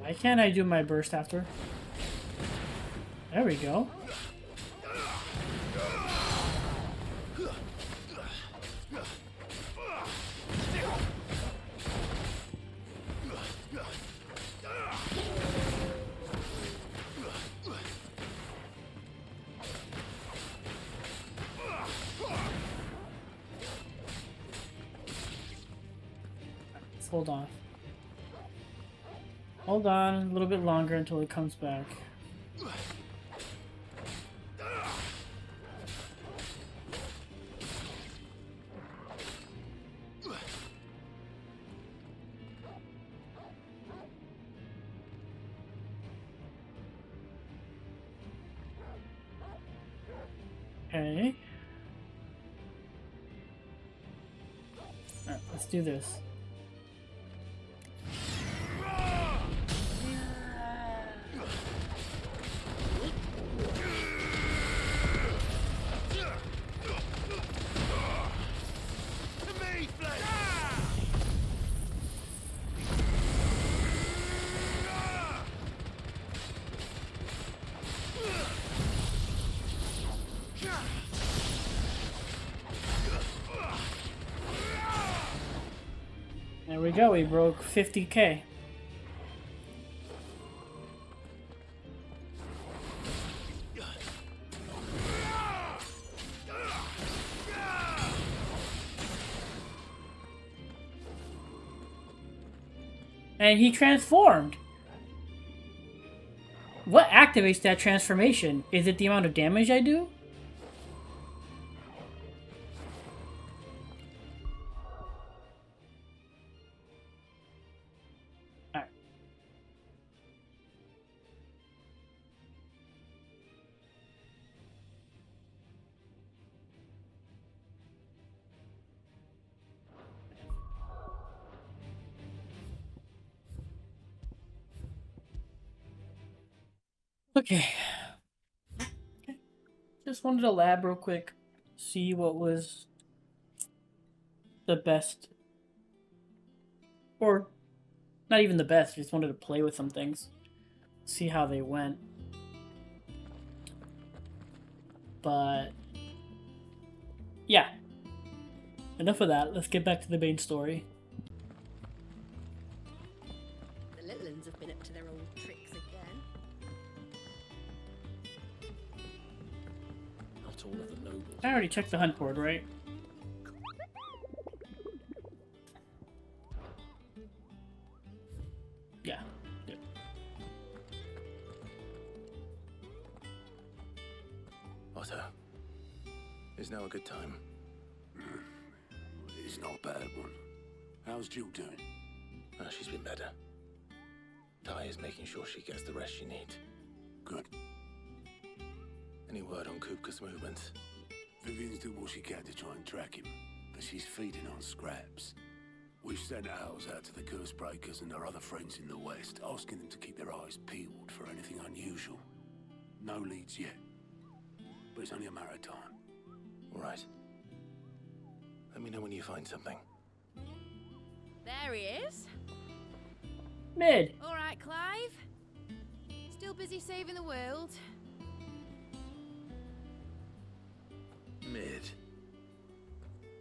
Why can't I do my burst after? There we go. Let's hold on. Hold on a little bit longer until it comes back. Okay. Alright, let's do this. There we go, we broke 50k. And he transformed. What activates that transformation? Is it the amount of damage I do? Alright. Okay. Just wanted to lab real quick, see what was the best. Or not even the best, just wanted to play with some things. See how they went. But yeah. Enough of that. Let's get back to the main story. The little ones have been up to their old tricks again. Not all of the nobles. I already checked the hunt board, right? Yeah. Good. Otto, is now a good time? It's not a bad one. How's Jill doing? She's been better. Ty is making sure she gets the rest she needs. Good. Any word on Kupka's movements? Vivian's doing what she can to try and track him, but she's feeding on scraps. We've sent ours out to the curse breakers and our other friends in the west, asking them to keep their eyes peeled for anything unusual. No leads yet, but it's only a matter of time. All right. Let me know when you find something. There he is. Mid. All right, Clive. Still busy saving the world. Mid.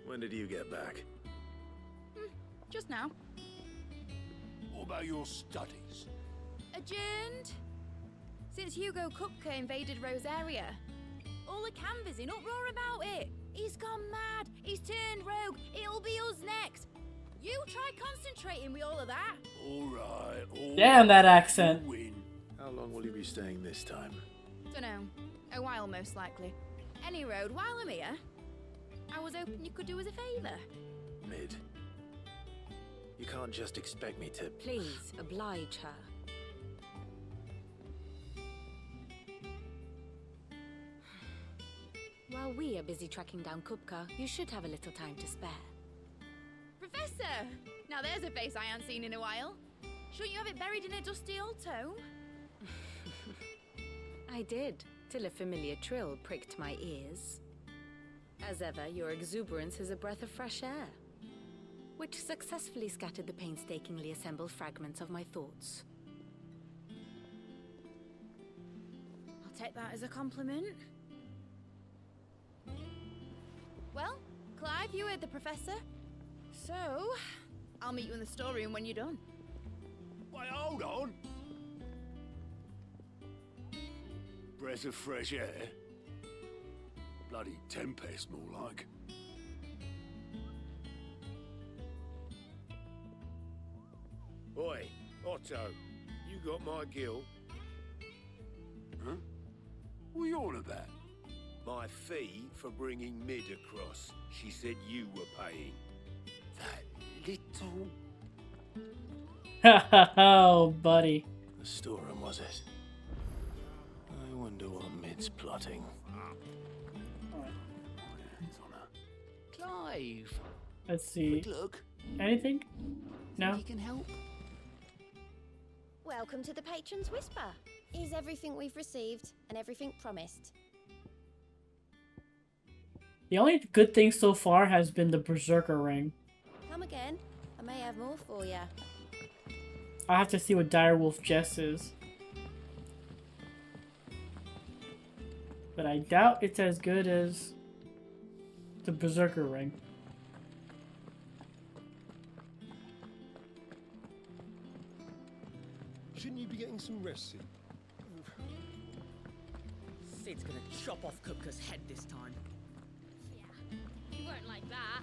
When did you get back? Just now. What about your studies? Adjourned. Since Hugo Kupka invaded Rosaria. All the canvas in uproar about it. He's gone mad. He's turned rogue. It'll be us next. You try concentrating with all of that. All right. Damn that accent. How long will you be staying this time? Dunno. A while, most likely. Any road, while I'm here, I was hoping you could do us a favour. Mid. You can't just expect me to... Please, oblige her. While we are busy tracking down Kupka, you should have a little time to spare. Professor! Now there's a face I haven't seen in a while. Shouldn't you have it buried in a dusty old tome? I did, till a familiar trill pricked my ears. As ever, your exuberance is a breath of fresh air, which successfully scattered the painstakingly assembled fragments of my thoughts. I'll take that as a compliment. Well, Clive, you heard the professor. So, I'll meet you in the storeroom when you're done. Wait, hold on. Breath of fresh air? Bloody tempest, more like. Oi, Otto, you got my gill? Huh? What are you on about? My fee for bringing Mid across. She said you were paying. That little... Oh, buddy. The storeroom, was it? I wonder what Mid's plotting. Clive. Let's see. Look. Anything? No? He can help. Welcome to the Patron's Whisper. Is everything we've received and everything promised? The only good thing so far has been the Berserker ring. Come again. I may have more for you. I'll have to see what Direwolf Jess is. But I doubt it's as good as the Berserker ring. Shouldn't you be getting some rest soon? Sid's gonna chop off Kupka's head this time. You weren't like that.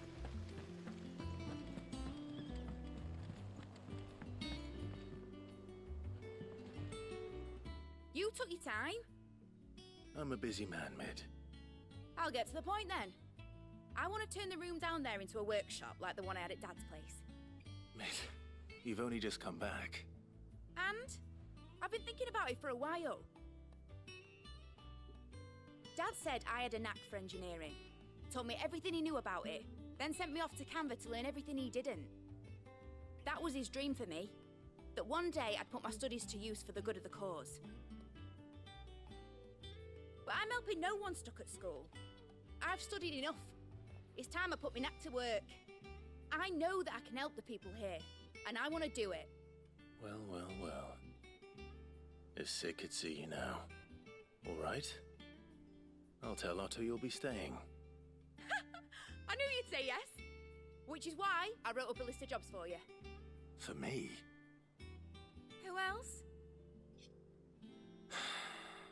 You took your time. I'm a busy man, Mid. I'll get to the point then. I want to turn the room down there into a workshop like the one I had at Dad's place. Mid, you've only just come back. And I've been thinking about it for a while. Dad said I had a knack for engineering. Told me everything he knew about it, then sent me off to Canva to learn everything he didn't. That was his dream for me, that one day I'd put my studies to use for the good of the cause. But I'm helping no one stuck at school. I've studied enough. It's time I put my knack to work. I know that I can help the people here, and I want to do it. Well, well, well. If Sid could see you now. All right. I'll tell Otto you'll be staying. I knew you'd say yes. Which is why I wrote up a list of jobs for you. For me? Who else?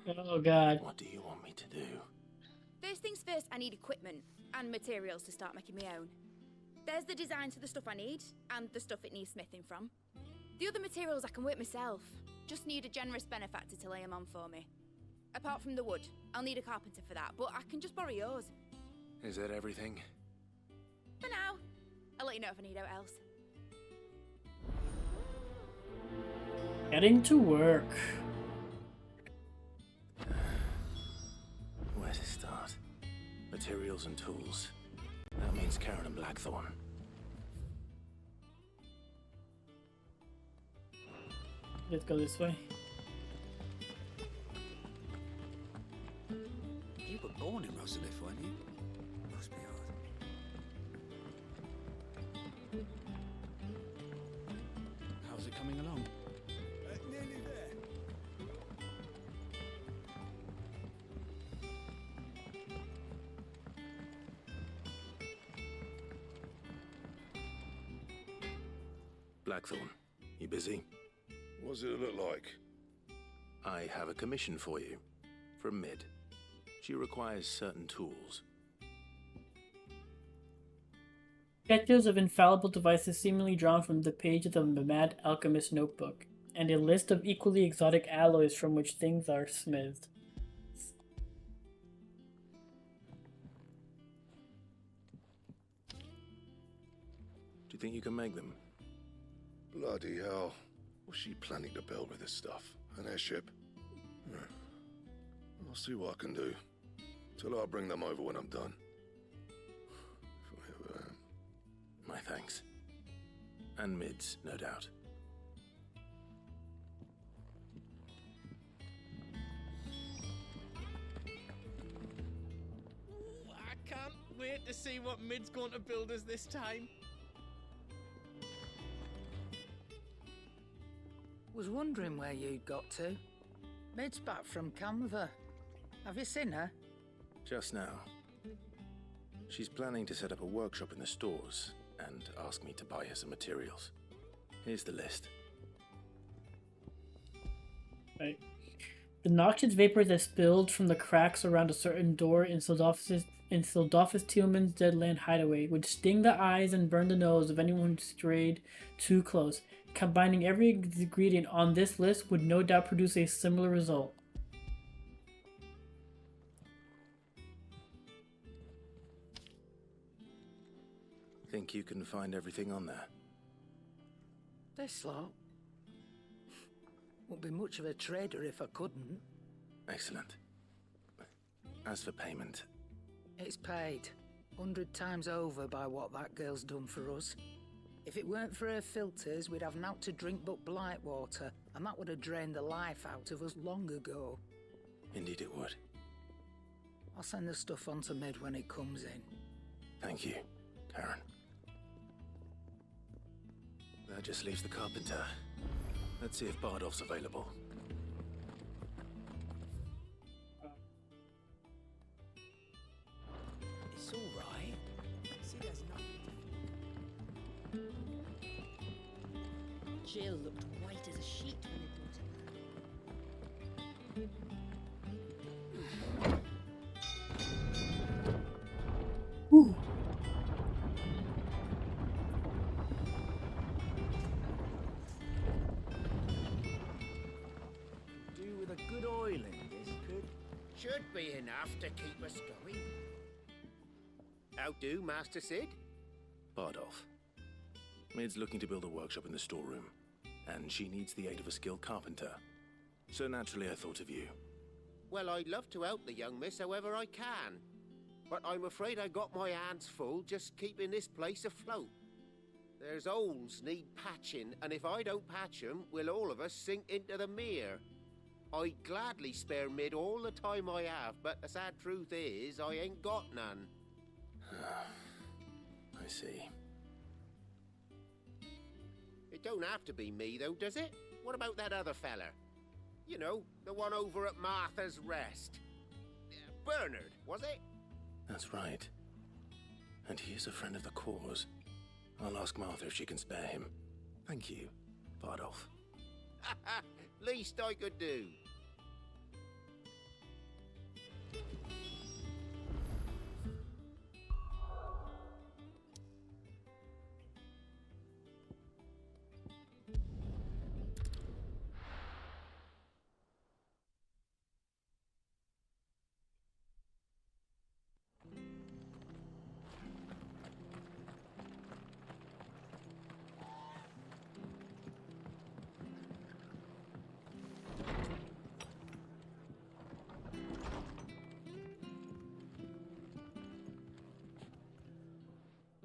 Oh, God. What do you want me to do? First things first, I need equipment and materials to start making my own. There's the designs for the stuff I need, and the stuff it needs smithing from. The other materials I can work myself. Just need a generous benefactor to lay them on for me. Apart from the wood, I'll need a carpenter for that, but I can just borrow yours. Is that everything? For now. I'll let you know if I need out else. Getting to work. Where to start? Materials and tools. That means Karen and Blackthorn. Let's go this way. You were born in Rosalith, weren't you? Must be hard. How's it coming along? Nearly there. Blackthorn, you busy? What does it look like? I have a commission for you. From Mid. She requires certain tools. Sketches of infallible devices seemingly drawn from the pages of the Mad Alchemist notebook, and a list of equally exotic alloys from which things are smithed. you think you can make them? Bloody hell. What's she planning to build with this stuff? An airship? I'll see what I can do. Till I'll bring them over when I'm done. My thanks. And Mid's, no doubt. I can't wait to see what Mid's going to build us this time. Was wondering where you'd got to. Mid's back from Canva. Have you seen her? Just now. She's planning to set up a workshop in the stores and ask me to buy her some materials. Here's the list. Right. The noxious vapor that spilled from the cracks around a certain door in Sildofus Tillman's Deadland hideaway would sting the eyes and burn the nose of anyone who strayed too close. Combining every ingredient on this list would no doubt produce a similar result. Think you can find everything on there? This lot. Wouldn't be much of a trader if I couldn't. Excellent. As for payment... It's paid. 100 times over by what that girl's done for us. If it weren't for her filters, we'd have naught to drink but blight water, and that would have drained the life out of us long ago. Indeed it would. I'll send the stuff on to Mid when it comes in. Thank you, Karen. That just leaves the carpenter. Let's see if Bardolph's available. It's all right. See, there's nothing. Jill looked white as a sheet when it brought her. Ooh. Do with a good oiling, this could. Should be enough to keep us going. How do, Master Sid? Bardolph. Mid's looking to build a workshop in the storeroom, and she needs the aid of a skilled carpenter. So naturally I thought of you. Well, I'd love to help the young miss however I can. But I'm afraid I got my hands full just keeping this place afloat. There's holes need patching, and if I don't patch them, we'll all of us sink into the mere. I'd gladly spare Mid all the time I have, but the sad truth is, I ain't got none. I see. It don't have to be me, though, does it? What about that other fella? You know, the one over at Martha's Rest. Bernard, was it? That's right. And he is a friend of the cause. I'll ask Martha if she can spare him. Thank you, Bardolph. Least I could do.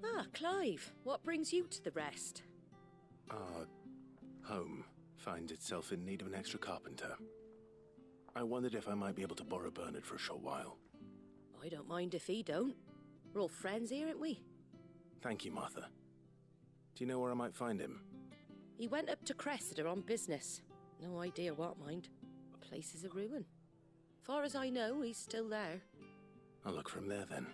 Ah, Clive, what brings you to the Rest? Our home finds itself in need of an extra carpenter. I wondered if I might be able to borrow Bernard for a short while. I don't mind if he don't. We're all friends here, aren't we? Thank you, Martha. Do you know where I might find him? He went up to Cressida on business. No idea what, mind. Place is a ruin. Far as I know, he's still there. I'll look for him there then.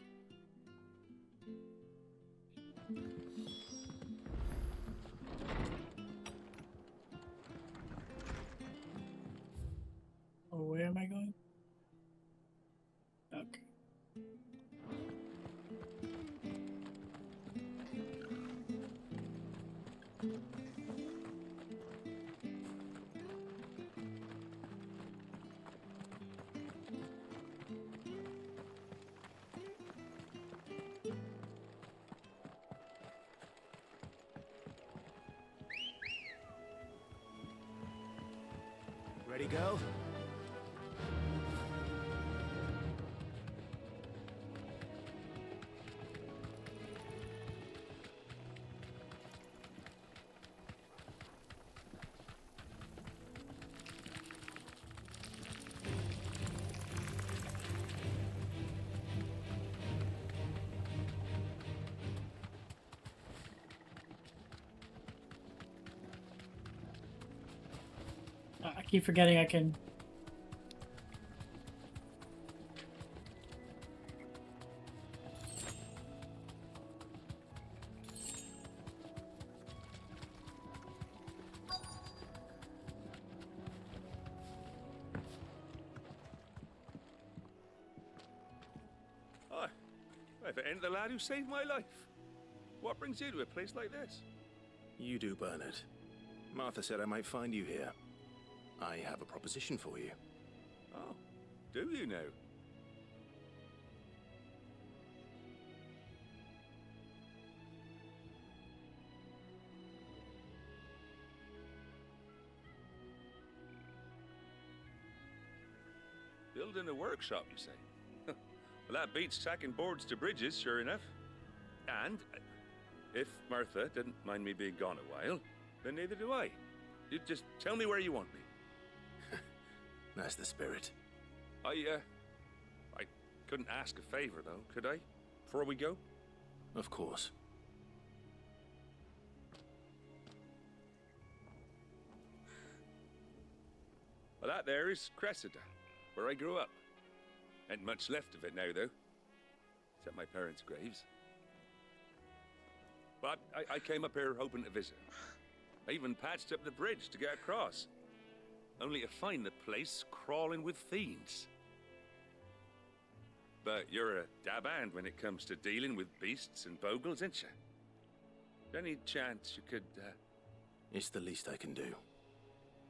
Oh, where am I going? Okay. Ready, girl? I keep forgetting I can. Hi. If it ain't the lad who saved my life. What brings you to a place like this? You do, Bernard. Martha said I might find you here. I have a proposition for you. Oh, do you now? Building a workshop, you say? Well, that beats tacking boards to bridges, sure enough. And if Martha didn't mind me being gone a while, then neither do I. You just tell me where you want me. That's the spirit. I couldn't ask a favor, though, could I? Before we go? Of course. Well, that there is Cressida, where I grew up. Ain't much left of it now, though. Except my parents' graves. But I came up here hoping to visit. I even patched up the bridge to get across. Only to find the place crawling with fiends. But you're a dab hand when it comes to dealing with beasts and bogles, ain't you? Any chance you could, It's the least I can do.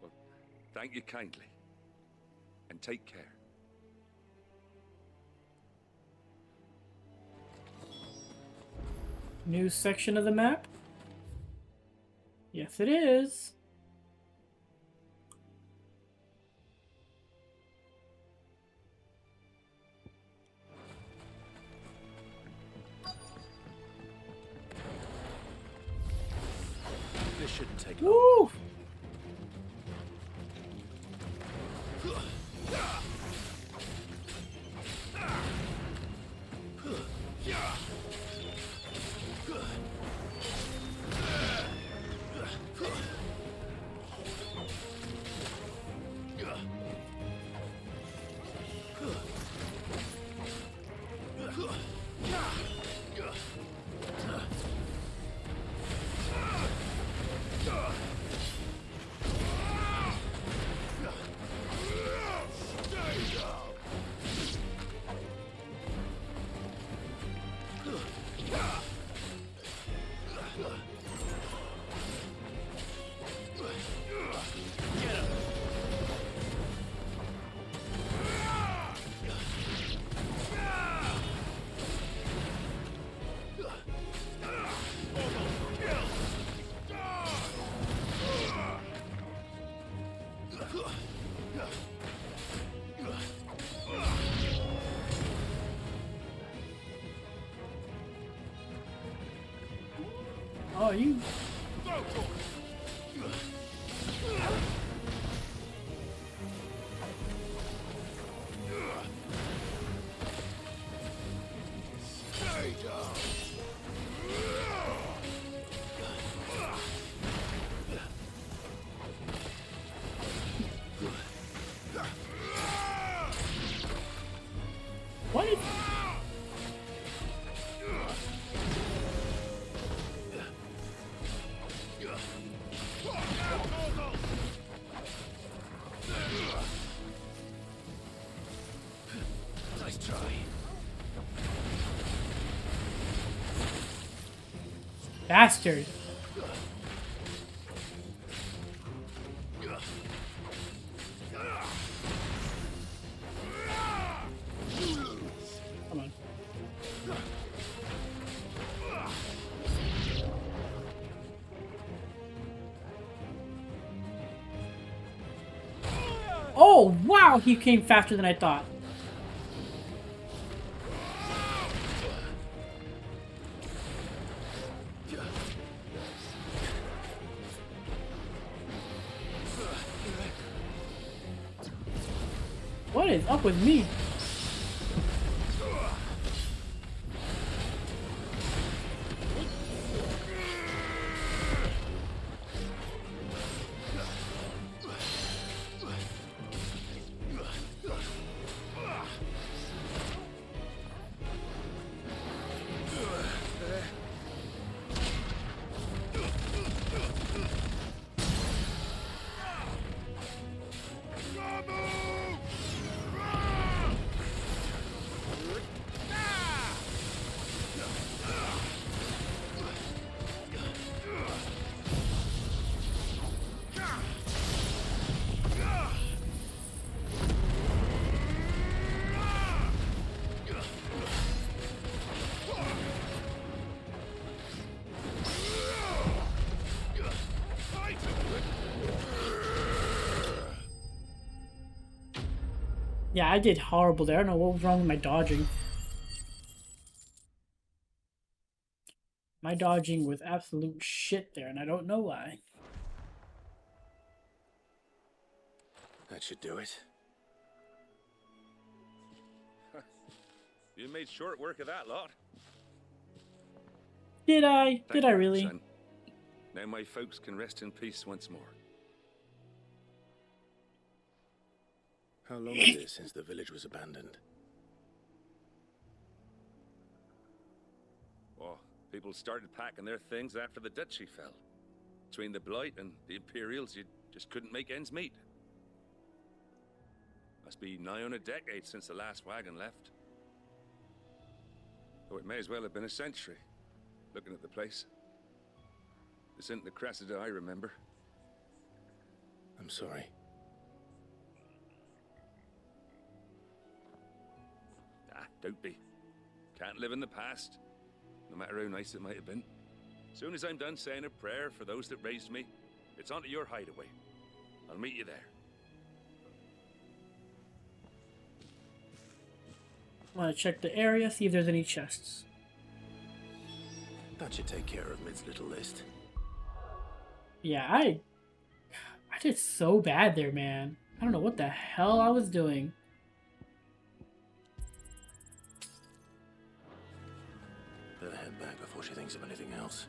Well, thank you kindly. And take care. New section of the map? Yes, it is. This shouldn't take long. Woo! Oh, you. What? Nice try. Bastard. Come on. Oh, wow, he came faster than I thought. What is up with me? Yeah, I did horrible there. I don't know what was wrong with my dodging. My dodging was absolute shit there, and I don't know why. That should do it. You made short work of that lot. Did I? Did I really? Son. Now my folks can rest in peace once more. How long is it since the village was abandoned? Oh, people started packing their things after the duchy fell. Between the Blight and the Imperials, you just couldn't make ends meet. Must be nigh on a decade since the last wagon left. Though it may as well have been a century, looking at the place. This isn't the Cressida I remember. I'm sorry. Don't be. Can't live in the past, no matter how nice it might have been. Soon as I'm done saying a prayer for those that raised me, it's onto your hideaway. I'll meet you there. I want to check the area, see if there's any chests. That should take care of Mid's little list. Yeah, I did so bad there, man. I don't know what the hell I was doing. Better head back before she thinks of anything else.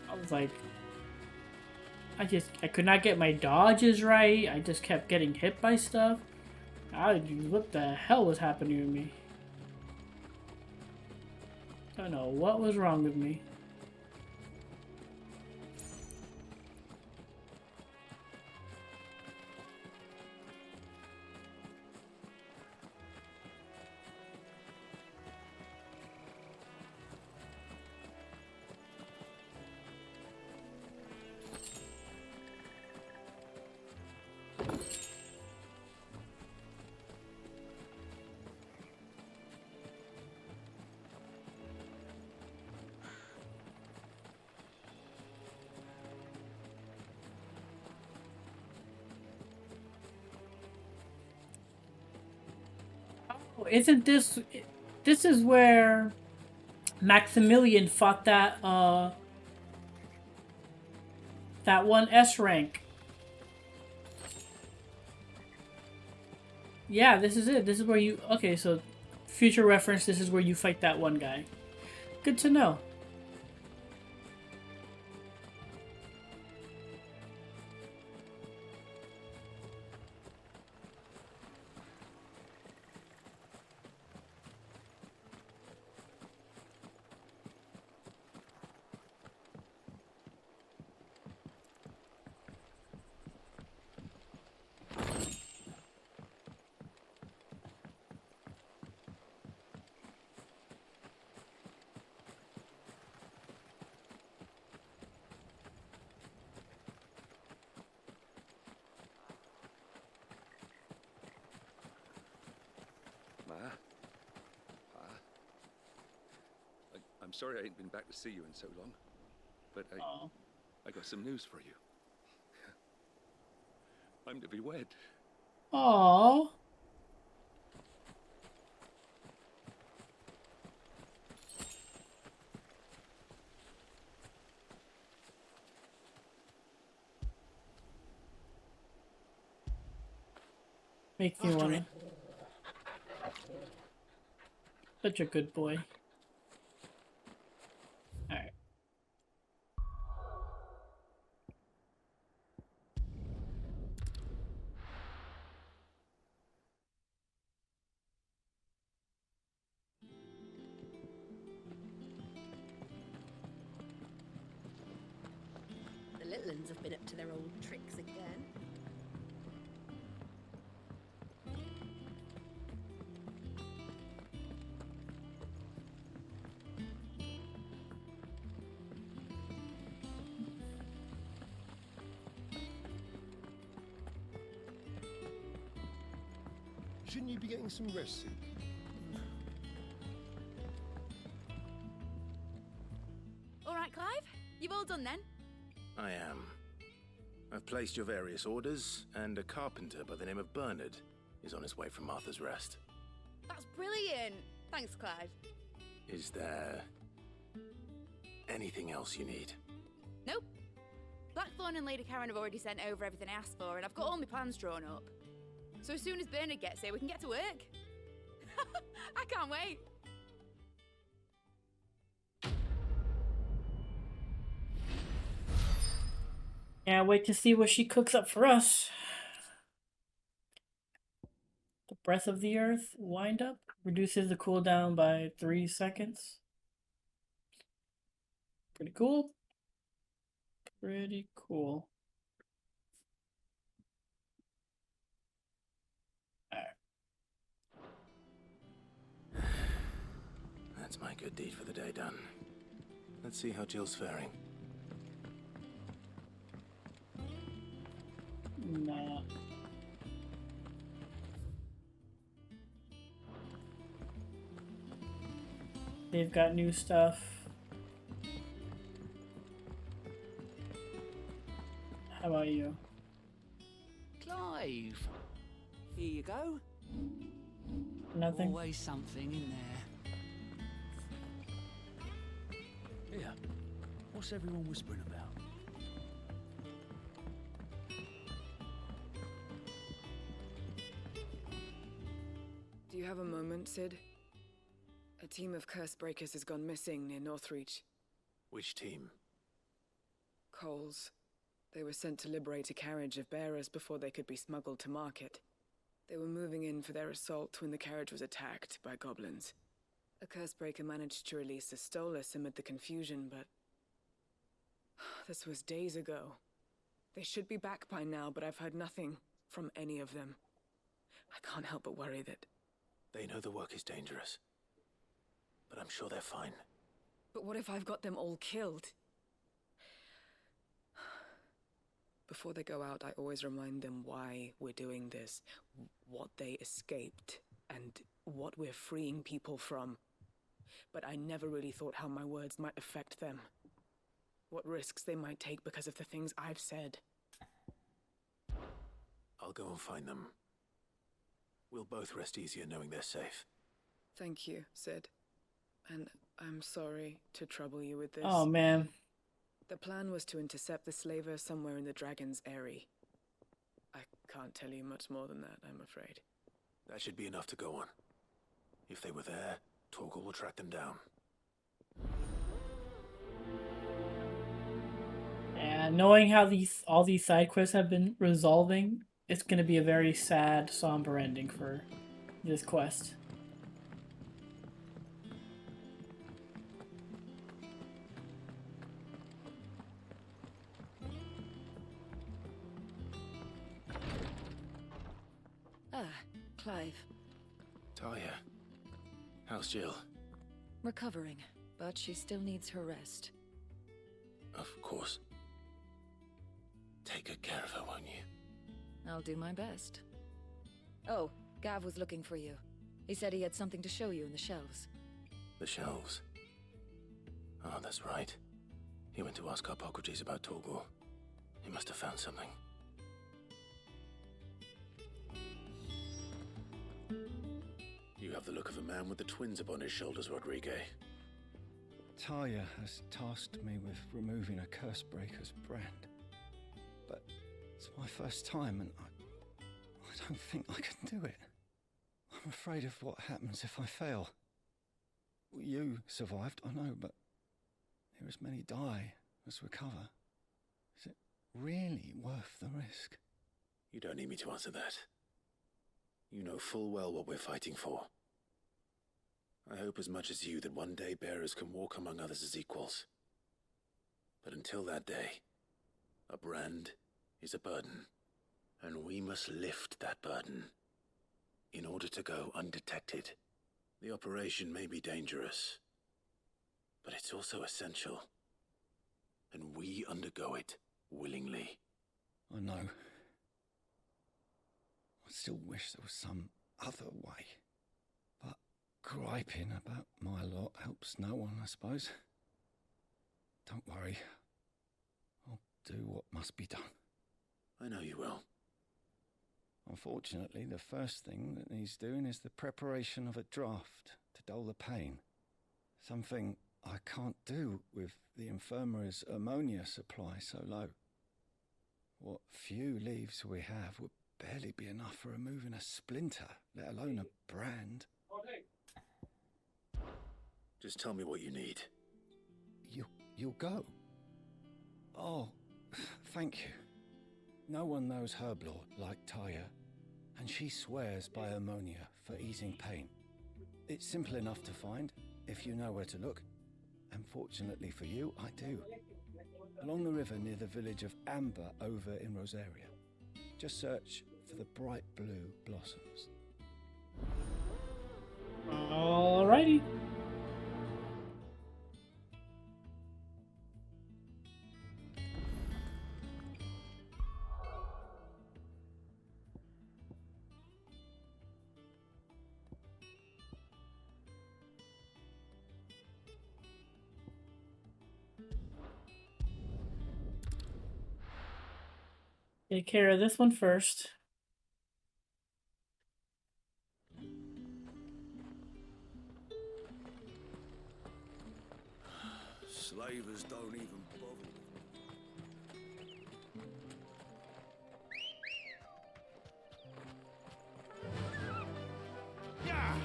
I was like, I could not get my dodges right. I just kept getting hit by stuff. What the hell was happening to me? I don't know what was wrong with me. Isn't this is where Maximilian fought that that one S rank. Yeah, this is it. This is where you, okay, so future reference, this is where you fight that one guy. Good to know. I'm sorry I ain't been back to see you in so long, but I got some news for you. I'm to be wed. Aww. Makes me wanna. Such a good boy. Alright. The little uns have been up to their old tricks again. Shouldn't you be getting some rest soon? All right, Clive? You've all done then? I am. I've placed your various orders, and a carpenter by the name of Bernard is on his way from Martha's Rest. That's brilliant. Thanks, Clive. Is there anything else you need? Nope. Blackthorn and Lady Karen have already sent over everything I asked for, and I've got all my plans drawn up. So as soon as Bernard gets here, we can get to work. I can't wait. Can't wait to see what she cooks up for us. The Breath of the Earth wind up reduces the cooldown by 3 seconds. Pretty cool. Pretty cool. That's my good deed for the day done. Let's see how Jill's faring. Nah. They've got new stuff. How about you? Clive. Here you go. Nothing. Always something in there. Here, what's everyone whispering about? Do you have a moment, Sid? A team of curse breakers has gone missing near Northreach. Which team? Coles. They were sent to liberate a carriage of bearers before they could be smuggled to market. They were moving in for their assault when the carriage was attacked by goblins. A cursebreaker managed to release a Stolas amid the confusion, but this was days ago. They should be back by now, but I've heard nothing from any of them. I can't help but worry that... They know the work is dangerous, but I'm sure they're fine. But what if I've got them all killed? Before they go out, I always remind them why we're doing this, what they escaped, and what we're freeing people from. But I never really thought how my words might affect them. What risks they might take because of the things I've said. I'll go and find them. We'll both rest easier knowing they're safe. Thank you, Sid. And I'm sorry to trouble you with this. Oh, man. The plan was to intercept the slaver somewhere in the Dragon's Eyrie. I can't tell you much more than that, I'm afraid. That should be enough to go on. If they were there, Torgal will track them down. And knowing how all these side quests have been resolving, it's going to be a very sad, somber ending for this quest. Ah, Clive. Talia, how's Jill? Recovering, but she still needs her rest. Of course. Take good care of her, won't you? I'll do my best. Oh, Gav was looking for you. He said he had something to show you in the shelves. The shelves? Oh, that's right. He went to ask Hippocrates about Torgal. He must have found something. have the look of a man with the twins upon his shoulders, Rodrigue. Talia has tasked me with removing a Cursebreaker's brand. But it's my first time and I don't think I can do it. I'm afraid of what happens if I fail. You survived, I know, but here as many die as recover. Is it really worth the risk? You don't need me to answer that. You know full well what we're fighting for. I hope as much as you that one day bearers can walk among others as equals. But until that day, a brand is a burden, and we must lift that burden in order to go undetected. The operation may be dangerous, but it's also essential, and we undergo it willingly. I know. I still wish there was some other way. But griping about my lot helps no one, I suppose. Don't worry. I'll do what must be done. I know you will. Unfortunately, the first thing that needs doing is the preparation of a draft to dull the pain. Something I can't do with the infirmary's ammonia supply so low. What few leaves we have would barely be enough for removing a splinter, let alone a brand. Just tell me what you need. You'll go? Oh, thank you. No one knows Herblord like Taya, and she swears by ammonia for easing pain. It's simple enough to find, if you know where to look. And fortunately for you, I do. Along the river near the village of Amber over in Rosaria. Just search for the bright blue blossoms. Alrighty. Take care of this one first. Slavers don't even bother. Yeah!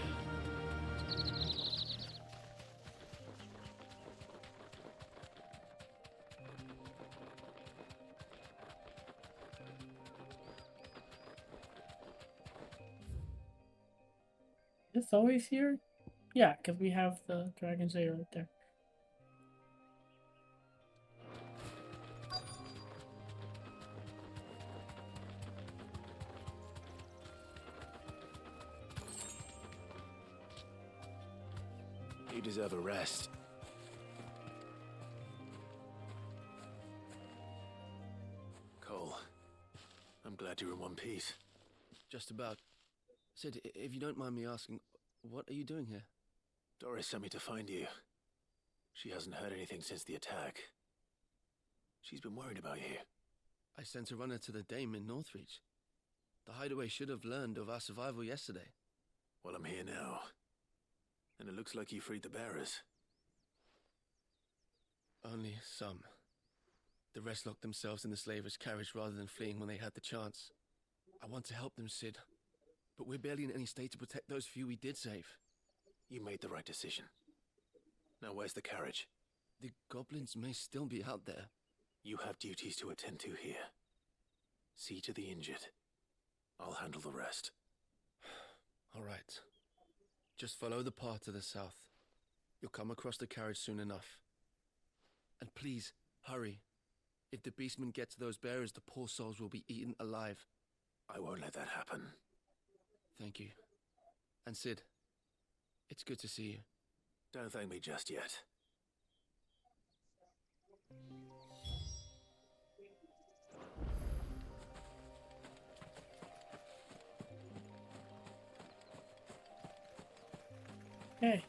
It's always here? Yeah, because we have the Dragon's Eye right there. You deserve a rest. Cole, I'm glad you're in one piece. Just about. Sid, if you don't mind me asking, what are you doing here? Doris sent me to find you. She hasn't heard anything since the attack. She's been worried about you. I sent a runner to the Dame in Northreach. The hideaway should have learned of our survival yesterday. Well, I'm here now. And it looks like you freed the bearers. Only some. The rest locked themselves in the slaver's carriage rather than fleeing when they had the chance. I want to help them, Sid. But we're barely in any state to protect those few we did save. You made the right decision. Now where's the carriage? The goblins may still be out there. You have duties to attend to here. See to the injured. I'll handle the rest. All right. Just follow the path to the south. You'll come across the carriage soon enough. And please, hurry. If the beastmen get to those bearers, the poor souls will be eaten alive. I won't let that happen. Thank you. And Sid, it's good to see you. Don't thank me just yet. Okay.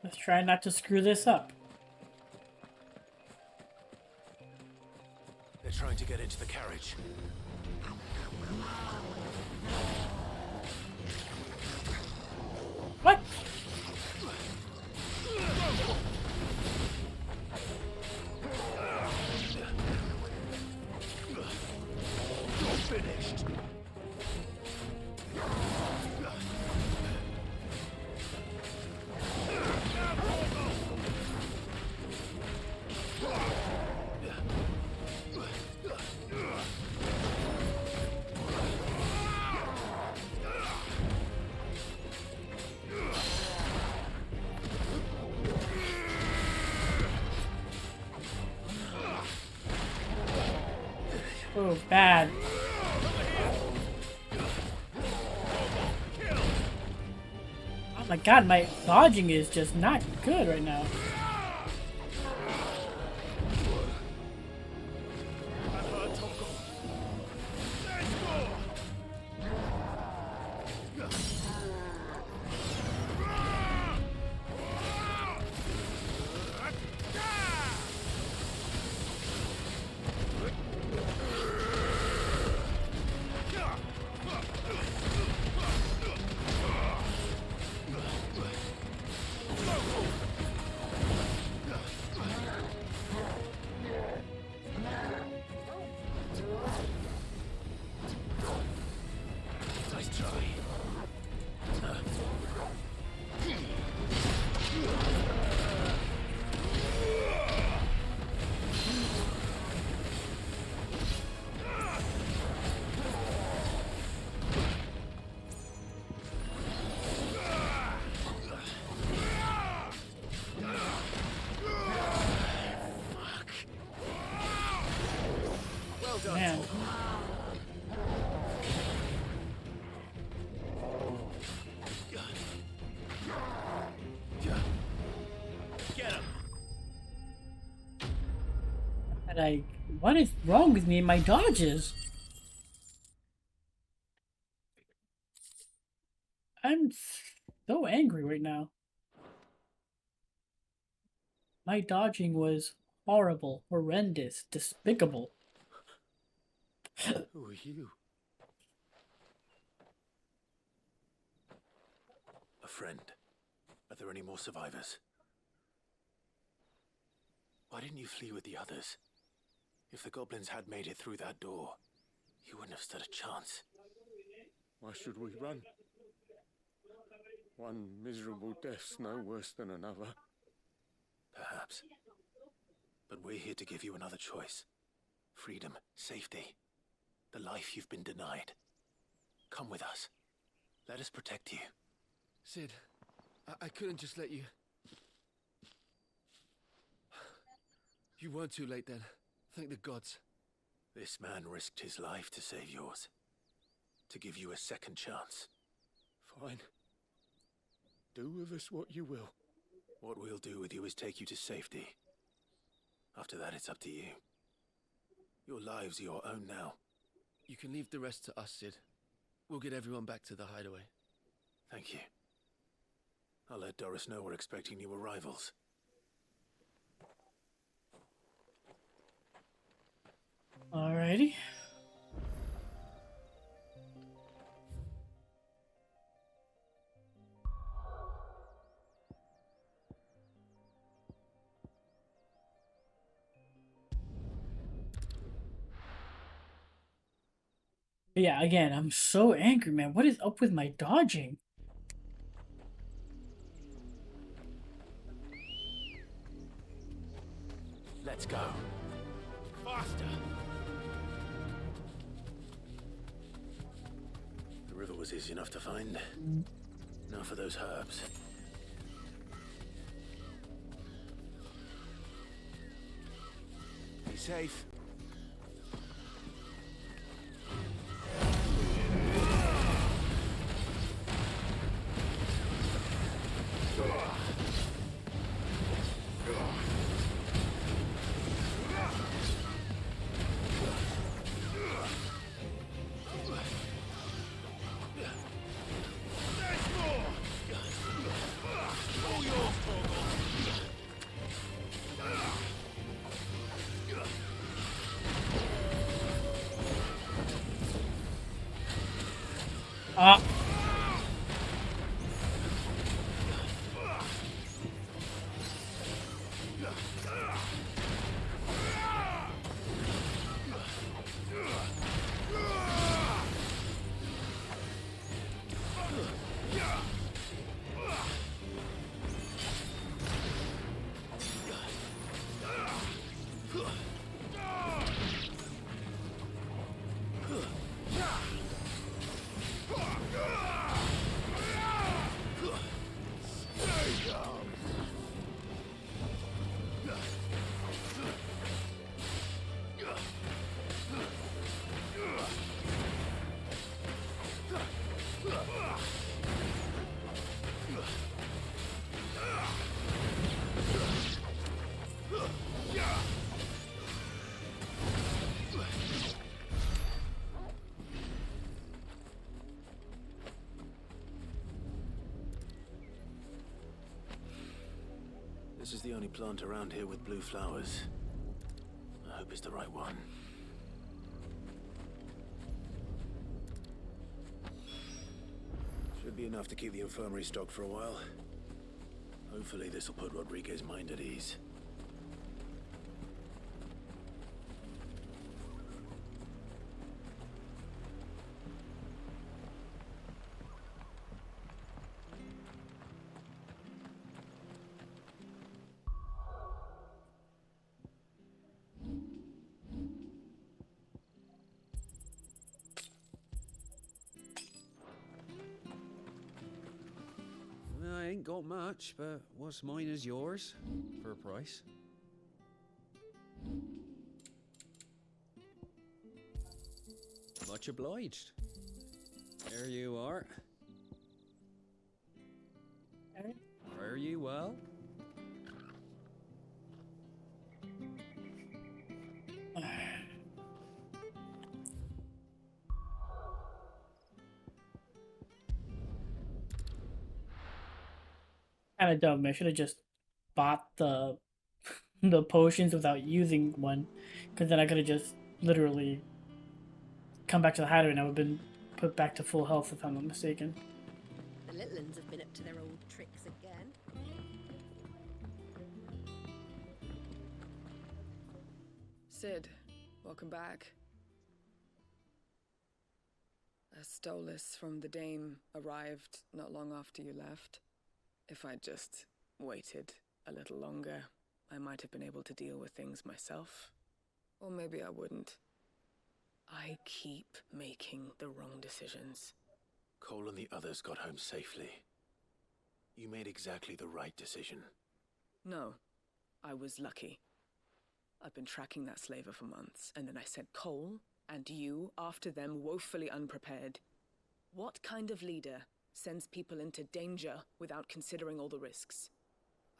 Let's try not to screw this up. They're trying to get into the carriage. finished. Oh, bad. Oh my god, my dodging is just not good right now. Man. Get him. Like, what is wrong with me and my dodges? I'm so angry right now. My dodging was horrible, horrendous, despicable. Who are you? A friend. Are there any more survivors? Why didn't you flee with the others? If the goblins had made it through that door, you wouldn't have stood a chance. Why should we run? One miserable death's no worse than another. Perhaps. But we're here to give you another choice. Freedom, safety. The life you've been denied. Come with us. Let us protect you. Sid, I couldn't just let you... You weren't too late then. Thank the gods. This man risked his life to save yours. To give you a second chance. Fine. Do with us what you will. What we'll do with you is take you to safety. After that, it's up to you. Your lives are your own now. You can leave the rest to us, Sid. We'll get everyone back to the hideaway. Thank you. I'll let Doris know we're expecting new arrivals. Alrighty. Yeah, again, I'm so angry, man. What is up with my dodging? Let's go. Faster! The river was easy enough to find. Now for those herbs. Be safe. This is the only plant around here with blue flowers. I hope it's the right one. Should be enough to keep the infirmary stocked for a while. Hopefully this will put Rodriguez's mind at ease. I ain't got much, but what's mine is yours, for a price. Much obliged. There you are. Fare you well. Kind of dumb. I should have just bought the the potions without using one, because then I could have just literally come back to the hideaway and I would have been put back to full health if I'm not mistaken. The little ones have been up to their old tricks again. Sid, welcome back. A Stolas from the Dame arrived not long after you left. If I'd just waited a little longer, I might have been able to deal with things myself. Or maybe I wouldn't. I keep making the wrong decisions. Cole and the others got home safely. You made exactly the right decision. No, I was lucky. I've been tracking that slaver for months, and then I sent Cole and you after them, woefully unprepared. What kind of leader sends people into danger without considering all the risks?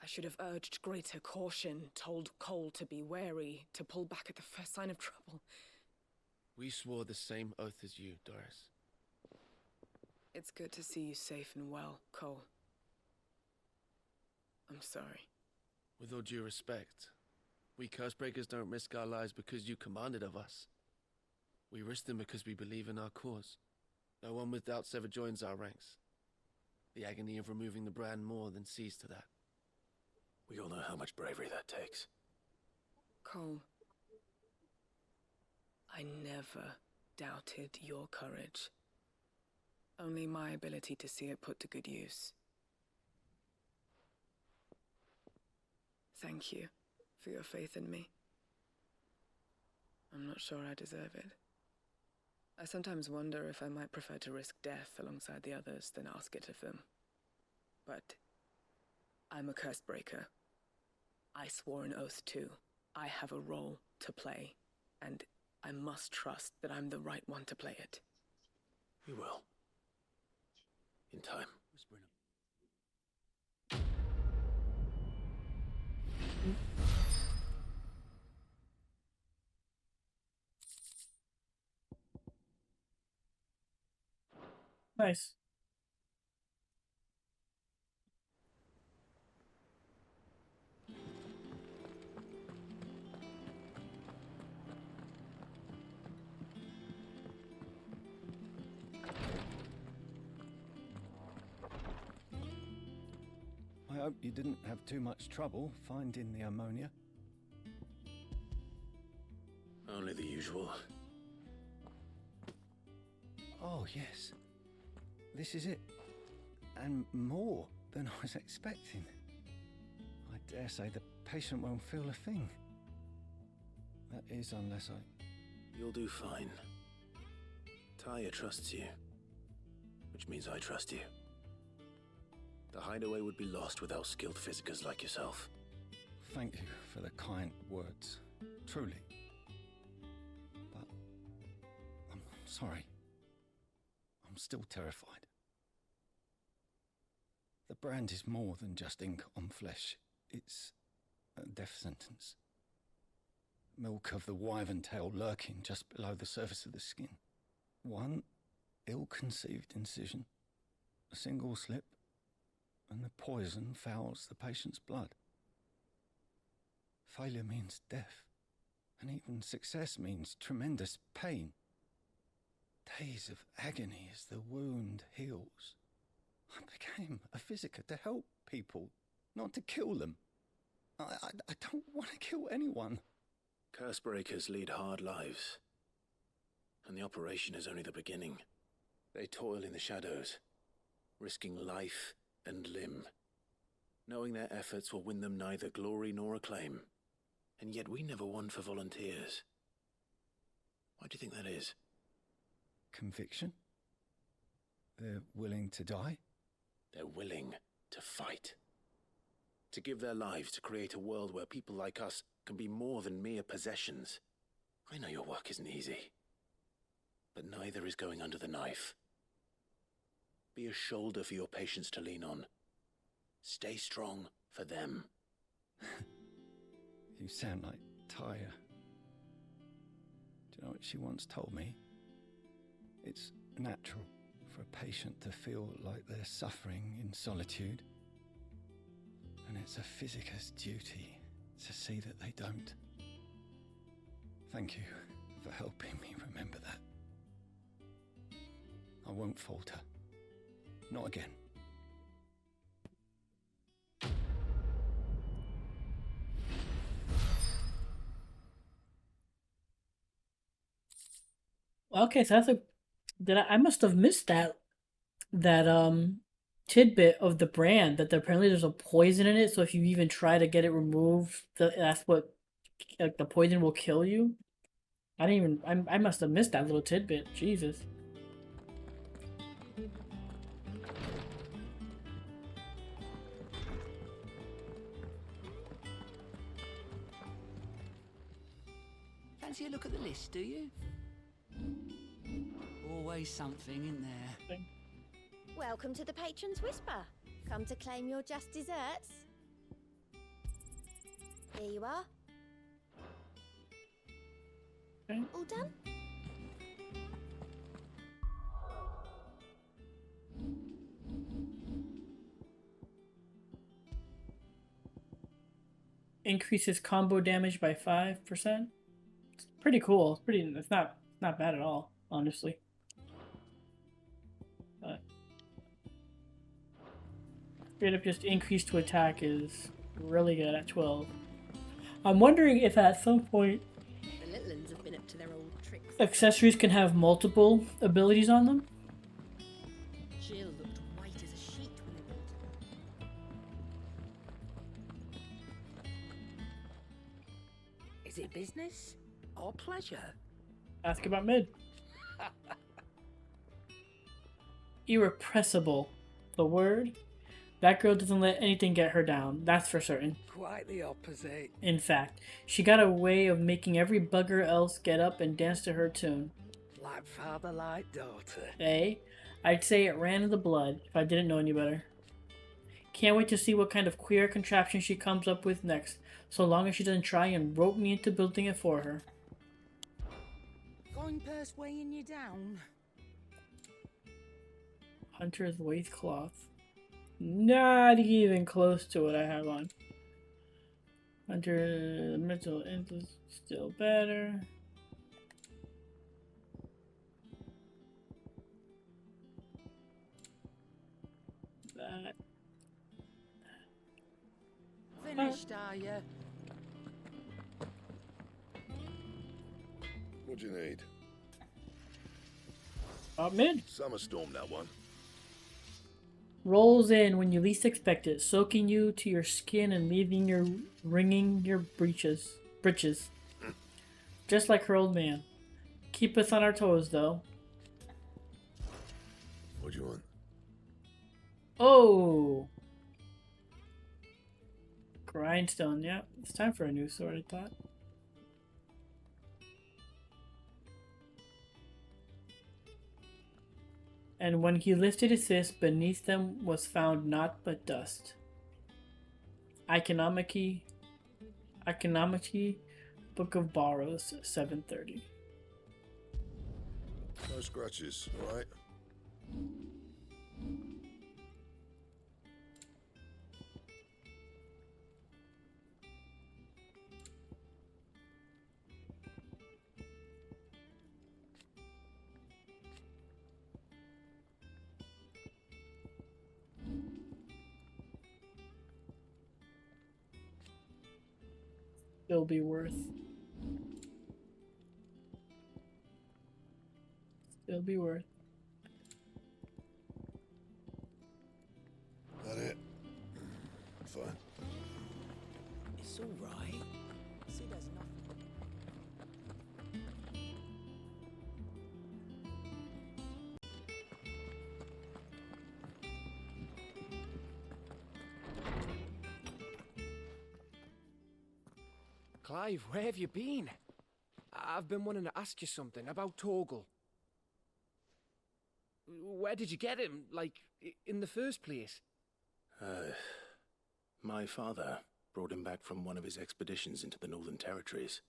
I should have urged greater caution, told Cole to be wary, to pull back at the first sign of trouble. We swore the same oath as you, Doris. It's good to see you safe and well, Cole. I'm sorry. With all due respect, we Cursebreakers don't risk our lives because you commanded of us. We risk them because we believe in our cause. No one with doubts ever joins our ranks. The agony of removing the brand more than sees to that. We all know how much bravery that takes. Cole, I never doubted your courage. Only my ability to see it put to good use. Thank you for your faith in me. I'm not sure I deserve it. I sometimes wonder if I might prefer to risk death alongside the others than ask it of them. But I'm a Cursebreaker. I swore an oath too. I have a role to play, and I must trust that I'm the right one to play it. You will. In time. Nice. I hope you didn't have too much trouble finding the ammonia. Only the usual. Oh, yes. This is it. And more than I was expecting. I dare say the patient won't feel a thing. That is, unless I... You'll do fine. Taya trusts you. Which means I trust you. The hideaway would be lost without skilled physicers like yourself. Thank you for the kind words. Truly. But... I'm sorry. I'm still terrified. The brand is more than just ink on flesh. It's a death sentence. Milk of the wyvern tail lurking just below the surface of the skin. One ill-conceived incision, a single slip, and the poison fouls the patient's blood. failure means death. And even success means tremendous pain. Days of agony as the wound heals. I became a physiker to help people, not to kill them. I don't want to kill anyone. Cursebreakers lead hard lives. And the operation is only the beginning. They toil in the shadows, risking life and limb, knowing their efforts will win them neither glory nor acclaim. And yet we never won for volunteers. Why do you think that is? Conviction? They're willing to die? They're willing to fight. To give their lives to create a world where people like us can be more than mere possessions. I know your work isn't easy. But neither is going under the knife. Be a shoulder for your patients to lean on. Stay strong for them. You sound like Tyre. Do you know what she once told me? It's natural for a patient to feel like they're suffering in solitude. And it's a physicist's duty to see that they don't. Thank you for helping me remember that. I won't falter. Not again. Okay, so I must have missed that tidbit of the brand that apparently there's a poison in it. So if you even try to get it removed, that's what, like, the poison will kill you. I must have missed that little tidbit. Jesus. Fancy a look at the list, do you? Always something in there. Welcome to the Patron's Whisper. Come to claim your just desserts. Here you are. Okay. All done? Increases combo damage by 5%. It's pretty cool. It's not bad at all, honestly. But straight up just increase to attack is really good at 12. I'm wondering if at some point The little uns have been up to their old tricks. accessories can have multiple abilities on them. Jill looked white as a sheet when they brought her. Is it business or pleasure? Ask about mid. Irrepressible. The word? That girl doesn't let anything get her down, that's for certain. Quite the opposite. In fact, she got a way of making every bugger else get up and dance to her tune. Like father, like daughter. Eh? I'd say it ran in the blood if I didn't know any better. Can't wait to see what kind of queer contraption she comes up with next, so long as she doesn't try and rope me into building it for her. Coin purse weighing you down. Hunter's waistcloth. Not even close to what I have on. Hunter mental is still better. That. Finished, are you? What do you need? Mid. Summer storm, that one. Rolls in when you least expect it, soaking you to your skin and leaving your wringing your breeches. Just like her old man. Keep us on our toes, though. What do you want? Oh! Grindstone, yeah. It's time for a new sword, I thought. And when he lifted his fist, beneath them was found naught but dust. Economically, Book of Borrows, 730. No scratches, all right? Still be worth. Still be worth. That it? Fine. It's all right. See, there's nothing. Clive, where have you been? I've been wanting to ask you something about Torgal. Where did you get him, like, in the first place? My father brought him back from one of his expeditions into the Northern Territories.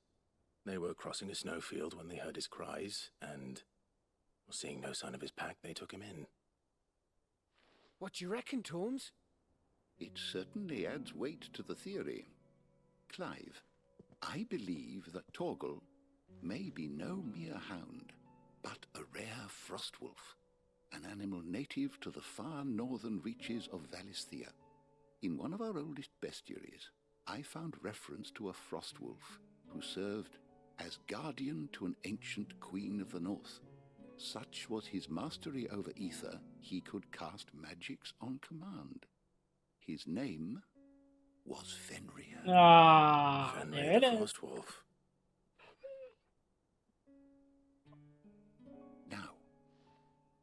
They were crossing a snowfield when they heard his cries, and, seeing no sign of his pack, they took him in. What do you reckon, Tomes? It certainly adds weight to the theory. Clive, I believe that Torgal may be no mere hound, but a rare frostwolf, an animal native to the far northern reaches of Valisthea. In one of our oldest bestiaries, I found reference to a frostwolf who served as guardian to an ancient queen of the north. Such was his mastery over ether, he could cast magics on command. His name was Fenrir. Ah, Fenrir there it the is. Frostwolf. Now,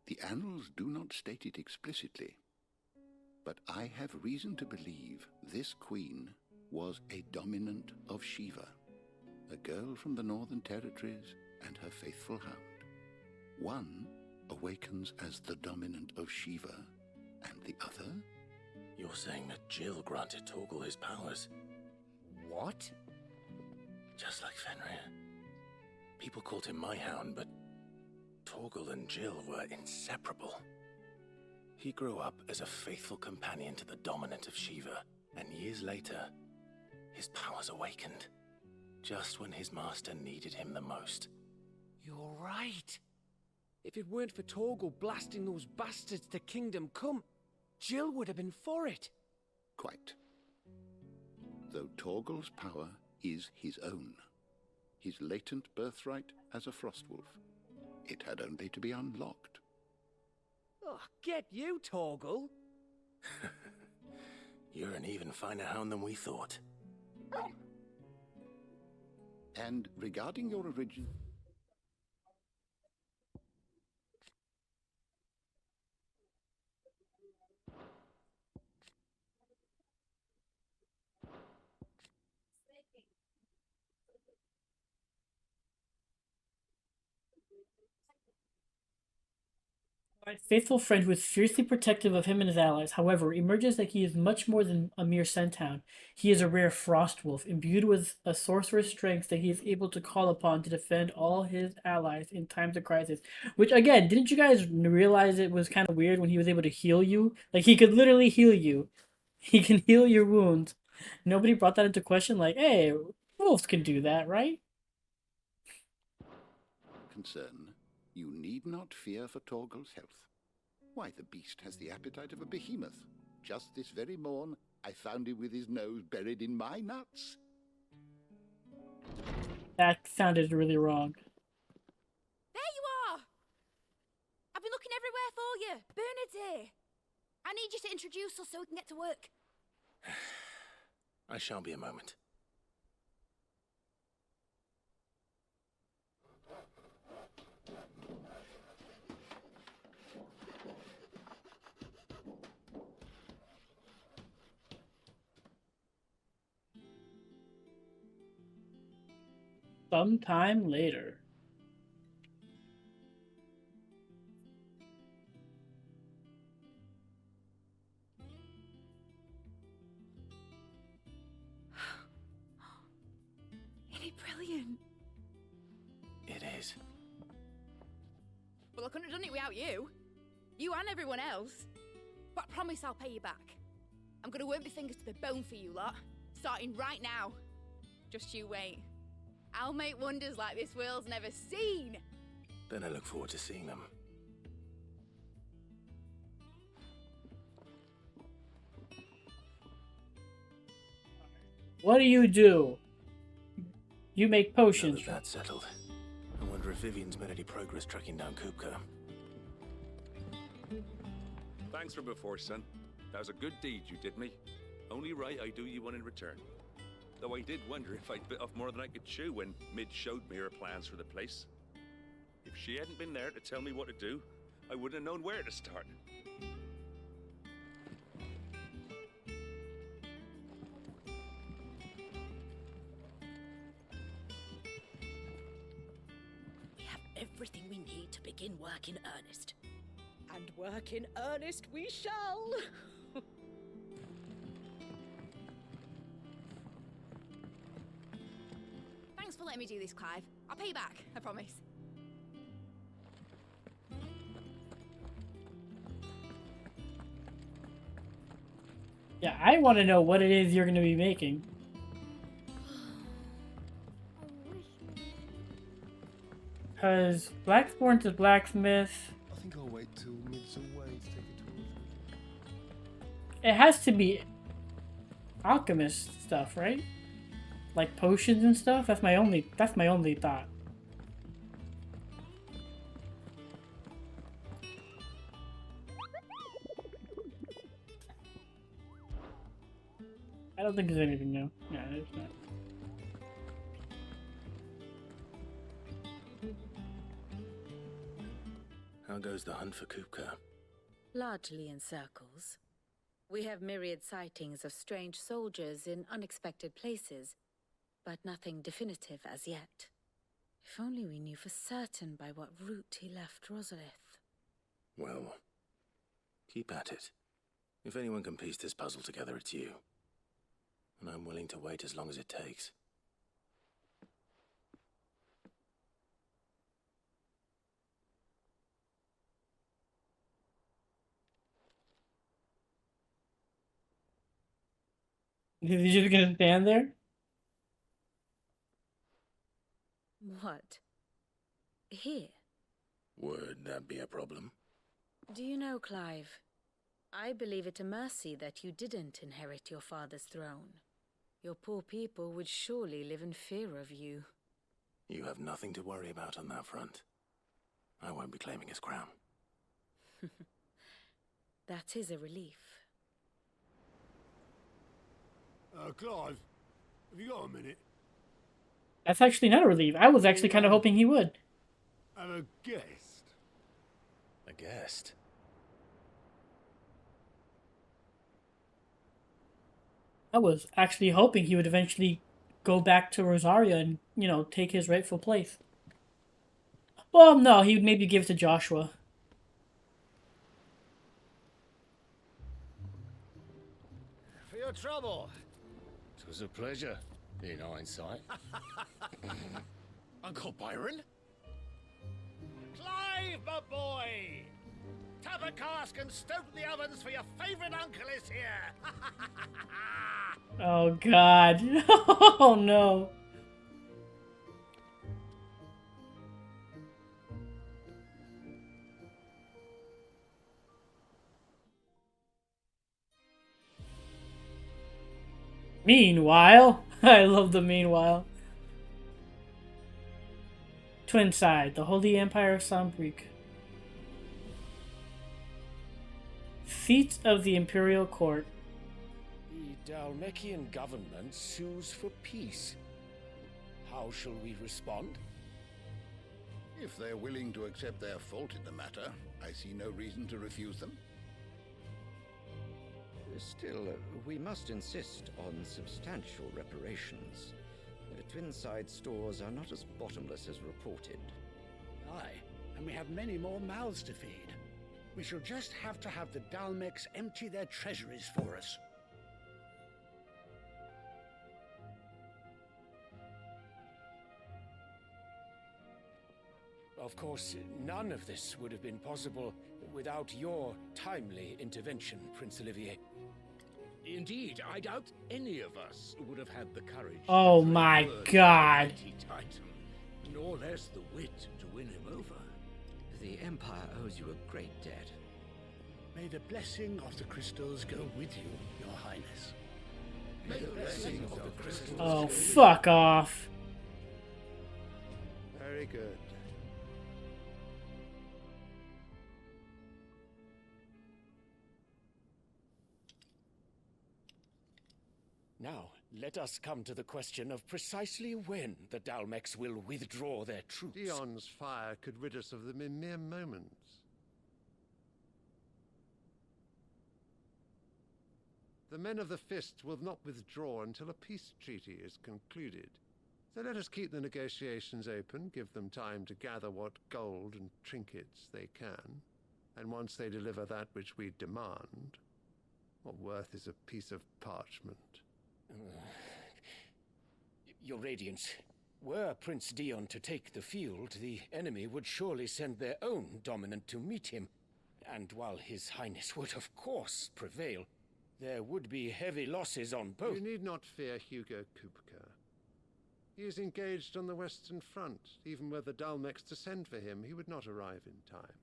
the annals do not state it explicitly, but I have reason to believe this queen was a dominant of Shiva, a girl from the Northern Territories and her faithful hound. One awakens as the dominant of Shiva, and the other? You're saying that Jill granted Torgal his powers? What? Just like Fenrir. People called him my hound, but Torgal and Jill were inseparable. He grew up as a faithful companion to the dominant of Shiva, and years later, his powers awakened, just when his master needed him the most. You're right. If it weren't for Torgal blasting those bastards to Kingdom Come, Jill would have been for it. Quite. Though Torgal's power is his own, his latent birthright as a frostwolf, it had only to be unlocked. Oh, get you, Torgal. You're an even finer hound than we thought. And regarding your origin... Faithful friend who is fiercely protective of him and his allies. However, emerges that he is much more than a mere scenthound. He is a rare frostwolf, imbued with a sorcerer's strength that he is able to call upon to defend all his allies in times of crisis. Which, again, didn't you guys realize it was kind of weird when he was able to heal you? Like, he could literally heal you. He can heal your wounds. Nobody brought that into question, like, hey, wolves can do that, right? Concern, you need not fear for Torgal's health. Why, the beast has the appetite of a behemoth. Just this very morn, I found him with his nose buried in my nuts. That sounded really wrong. There you are! I've been looking everywhere for you. Bernard's here. I need you to introduce us so we can get to work. I shall be a moment. Sometime later. Isn't it brilliant? It is. Well, I couldn't have done it without you. You and everyone else. But I promise I'll pay you back. I'm gonna work my fingers to the bone for you lot. Starting right now. Just you wait. I'll make wonders like this world's never seen. Then I look forward to seeing them. What do you do? You make Now potions. that that's settled, I wonder if Vivian's made any progress tracking down Kupka. Thanks for before, son. That was a good deed you did me. Only right I do you one in return. Though I did wonder if I'd bit off more than I could chew when Mid showed me her plans for the place. If she hadn't been there to tell me what to do, I wouldn't have known where to start. We have everything we need to begin work in earnest. And work in earnest we shall! Thanks for letting me do this, Clive. I'll pay you back, I promise. Yeah, I want to know what it is you're going to be making. Because Blackthorn's a blacksmith. I think I'll wait till mid's away to take a tour. It has to be alchemist stuff, right? Like potions and stuff? That's my only thought. I don't think there's anything new. Yeah, there's not. How goes the hunt for Kupka? Largely in circles. We have myriad sightings of strange soldiers in unexpected places, but nothing definitive as yet. If only we knew for certain by what route he left Rosalith. Well, keep at it. If anyone can piece this puzzle together, it's you. And I'm willing to wait as long as it takes. Is he just gonna stand there? What? Here? Would that be a problem? Do you know, Clive? I believe it a mercy that you didn't inherit your father's throne. Your poor people would surely live in fear of you. You have nothing to worry about on that front. I won't be claiming his crown. That is a relief. Clive, have you got a minute? That's actually not a relief. I was actually kind of hoping he would. Have a guest. A guest? I was actually hoping he would eventually go back to Rosaria and, you know, take his rightful place. Well, no, he would maybe give it to Joshua. For your trouble. It was a pleasure, in hindsight. Uncle Byron? Clive, my boy! Tap a cask and stoke the ovens, for your favourite uncle is here! Oh, God. Oh, no. Meanwhile, I love the meanwhile. Twin Side, the Holy Empire of Sombrique. Seat of the Imperial Court. The Dalmekian government sues for peace. How shall we respond? If they're willing to accept their fault in the matter, I see no reason to refuse them. Still, we must insist on substantial reparations. Twinside stores are not as bottomless as reported. Aye, and we have many more mouths to feed. We shall just have to have the Dalmecs empty their treasuries for us. Of course, none of this would have been possible without your timely intervention, Prince Olivier. Indeed, I doubt any of us would have had the courage. Oh my God. Titan, nor less the wit to win him over. The Empire owes you a great debt. May the blessing of the crystals go with you, Your Highness. May the blessing of the crystals Oh, fuck off. Very good. Now, let us come to the question of precisely when the Dalmex will withdraw their troops. Dion's fire could rid us of them in mere moments. The men of the Fist will not withdraw until a peace treaty is concluded. So let us keep the negotiations open, give them time to gather what gold and trinkets they can, and once they deliver that which we demand, what worth is a piece of parchment? Your Radiance, were Prince Dion to take the field, the enemy would surely send their own dominant to meet him. And while His Highness would of course prevail, there would be heavy losses on both. You need not fear Hugo Kupka. He is engaged on the Western Front. Even were the Dalmex to send for him, he would not arrive in time.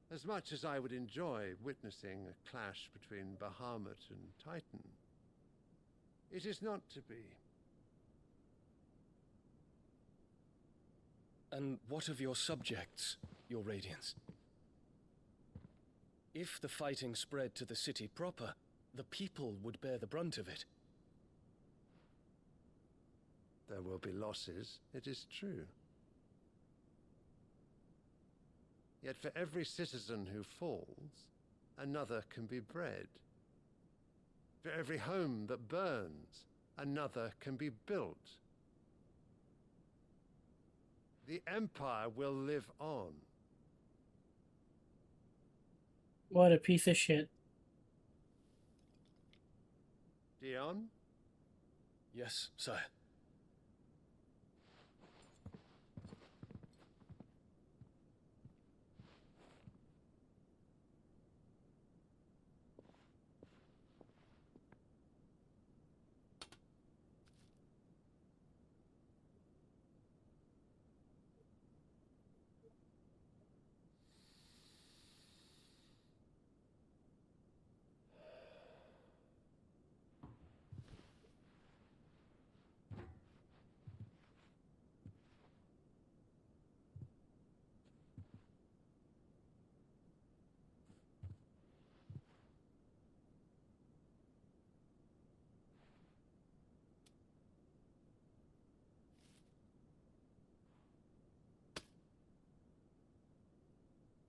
As much as I would enjoy witnessing a clash between Bahamut and Titan, it is not to be. And what of your subjects, your Radiance? If the fighting spread to the city proper, the people would bear the brunt of it. There will be losses, it is true. Yet for every citizen who falls, another can be bred. For every home that burns, another can be built. The Empire will live on. What a piece of shit. Dion? Yes, sire.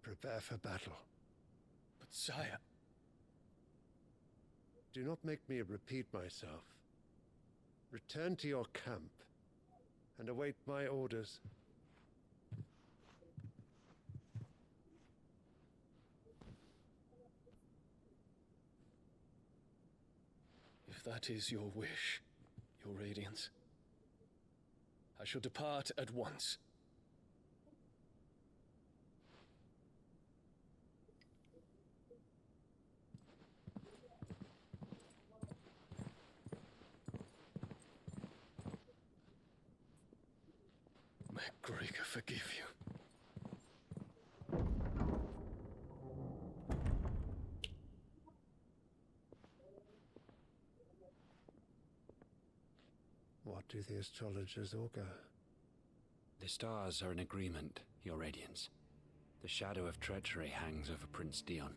Prepare for battle. But sire... Do not make me repeat myself. Return to your camp and await my orders. If that is your wish, your Radiance, I shall depart at once. May Gregor forgive you. What do the astrologers augur? The stars are in agreement, your Radiance. The shadow of treachery hangs over Prince Dion.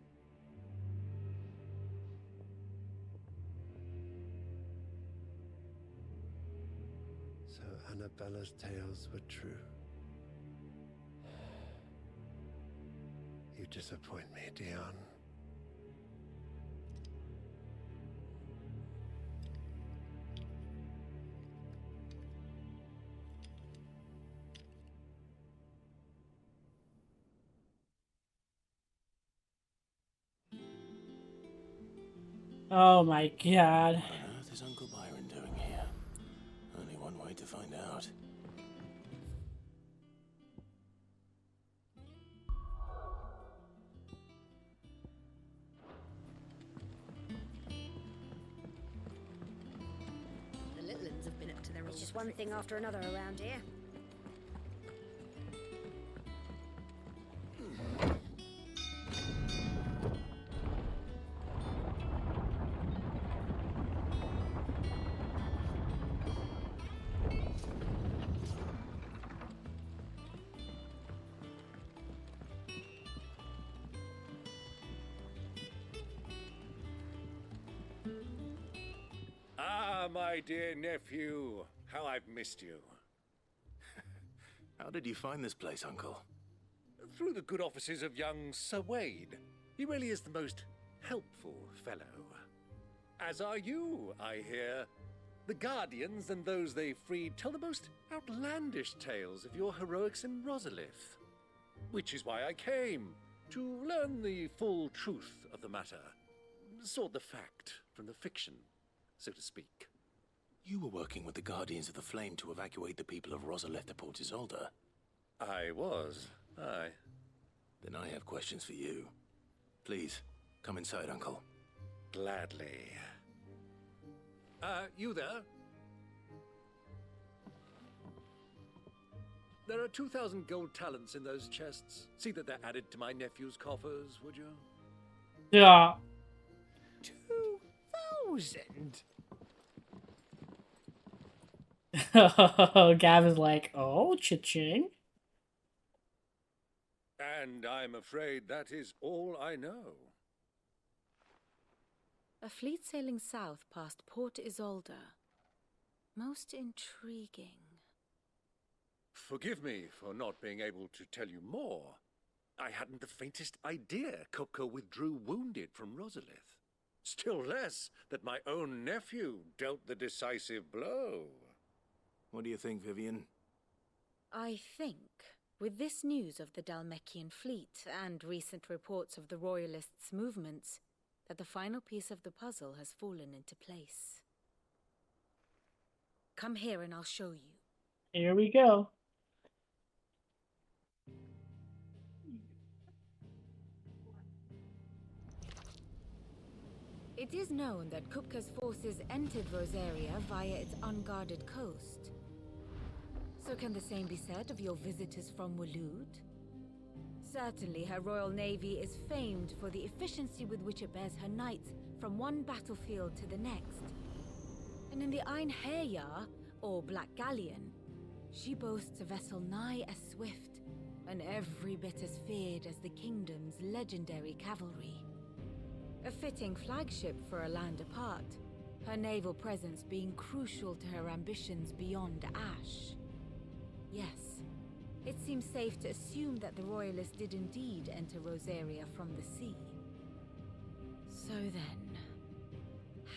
So Annabella's tales were true. You disappoint me, Dion. Oh my god. What on earth is Uncle Byron doing here? Only one way to find out. The little ones have been up to their... It's just one thing after another around here. my dear nephew. How I've missed you. How did you find this place, Uncle? Through the good offices of young Sir Wade. He really is the most helpful fellow. As are you, I hear. The Guardians and those they freed tell the most outlandish tales of your heroics in Rosalith. Which is why I came, to learn the full truth of the matter. Sort the fact from the fiction, so to speak. You were working with the Guardians of the Flame to evacuate the people of Rosalith to Port Isolde. I was, aye. Then I have questions for you. Please, come inside, Uncle. Gladly. You there? There are 2,000 gold talents in those chests. See that they're added to my nephew's coffers, would you? Yeah. 2,000? Gav is like, oh, cha-ching. And I'm afraid that is all I know. A fleet sailing south past Port Isolde. Most intriguing. Forgive me for not being able to tell you more. I hadn't the faintest idea Kupka withdrew wounded from Rosalith. Still less that my own nephew dealt the decisive blow. What do you think, Vivian? I think, with this news of the Dalmekian fleet and recent reports of the Royalists' movements, that the final piece of the puzzle has fallen into place. Come here and I'll show you. Here we go. It is known that Kupka's forces entered Rosaria via its unguarded coast. So can the same be said of your visitors from Waloed? Certainly her Royal Navy is famed for the efficiency with which it bears her knights from one battlefield to the next. And in the Ein Herja, or Black Galleon, she boasts a vessel nigh as swift and every bit as feared as the kingdom's legendary cavalry. A fitting flagship for a land apart, her naval presence being crucial to her ambitions beyond Ash. Yes, it seems safe to assume that the Royalists did indeed enter Rosaria from the sea. So then,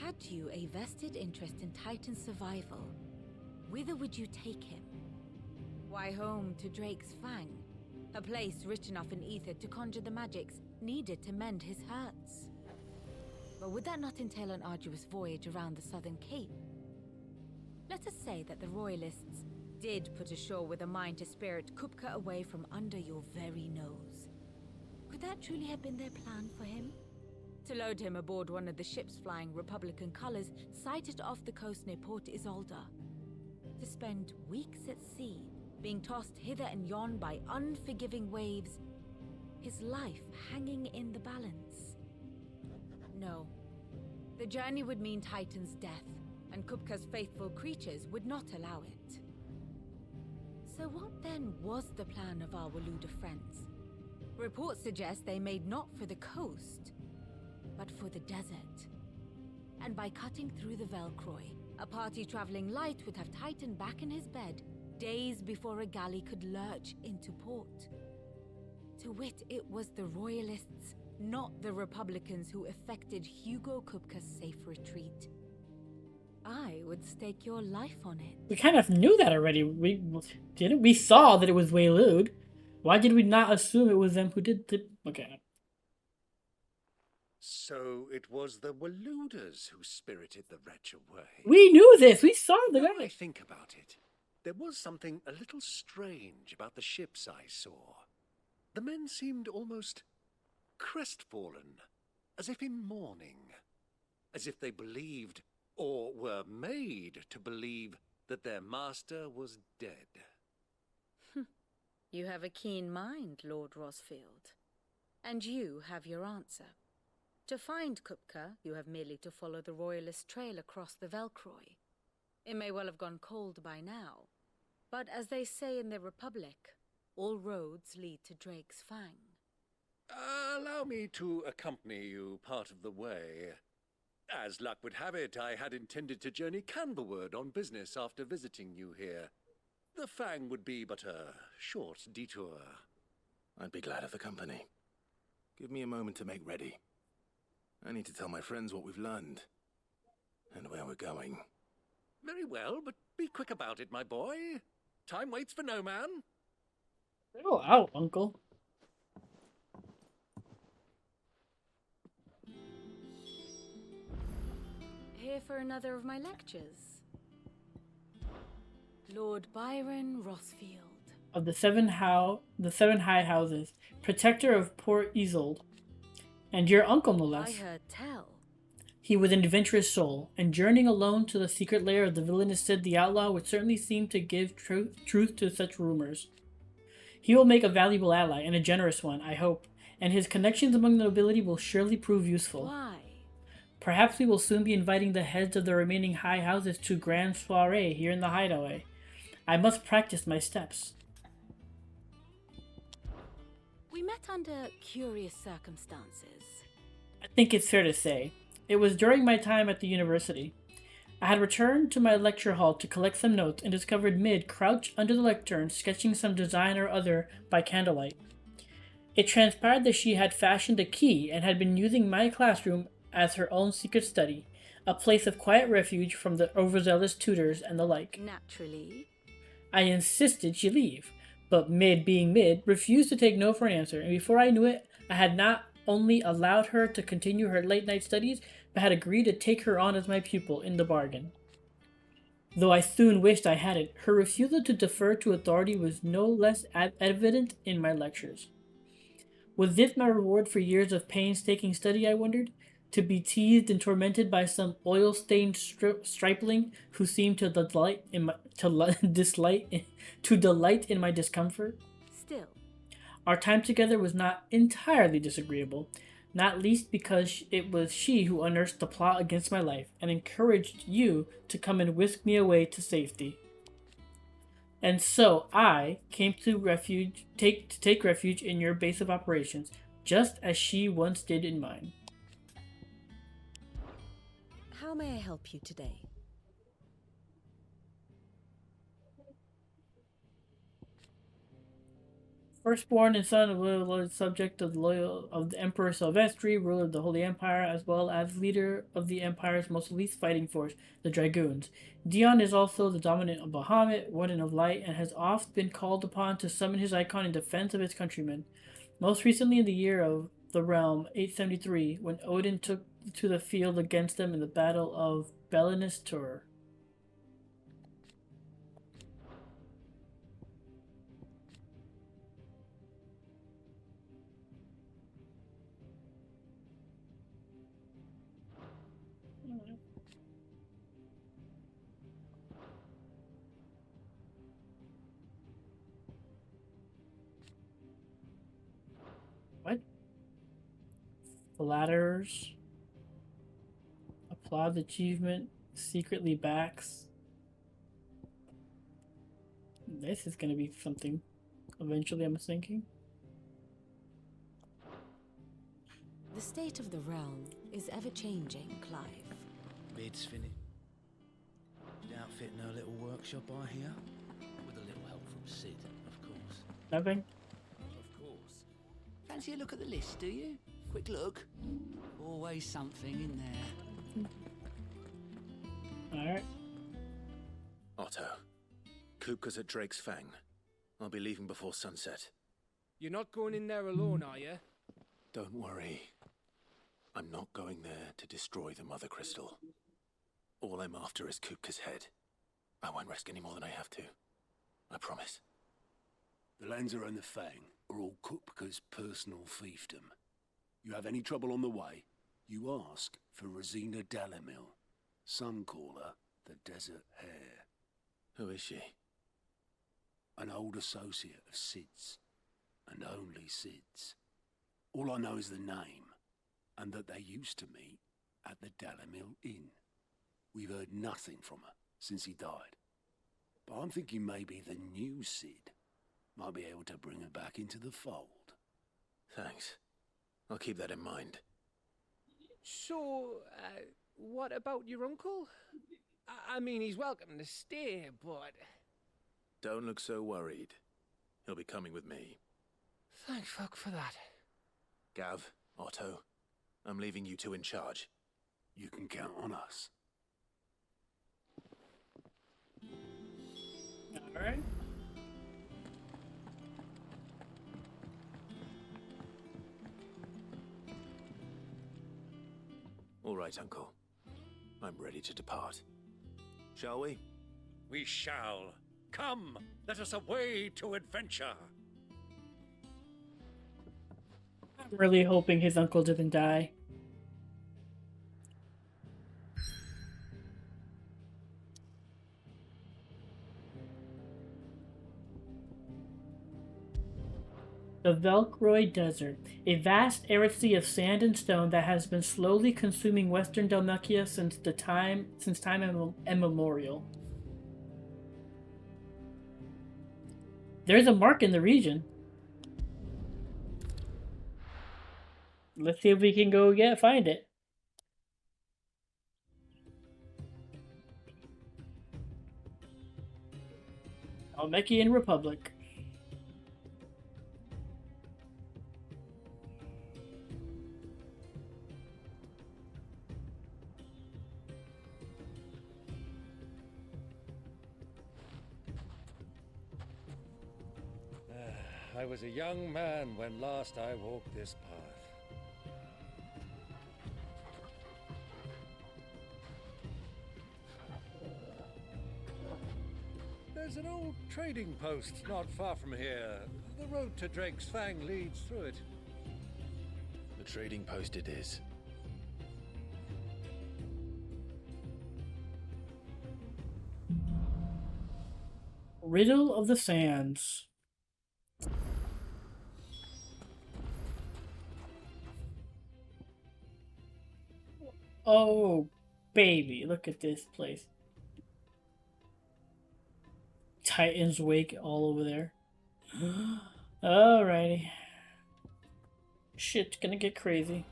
had you a vested interest in Titan's survival, whither would you take him? Why, home to Drake's Fang, a place rich enough in ether to conjure the magics needed to mend his hurts. But would that not entail an arduous voyage around the southern cape? Let us say that the Royalists did put ashore with a mind to spirit Kupka away from under your very nose. Could that truly have been their plan for him? To load him aboard one of the ships flying Republican colors sighted off the coast near Port Isolde. To spend weeks at sea, being tossed hither and yon by unforgiving waves, his life hanging in the balance. No. The journey would mean Titan's death, and Kupka's faithful creatures would not allow it. So what then was the plan of our Waluda friends? Reports suggest they made not for the coast, but for the desert. And by cutting through the Velcroy, a party traveling light would have Titan back in his bed days before a galley could lurch into port. To wit, it was the Royalists, not the Republicans, who effected Hugo Kupka's safe retreat. I would stake your life on it. We kind of knew that already. We saw that it was Waloed. Why did we not assume it was them who did the... Okay. So it was the Waluders who spirited the wretch away. We knew this. We saw the Now guy. I think about it, there was something a little strange about the ships I saw. The men seemed almost crestfallen, as if in mourning, as if they believed, or were made to believe, that their master was dead. You have a keen mind, Lord Rosfield. And you have your answer. To find Kupka, you have merely to follow the Royalist trail across the Velcroy. It may well have gone cold by now, but as they say in the Republic, all roads lead to Drake's Fang. Allow me to accompany you part of the way. As luck would have it, I had intended to journey Candleward on business after visiting you here. The Fang would be but a short detour. I'd be glad of the company. Give me a moment to make ready. I need to tell my friends what we've learned. And where we're going. Very well, but be quick about it, my boy. Time waits for no man. Go out, Uncle. Here for another of my lectures. Lord Byron Rossfield. Of the seven high houses, protector of poor Isolde. And your uncle, no less. I heard tell. He was an adventurous soul, and journeying alone to the secret lair of the villainous Sid the Outlaw would certainly seem to give truth to such rumors. He will make a valuable ally, and a generous one, I hope, and his connections among the nobility will surely prove useful. Why? Perhaps we will soon be inviting the heads of the remaining high houses to grand soiree here in the hideaway. I must practice my steps. We met under curious circumstances. I think it's fair to say. It was during my time at the university. I had returned to my lecture hall to collect some notes and discovered Mid crouched under the lectern sketching some design or other by candlelight. It transpired that she had fashioned a key and had been using my classroom as her own secret study, a place of quiet refuge from the overzealous tutors and the like. Naturally. I insisted she leave, but Mid, being Mid, refused to take no for an answer, and before I knew it, I had not only allowed her to continue her late-night studies, but had agreed to take her on as my pupil in the bargain. Though I soon wished I hadn't, her refusal to defer to authority was no less evident in my lectures. Was this my reward for years of painstaking study, I wondered? To be teased and tormented by some oil-stained stripling who seemed to delight in my discomfort? Still. Our time together was not entirely disagreeable, not least because it was she who unearthed the plot against my life and encouraged you to come and whisk me away to safety. And so I came to take refuge in your base of operations, just as she once did in mine. How may I help you today? Firstborn and son of loyal subject of the Emperor Silvestri, ruler of the Holy Empire, as well as leader of the Empire's most elite fighting force, the Dragoons. Dion is also the dominant of Bahamut, Warden of Light, and has oft been called upon to summon his icon in defense of his countrymen. Most recently in the year of the realm, 873, when Odin took to the field against them in the Battle of Belennistur. What? Flatterers. Applaud achievement. Secretly backs. This is gonna be something. Eventually, I'm thinking. The state of the realm is ever-changing, Clive. Bid's finished. Outfitting her little workshop, I hear. With a little help from Sid, of course. Nothing. Of course. Fancy a look at the list, do you? Quick look. Always something in there. Alright. Otto. Kupka's at Drake's Fang. I'll be leaving before sunset. You're not going in there alone, are you? Don't worry. I'm not going there to destroy the Mother Crystal. All I'm after is Kupka's head. I won't risk any more than I have to. I promise. The Lancer and the Fang are all Kupka's personal fiefdom. You have any trouble on the way, you ask for Rosina Dalamil. Some call her the Desert Hare. Who is she? An old associate of Sid's, and only Sid's. All I know is the name, and that they used to meet at the Dalamil Inn. We've heard nothing from her since he died. But I'm thinking maybe the new Sid might be able to bring her back into the fold. Thanks. I'll keep that in mind. So, What about your uncle? I mean, he's welcome to stay, but... Don't look so worried. He'll be coming with me. Thank fuck for that. Gav, Otto, I'm leaving you two in charge. You can count on us. Alright. All right, Uncle. I'm ready to depart. Shall we? We shall. Come, let us away to adventure. I'm really hoping his uncle didn't die. The Velkroy Desert, a vast arid sea of sand and stone that has been slowly consuming western Dalmatia since time immemorial. There's a mark in the region. Let's see if we can go find it. Dalmatian Republic. I was a young man when last I walked this path. There's an old trading post not far from here. The road to Drake's Fang leads through it. The trading post it is. Riddle of the Sands. Oh, baby, look at this place. Titan's Wake all over there. Alrighty. Shit's gonna get crazy.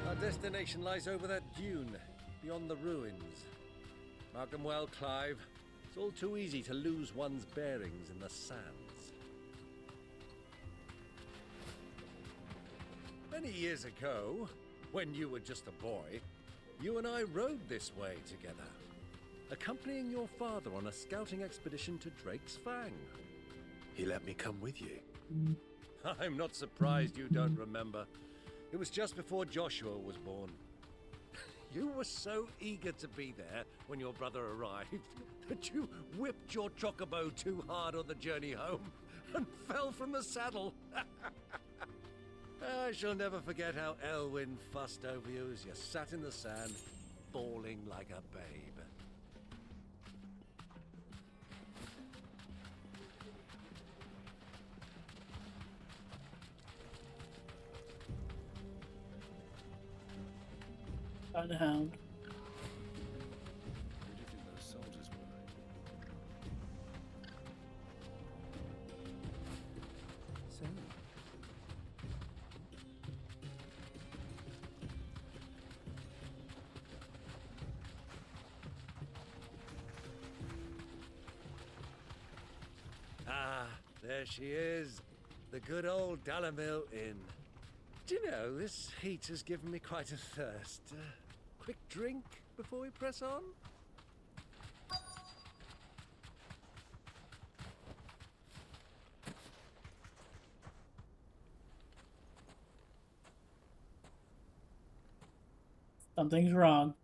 Our destination lies over that dune, beyond the ruins. Mark 'em well, Clive. It's all too easy to lose one's bearings in the sands. Many years ago, when you were just a boy, you and I rode this way together, accompanying your father on a scouting expedition to Drake's Fang. He let me come with you. I'm not surprised you don't remember. It was just before Joshua was born. You were so eager to be there when your brother arrived that you whipped your chocobo too hard on the journey home and fell from the saddle. I shall never forget how Elwyn fussed over you as you sat in the sand, bawling like a babe. Found a hound. Who do you think those soldiers were? So, Ah, there she is. The good old Dalamil Inn. Do you know, this heat has given me quite a thirst. Quick drink before we press on? Something's wrong.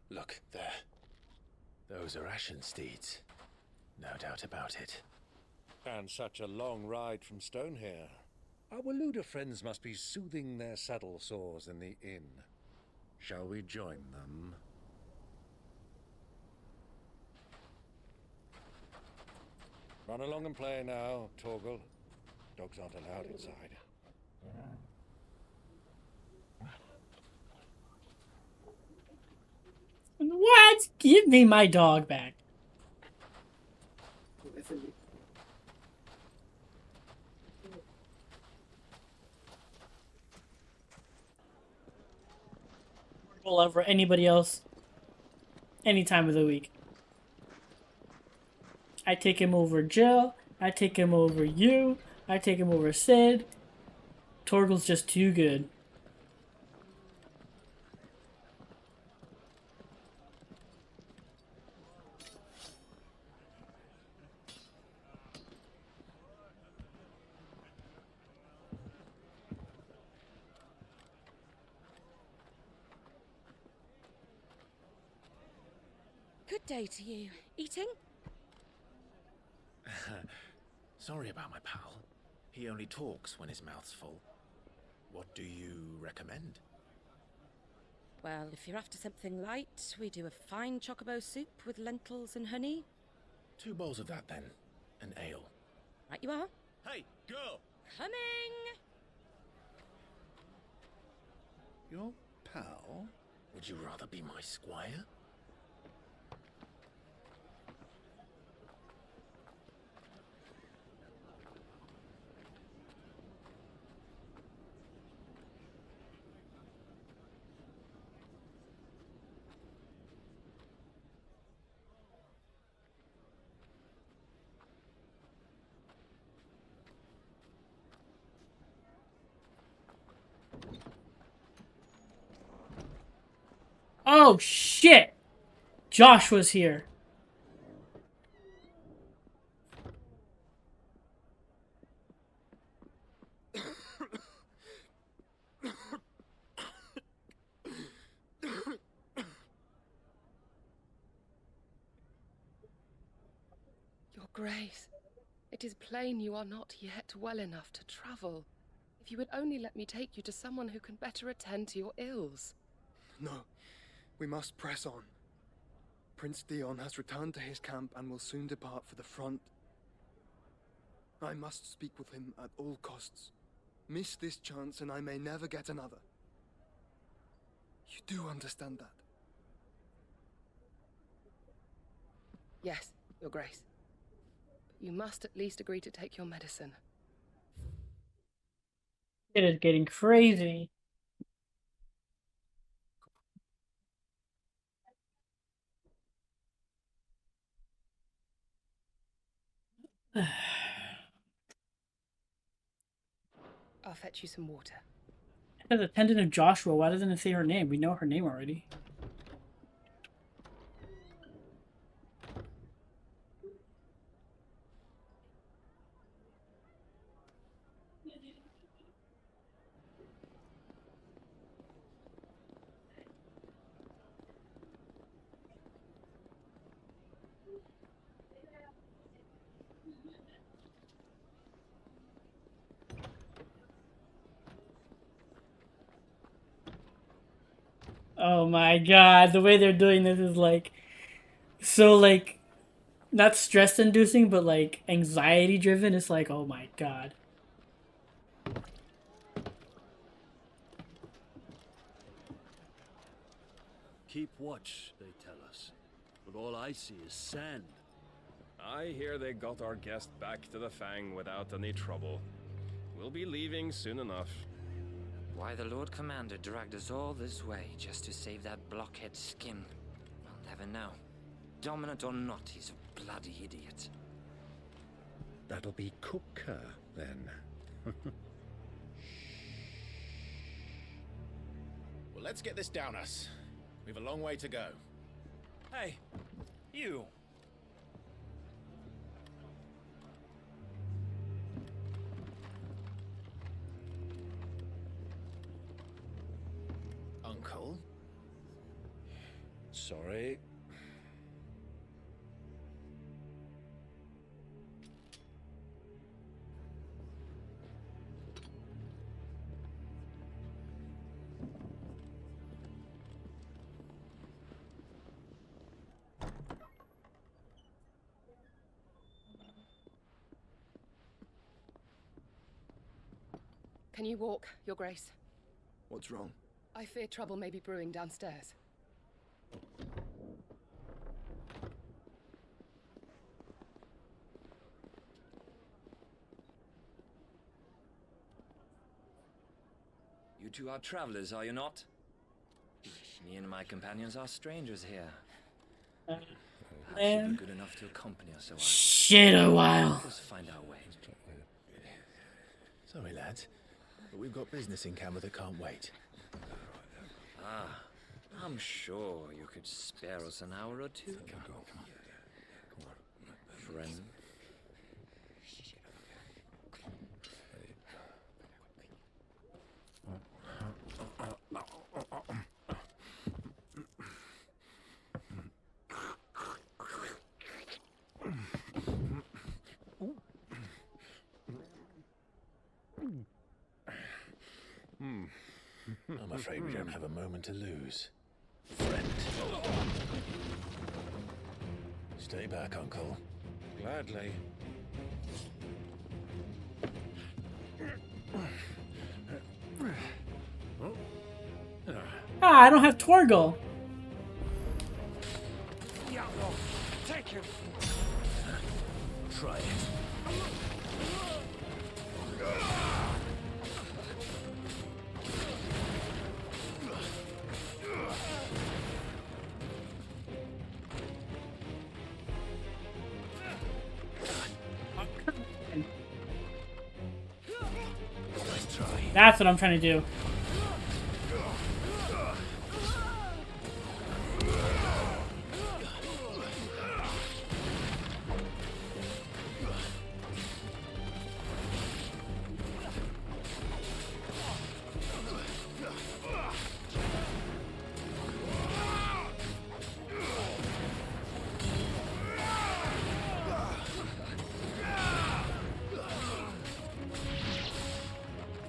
Look, there. Those are Ashen steeds. No doubt about it. And such a long ride from Stonehair. Our Luda friends must be soothing their saddle sores in the inn. Shall we join them? Run along and play now, Torgal. Dogs aren't allowed inside. What? Give me my dog back. Over anybody else, any time of the week. I take him over Jill. I take him over you. I take him over Sid. Torgal's just too good. Good day to you. Eating? Sorry about my pal. He only talks when his mouth's full. What do you recommend? Well, if you're after something light, we do a fine chocobo soup with lentils and honey. 2 bowls of that then. An ale. Right you are. Hey, girl! Coming! Your pal? Would you rather be my squire? Oh shit! Josh was here. Your Grace, it is plain you are not yet well enough to travel. If you would only let me take you to someone who can better attend to your ills. No, we must press on. Prince Dion has returned to his camp and will soon depart for the front. I must speak with him at all costs. Miss this chance and I may never get another. You do understand that? Yes, Your Grace. But you must at least agree to take your medicine. It is getting crazy. I'll fetch you some water. As attendant of Joshua, why doesn't it say her name? We know her name already. Oh my god, the way they're doing this is like so like not stress inducing but like anxiety driven. It's like, oh my god. Keep watch, they tell us. But all I see is sand. I hear they got our guest back to the Fang without any trouble. We'll be leaving soon enough. Why the Lord Commander dragged us all this way just to save that blockhead's skin, I'll never know. Dominant or not, he's a bloody idiot. That'll be Cooker, then. Well, let's get this down us. We've a long way to go. Hey, you. Uncle? Sorry. Can you walk, Your Grace? What's wrong? I fear trouble may be brewing downstairs. You two are travelers, are you not? Me and my companions are strangers here. Perhaps you'd be good enough to accompany us a while. Shit, a while. Let's find our way. Sorry, lads, but we've got business in camera that can't wait. Ah, I'm sure you could spare us an hour or two. Come on. Friend. I'm afraid we don't have a moment to lose. Friend. Stay back, Uncle. Gladly. Ah, I don't have Torgal. Yeah, take him. Try it. That's what I'm trying to do.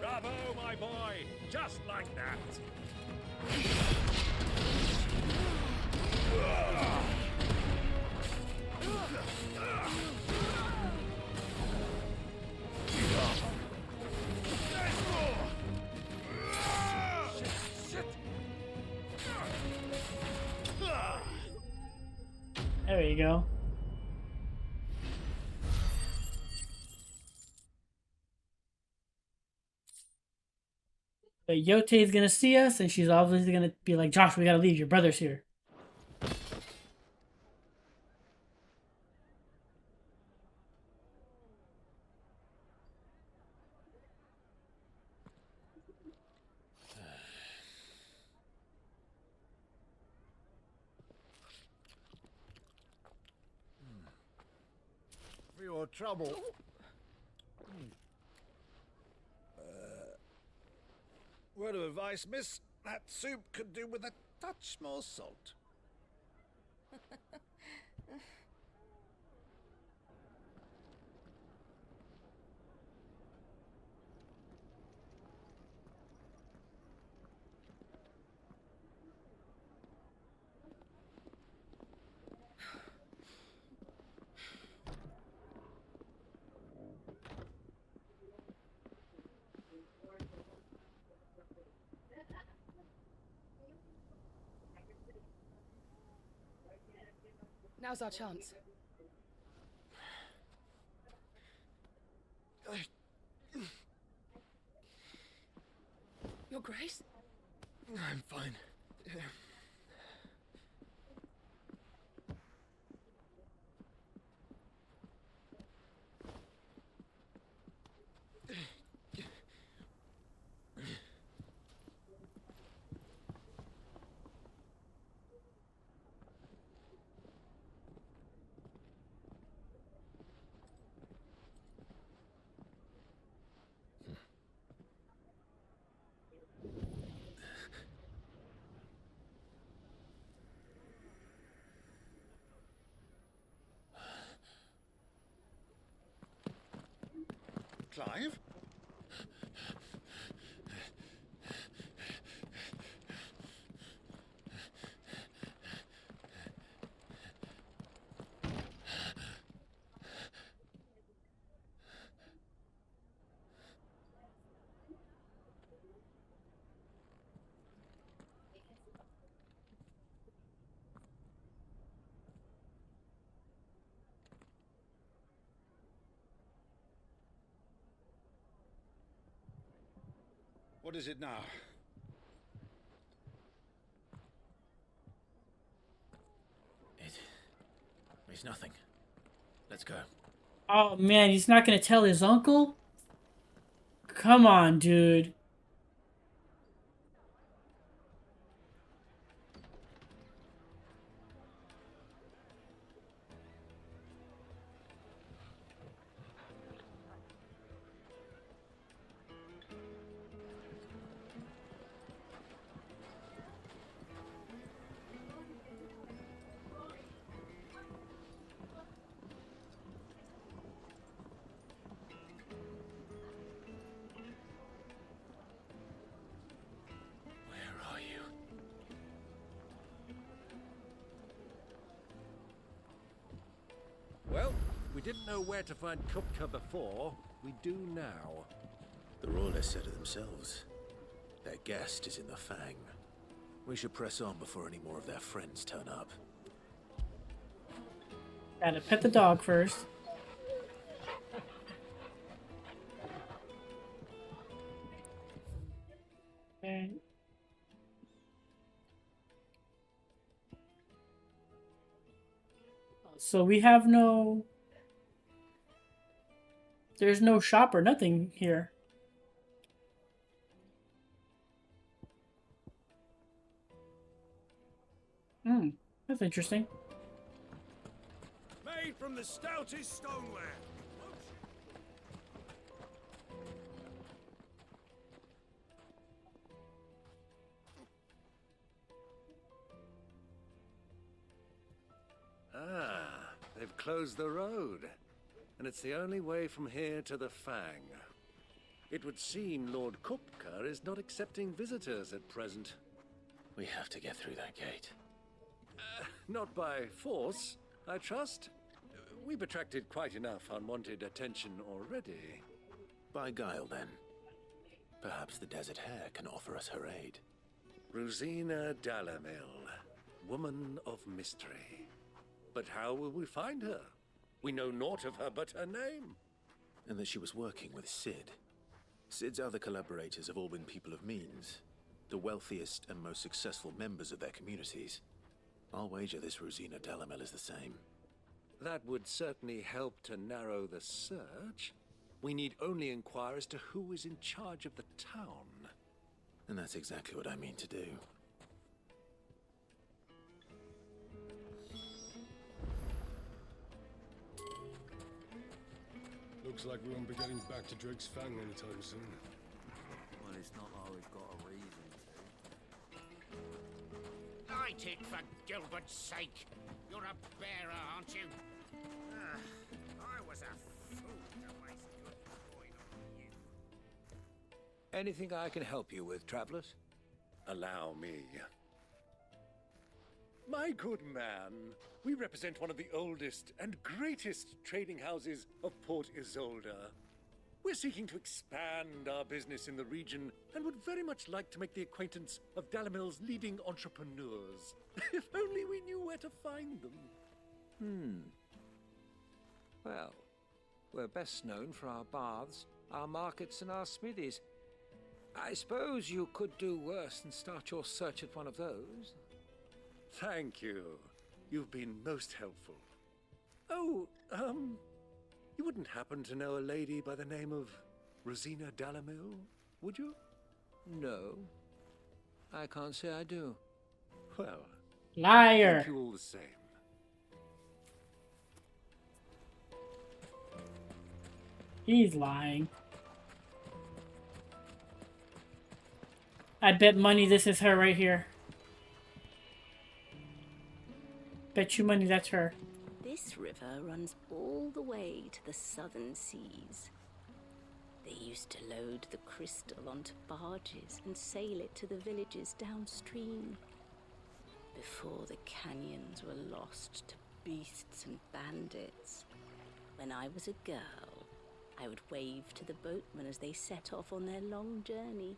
Bravo, my boy! Just like that! There you go. But Yote is gonna see us, and she's obviously gonna be like, "Josh, we gotta leave. Your brother's here." For your trouble. Word of advice, miss. That soup could do with a touch more salt. Now's our chance. Your Grace? I'm fine. Clive? What is it now? It's nothing. Let's go. Oh man, he's not gonna tell his uncle? Come on, dude. Well, we didn't know where to find Kupka before. We do now. The Royalists said it themselves. Their guest is in the Fang. We should press on before any more of their friends turn up. Gotta pet the dog first. Okay. So we have no... There's no shop or nothing here. That's interesting. Made from the stoutest stoneware. Ah, they've closed the road. And it's the only way from here to the Fang. It would seem Lord Kupka is not accepting visitors at present. We have to get through that gate. Not by force, I trust. We've attracted quite enough unwanted attention already. By guile, then. Perhaps the Desert Hare can offer us her aid. Rosina Dalamil, woman of mystery. But how will we find her? We know naught of her but her name. And that she was working with Sid. Sid's other collaborators have all been people of means, the wealthiest and most successful members of their communities. I'll wager this Rosina Dalamel is the same. That would certainly help to narrow the search. We need only inquire as to who is in charge of the town. And that's exactly what I mean to do. Looks like we won't be getting back to Drake's Fang anytime soon. Well, it's not like we've got a reason to. Light it, for Gilbert's sake! You're a bearer, aren't you? I was a fool to waste good coin on you. Anything I can help you with, travelers? Allow me. My good man, we represent one of the oldest and greatest trading houses of Port Isolde. We're seeking to expand our business in the region and would very much like to make the acquaintance of Dalamil's leading entrepreneurs. If only we knew where to find them. Well, we're best known for our baths, our markets, and our smithies. I suppose you could do worse than start your search at one of those. Thank you. You've been most helpful. Oh, you wouldn't happen to know a lady by the name of Rosina Dalamil, would you? No. I can't say I do. Well, liar. Thank you all the same. He's lying. I'd bet money this is her right here. Bet you money that's her. This river runs all the way to the southern seas. They used to load the crystal onto barges and sail it to the villages downstream. Before the canyons were lost to beasts and bandits. When I was a girl, I would wave to the boatmen as they set off on their long journey,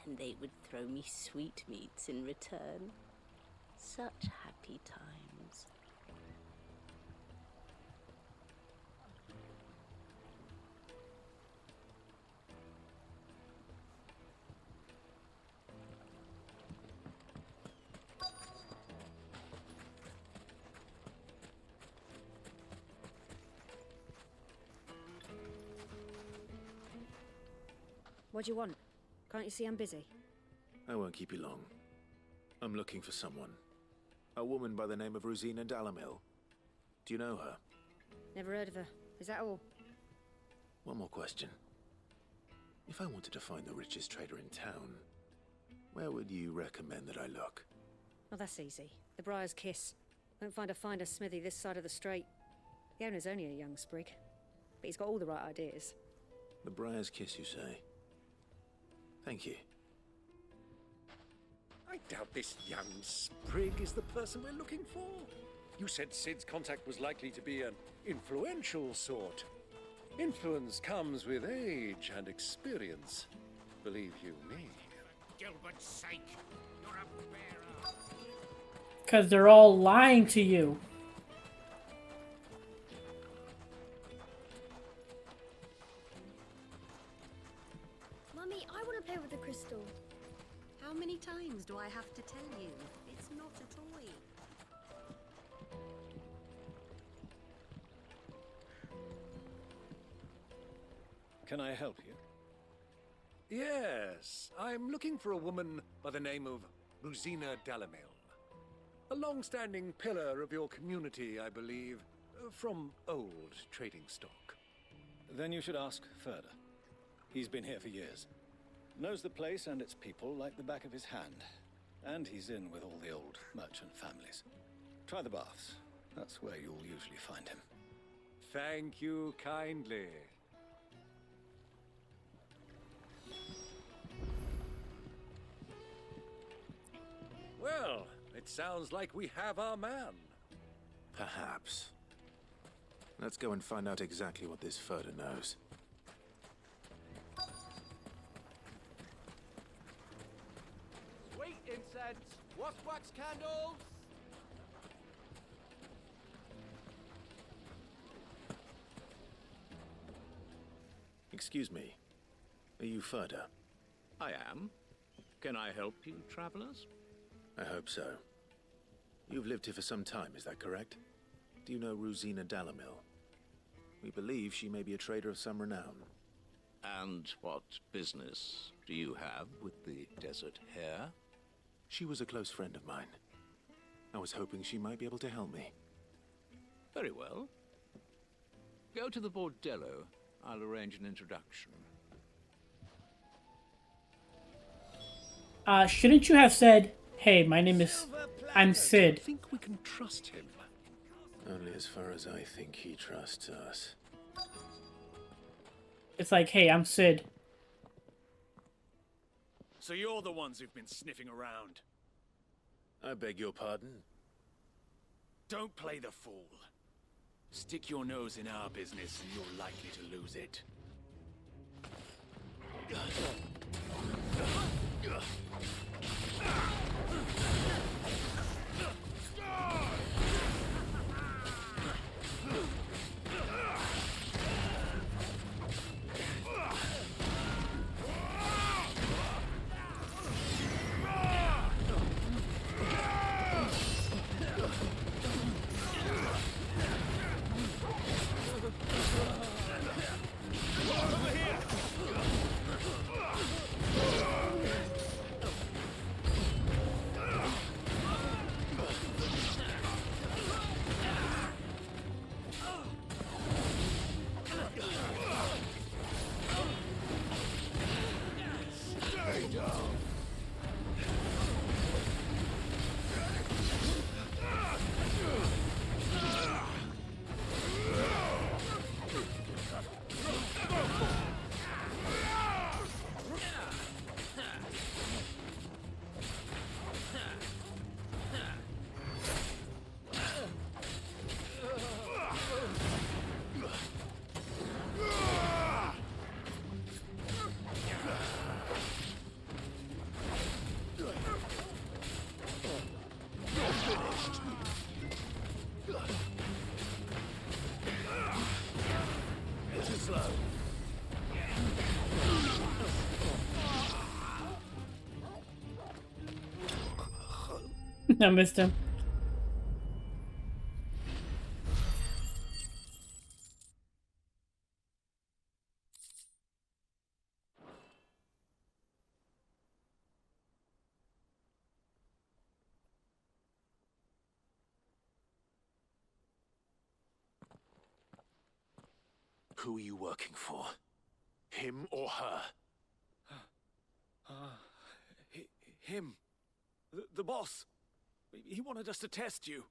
and they would throw me sweetmeats in return. Such happy times. What do you want? Can't you see I'm busy? I won't keep you long. I'm looking for someone. A woman by the name of Rosina Dalamil. Do you know her? Never heard of her. Is that all? One more question. If I wanted to find the richest trader in town, where would you recommend that I look? Oh, that's easy. The Briar's Kiss. Won't find a finer smithy this side of the strait. The owner's only a young sprig, but he's got all the right ideas. The Briar's Kiss, you say? Thank you. I doubt this young sprig is the person we're looking for. You said Sid's contact was likely to be an influential sort. Influence comes with age and experience. Believe you me. Gilbert's sake, you're a bearer. Because they're all lying to you. Mummy, I want to play with the crystal. How many times do I have to tell you? It's not a toy. Can I help you? Yes, I'm looking for a woman by the name of Rosina Dalamil. A long-standing pillar of your community, I believe, from old trading stock. Then you should ask further. He's been here for years. Knows the place and its people like the back of his hand. And he's in with all the old merchant families. Try the baths. That's where you'll usually find him. Thank you kindly. Well, it sounds like we have our man. Perhaps. Let's go and find out exactly what this Furter knows. Sweet incense! Wax candles! Excuse me. Are you Furter? I am. Can I help you, travelers? I hope so. You've lived here for some time, is that correct? Do you know Rosina Dalamil? We believe she may be a trader of some renown. And what business do you have with the desert hare? She was a close friend of mine. I was hoping she might be able to help me. Very well. Go to the bordello. I'll arrange an introduction. Shouldn't you have said, hey, my name is... I'm Sid. I think we can trust him. Only as far as I think he trusts us. It's like, hey, I'm Sid. So you're the ones who've been sniffing around. I beg your pardon? Don't play the fool. Stick your nose in our business and you're likely to lose it. I missed him. Who are you working for? Him or her? Him. The boss. He wanted us to test you.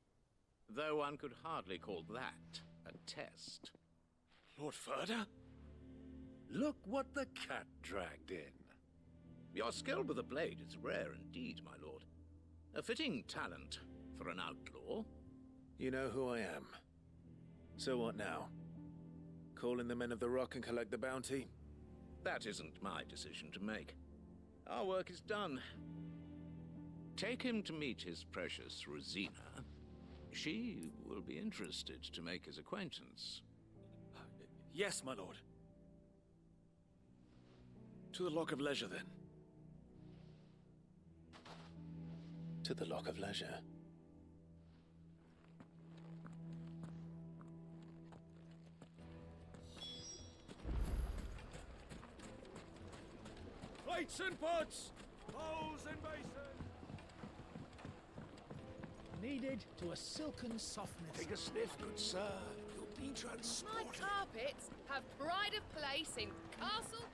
Though one could hardly call that a test. Lord Ferda? Look what the cat dragged in. Your skill with the blade is rare indeed, my lord. A fitting talent for an outlaw. You know who I am. So what now? Call in the Men of the Rock and collect the bounty? That isn't my decision to make. Our work is done. Take him to meet his precious Rosina. She will be interested to make his acquaintance. Yes, my lord. To the Lock of Leisure, then. To the Lock of Leisure. Plates and pots! Bowls and basins! Needed to a silken softness. Take a sniff, good sir. You'll be transported. My carpets have pride of place in castle.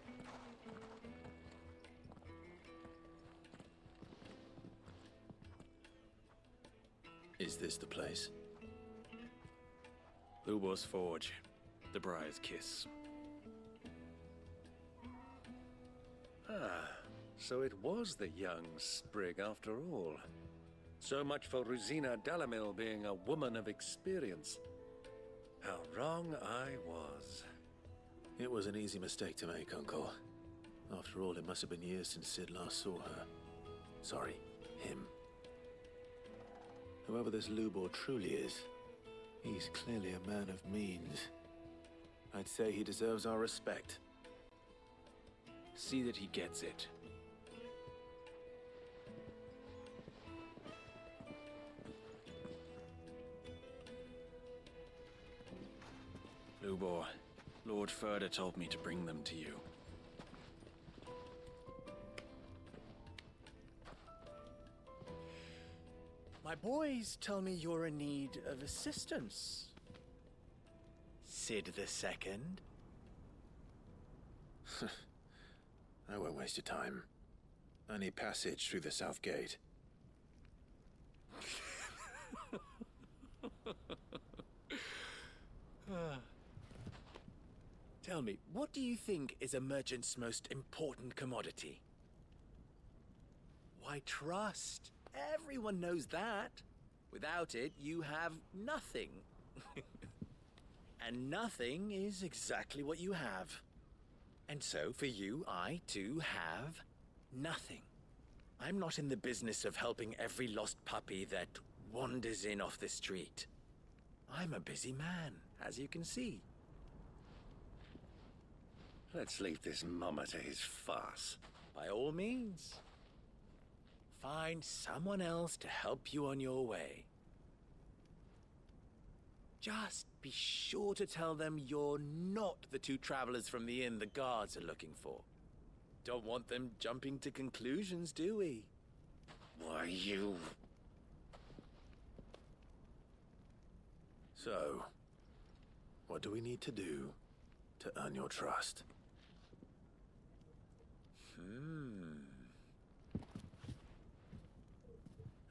Is this the place? Hugo's Forge. The Briar's Kiss. Ah, so it was the young sprig after all. So much for Rosina Dalamil being a woman of experience. How wrong I was. It was an easy mistake to make, Uncle. After all, it must have been years since Sid last saw her. Sorry, him. Whoever this Lubor truly is, he's clearly a man of means. I'd say he deserves our respect. See that he gets it. Lubor, Lord Ferda told me to bring them to you. My boys tell me you're in need of assistance. Sid the Second. I won't waste your time. I need passage through the south gate. Tell me, what do you think is a merchant's most important commodity? Why, trust. Everyone knows that. Without it, you have nothing. And nothing is exactly what you have. And so, for you, I, too, have nothing. I'm not in the business of helping every lost puppy that wanders in off the street. I'm a busy man, as you can see. Let's leave this mummer to his farce. By all means. Find someone else to help you on your way. Just be sure to tell them you're not the two travelers from the inn the guards are looking for. Don't want them jumping to conclusions, do we? Why, you... So, what do we need to do to earn your trust?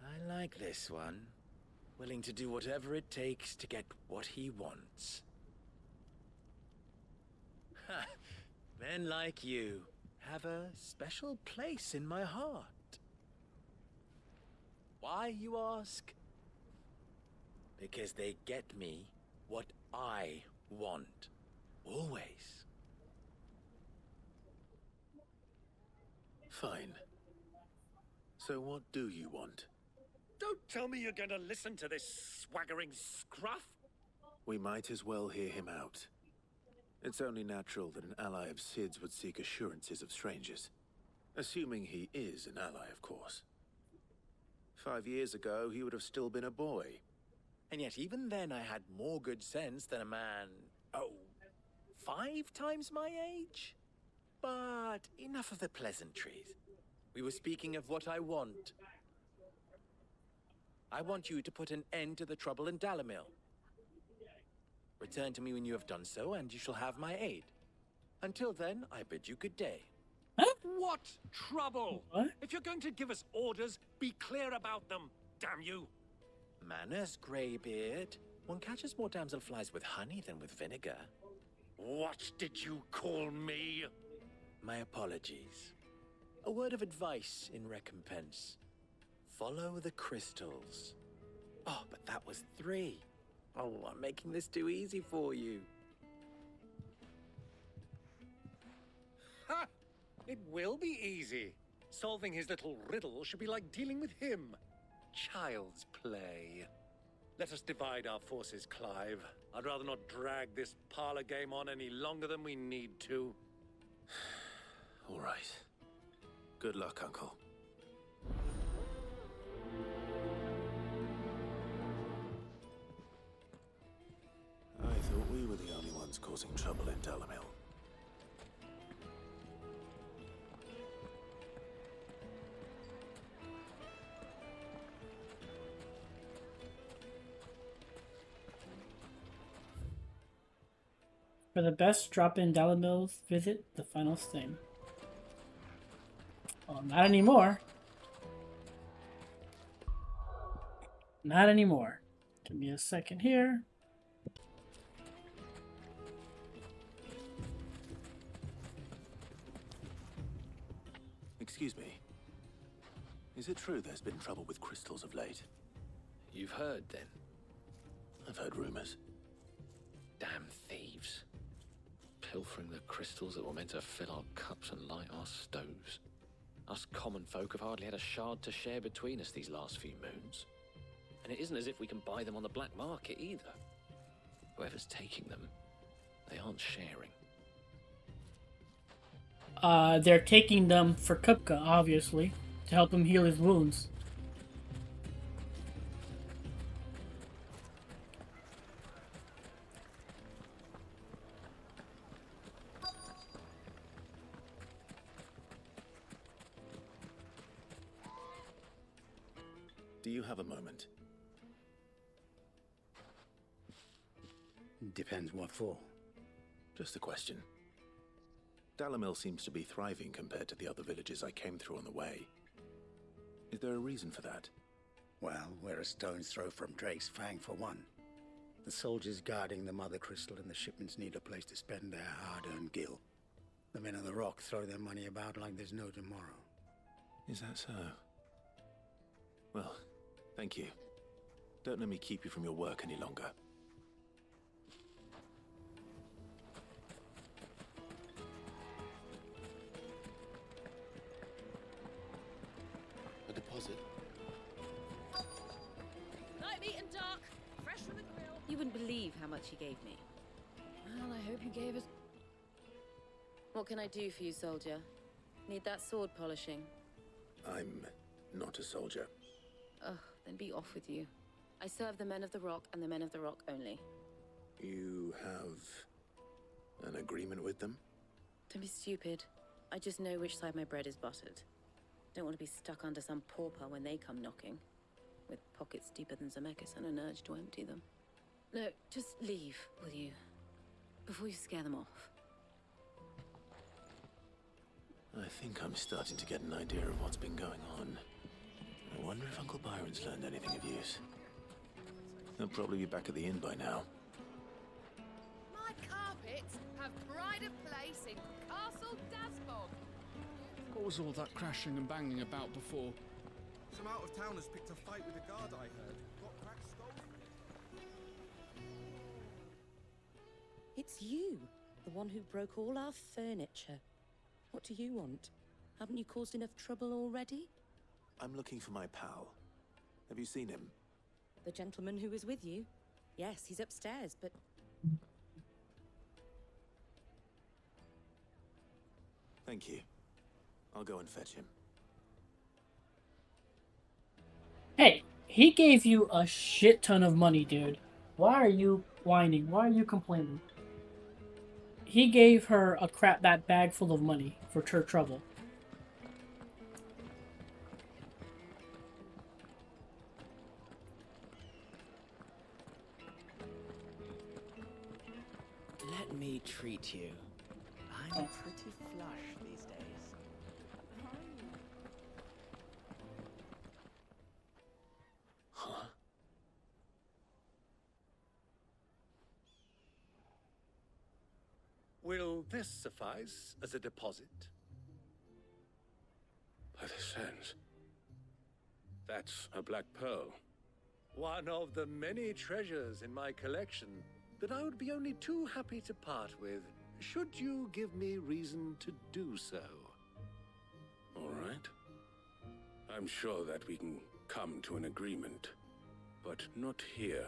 I like this one. Willing to do whatever it takes to get what he wants. Ha! Men like you have a special place in my heart. Why, you ask? Because they get me what I want. Always. Fine. So what do you want? Don't tell me you're going to listen to this swaggering scruff. We might as well hear him out. It's only natural that an ally of Sid's would seek assurances of strangers. Assuming he is an ally, of course. 5 years ago, he would have still been a boy. And yet even then I had more good sense than a man, 5 times my age? But enough of the pleasantries. We were speaking of what I want. I want you to put an end to the trouble in Dalamil. Return to me when you have done so, and you shall have my aid. Until then, I bid you good day. What trouble? What? If you're going to give us orders, be clear about them, damn you. Manners, Greybeard. One catches more damselflies with honey than with vinegar. What did you call me? My apologies. A word of advice in recompense. Follow the crystals. Oh, but that was 3. Oh, I'm making this too easy for you. Ha! It will be easy. Solving his little riddle should be like dealing with him. Child's play. Let us divide our forces, Clive. I'd rather not drag this parlor game on any longer than we need to. All right. Good luck, Uncle. I thought we were the only ones causing trouble in Dalamil. For the best drop-in Dalamil, visit the final sting. Well, not anymore. Not anymore. Give me a second here. Excuse me. Is it true there's been trouble with crystals of late? You've heard, then? I've heard rumors. Damn thieves. Pilfering the crystals that were meant to fill our cups and light our stoves. Us common folk have hardly had a shard to share between us these last few moons. And it isn't as if we can buy them on the black market either. Whoever's taking them, they aren't sharing. They're taking them for Kupka, obviously, to help him heal his wounds. Do you have a moment? Depends what for. Just a question. Dalamil seems to be thriving compared to the other villages I came through on the way. Is there a reason for that? Well, we're a stone's throw from Drake's Fang for one. The soldiers guarding the Mother Crystal and the shipments need a place to spend their hard-earned gil. The men of the Rock throw their money about like there's no tomorrow. Is that so? Well, thank you. Don't let me keep you from your work any longer. A deposit? Light meat and dark, fresh from the grill. You wouldn't believe how much he gave me. Well, I hope you gave us... What can I do for you, soldier? Need that sword polishing? I'm not a soldier. Ugh, then be off with you. I serve the men of the Rock and the men of the Rock only. You have an agreement with them? Don't be stupid. I just know which side my bread is buttered. Don't want to be stuck under some pauper when they come knocking. With pockets deeper than Zemeckis and an urge to empty them. No, just leave, will you? Before you scare them off. I think I'm starting to get an idea of what's been going on. I wonder if Uncle Byron's learned anything of use. He'll probably be back at the inn by now. My carpets have pride of place in Castle Dasbog. What was all that crashing and banging about before? Some out-of-towners picked a fight with a guard, I heard. Got cracked skull. It's you, the one who broke all our furniture. What do you want? Haven't you caused enough trouble already? I'm looking for my pal. Have you seen him? The gentleman who was with you? Yes, he's upstairs, but... Thank you. I'll go and fetch him. Hey, he gave you a shit ton of money, dude. Why are you whining? Why are you complaining? He gave her that bag full of money for her trouble. me treat you. I'm pretty flush these days. Huh? Will this suffice as a deposit? By the sands. That's a black pearl. One of the many treasures in my collection that I would be only too happy to part with, should you give me reason to do so. All right. I'm sure that we can come to an agreement, but not here.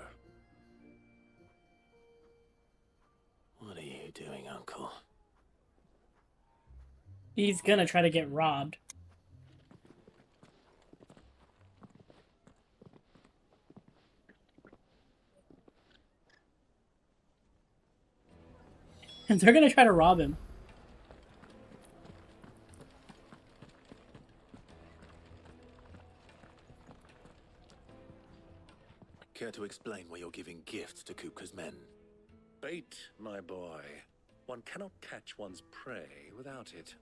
What are you doing, Uncle? He's gonna try to get robbed. And they're gonna try to rob him. Care to explain why you're giving gifts to Kupka's men? Bait, my boy. One cannot catch one's prey without it.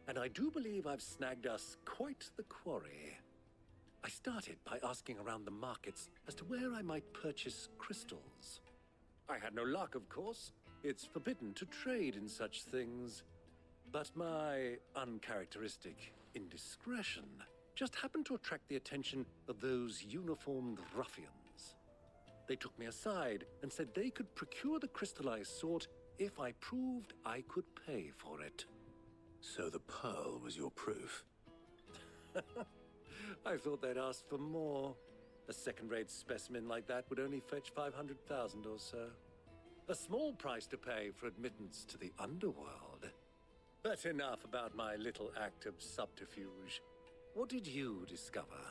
And I do believe I've snagged us quite the quarry. I started by asking around the markets as to where I might purchase crystals. I had no luck, of course. It's forbidden to trade in such things. But my uncharacteristic indiscretion just happened to attract the attention of those uniformed ruffians. They took me aside and said they could procure the crystal I sought if I proved I could pay for it. So the pearl was your proof? I thought they'd asked for more. A second-rate specimen like that would only fetch 500,000 or so. A small price to pay for admittance to the underworld. But enough about my little act of subterfuge. What did you discover?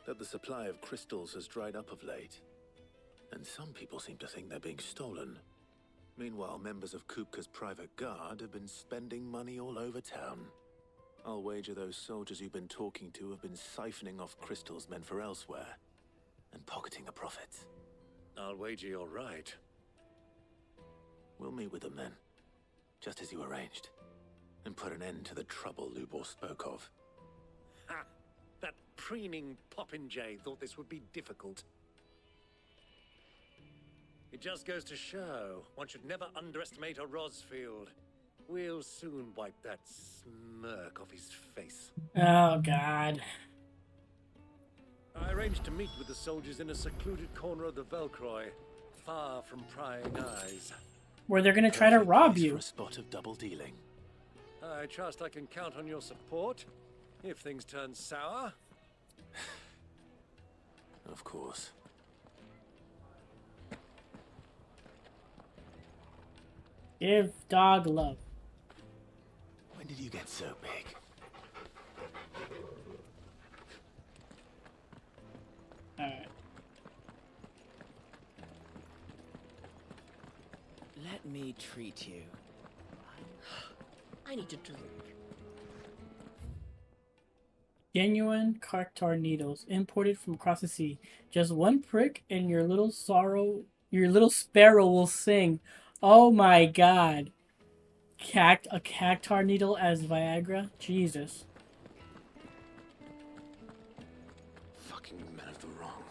That the supply of crystals has dried up of late. And some people seem to think they're being stolen. Meanwhile, members of Kupka's private guard have been spending money all over town. I'll wager those soldiers you've been talking to have been siphoning off crystals meant for elsewhere, and pocketing the profits. I'll wager you're right. We'll meet with them then, just as you arranged, and put an end to the trouble Lubor spoke of. Ha! That preening popinjay thought this would be difficult. It just goes to show, one should never underestimate a Rosfield. We'll soon wipe that smirk off his face. Oh, God. I arranged to meet with the soldiers in a secluded corner of the Velcroy, far from prying eyes. Where they're gonna try to rob you. For a spot of double dealing. I trust I can count on your support, if things turn sour. Of course. Give dog love. When did you get so big? Alright. Let me treat you. I need a drink. Genuine Karktar needles imported from across the sea. Just one prick and your little sparrow will sing. Oh my God. A cactar needle as Viagra? Jesus. Fucking men of the wrong.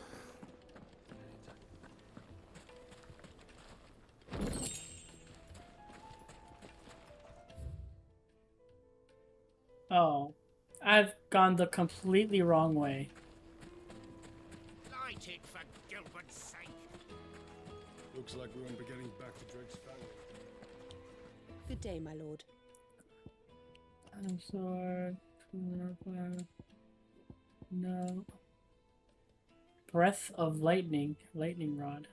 Oh. I've gone the completely wrong way. Light it for Gilbert's sake. Looks like we won't be getting back to Drake's family. Good day, my lord. Sword. No. Breath of lightning. Lightning rod.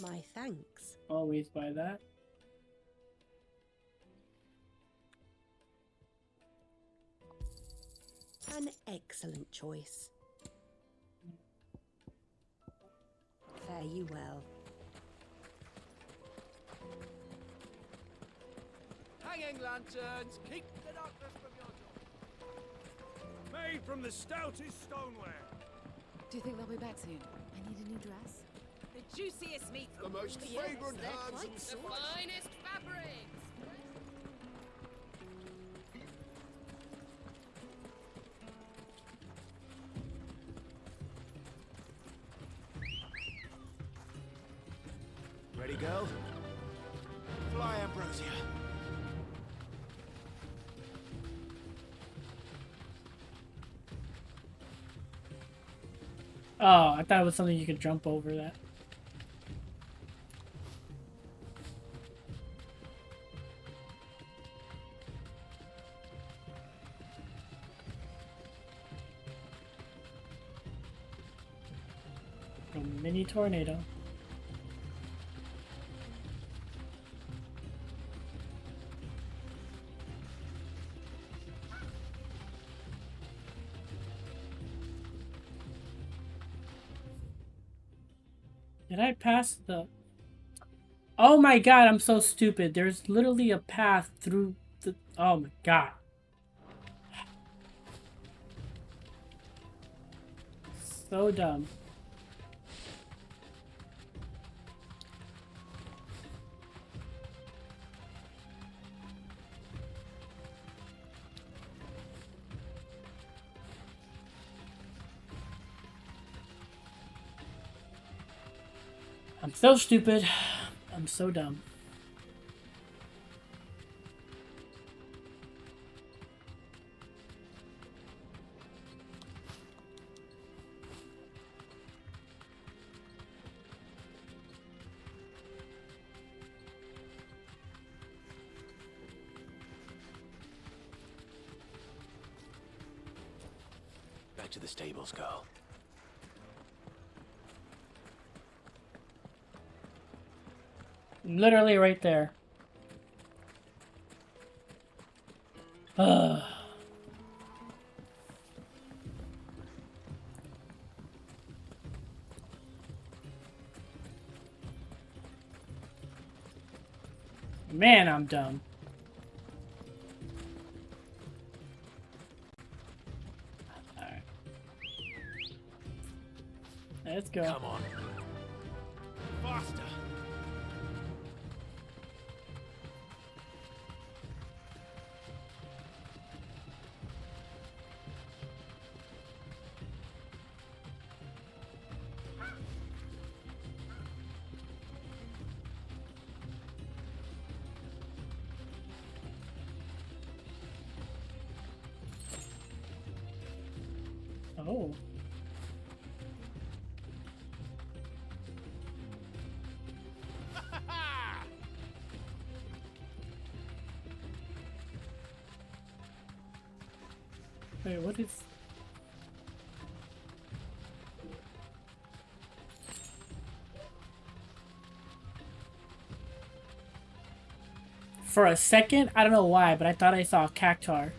My thanks. Always buy that. An excellent choice. Fare you well. Hanging lanterns, keep the darkness from your door. Made from the stoutest stoneware. Do you think they'll be back soon? I need a new dress. It juiciest meat from The most fragrant herbs and The sauces. finest fabrics. Ready, girl? Fly, Ambrosia. Oh, I thought it was something you could jump over that. A mini tornado. Did I pass the... Oh my god, I'm so stupid. There's literally a path through the... Oh my god. So dumb. I'm so stupid. I'm so dumb. Back to the stables, girl. Literally right there. Ugh. Man, I'm dumb. Alright. Let's go. Come on. Faster. Oh. Wait, what is... For a second, I don't know why, but I thought I saw a cactar.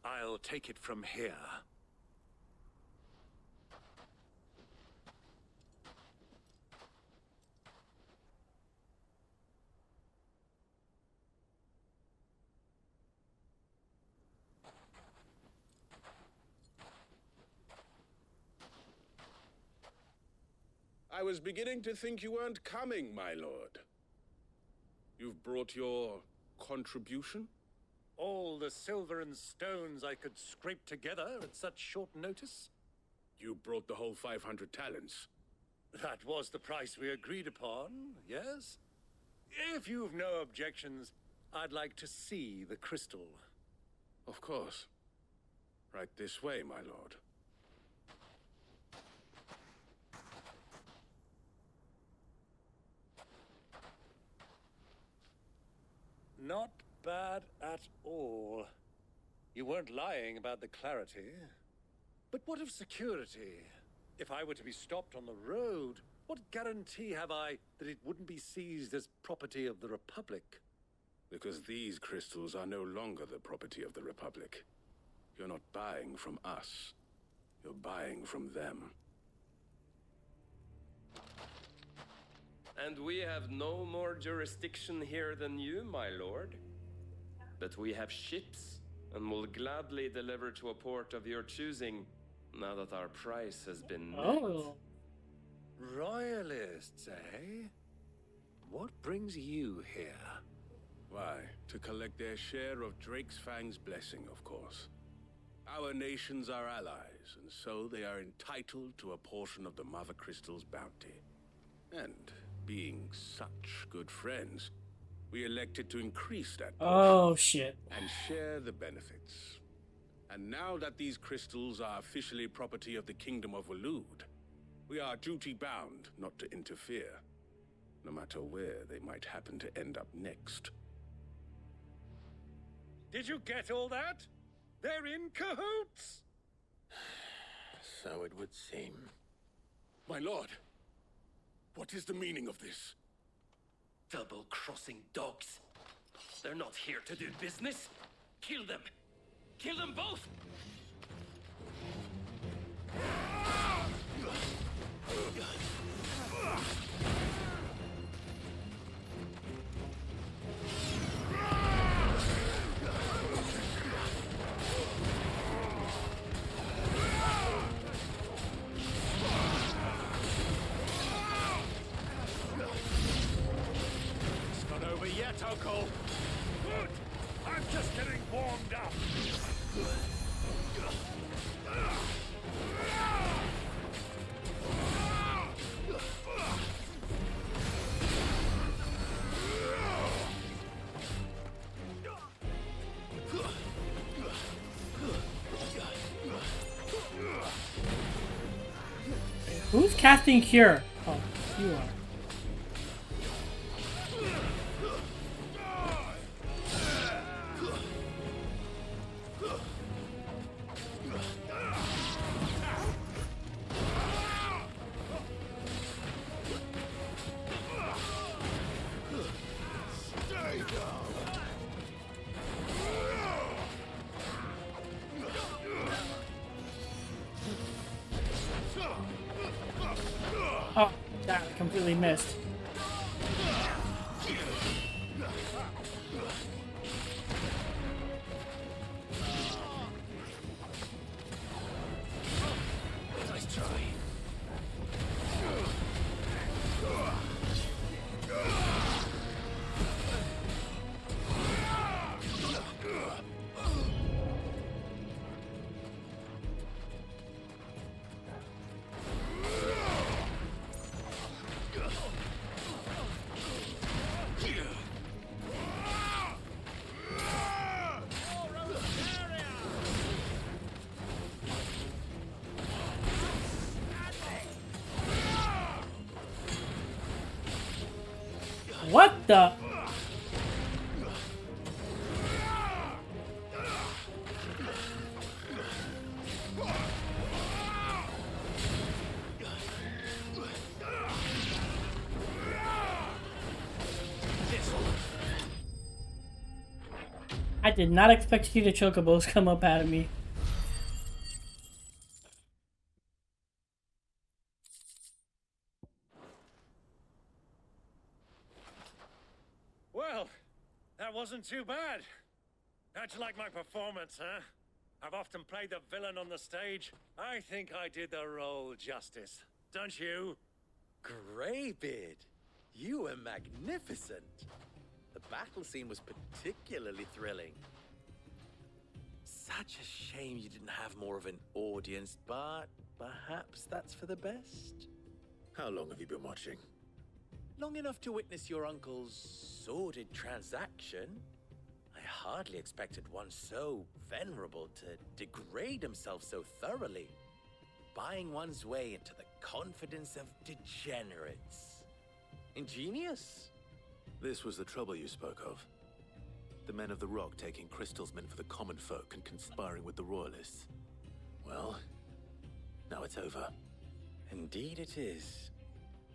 I'll take it from here. I was beginning to think you weren't coming, my lord. You've brought your contribution? All the silver and stones I could scrape together at such short notice? You brought the whole 500 talents. That was the price we agreed upon, yes? If you've no objections, I'd like to see the crystal. Of course. Right this way, my lord. Not bad at all. You weren't lying about the clarity. But what of security? If I were to be stopped on the road, what guarantee have I that it wouldn't be seized as property of the Republic? Because these crystals are no longer the property of the Republic. You're not buying from us. You're buying from them. And we have no more jurisdiction here than you, my lord. But we have ships, and will gladly deliver to a port of your choosing, now that our price has been met. Oh. Royalists, eh? What brings you here? Why, to collect their share of Drake's Fang's blessing, of course. Our nations are allies, and so they are entitled to a portion of the Mother Crystal's bounty. And being such good friends, we elected to increase that portion. Oh, shit. And share the benefits. And now that these crystals are officially property of the Kingdom of Waloed, we are duty-bound not to interfere, no matter where they might happen to end up next. Did you get all that? They're in cahoots! So it would seem. My lord, what is the meaning of this? Double-crossing dogs. They're not here to do business. Kill them. Kill them both! It's not over yet, Uncle. Good. I'm just getting warmed up. Who's casting Cure? Oh, you are. Oh, that completely missed. Nice try. What the? I did not expect to see the chocobos come up out of me. Well, that wasn't too bad. How'd you like my performance, huh? I've often played the villain on the stage. I think I did the role justice. Don't you? Greybeard, you were magnificent. The battle scene was particularly thrilling. Such a shame you didn't have more of an audience, but perhaps that's for the best. How long have you been watching? Long enough to witness your uncle's sordid transaction. I hardly expected one so venerable to degrade himself so thoroughly, buying one's way into the confidence of degenerates. Ingenious. This was the trouble you spoke of. The men of the Rock taking crystals meant for the common folk and conspiring with the Royalists. Well, now it's over. Indeed it is.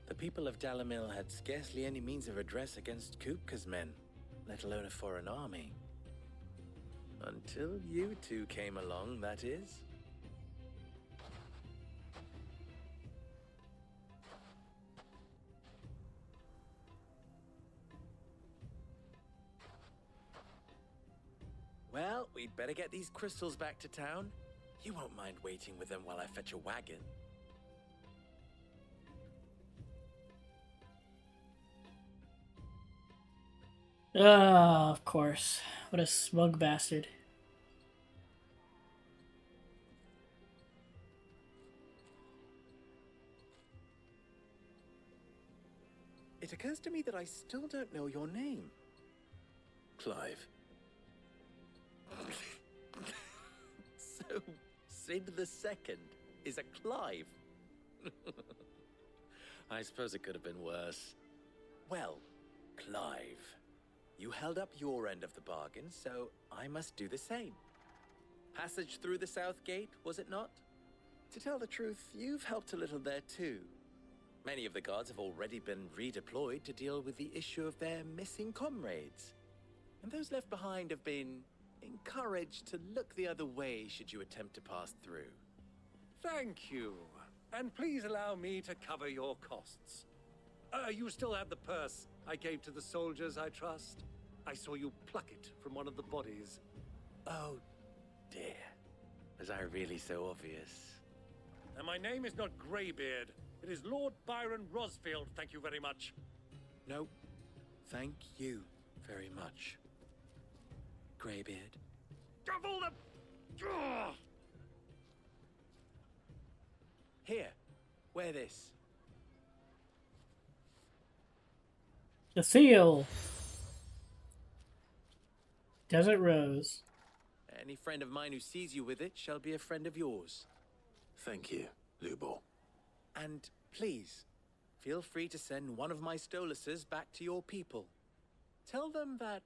The people of Dalamil had scarcely any means of redress against Kupka's men, let alone a foreign army. Until you two came along, that is. Well, we'd better get these crystals back to town. You won't mind waiting with them while I fetch a wagon. Ah, of course. What a smug bastard. It occurs to me that I still don't know your name. Clive. So, Sid the Second is a Clive. I suppose it could have been worse. Well, Clive, you held up your end of the bargain, so I must do the same. Passage through the South Gate, was it not? To tell the truth, you've helped a little there too. Many of the guards have already been redeployed to deal with the issue of their missing comrades. And those left behind have been encouraged to look the other way should you attempt to pass through. Thank you. And please allow me to cover your costs. You still have the purse I gave to the soldiers, I trust? I saw you pluck it from one of the bodies. Oh, dear. Was I really so obvious? And my name is not Greybeard. It is Lord Byron Rosfield, thank you very much. No, thank you very much, Greybeard. Of all the... Ugh! Here, wear this. The seal. Desert Rose. Any friend of mine who sees you with it shall be a friend of yours. Thank you, Lubo. And please, feel free to send one of my Stoluses back to your people. Tell them that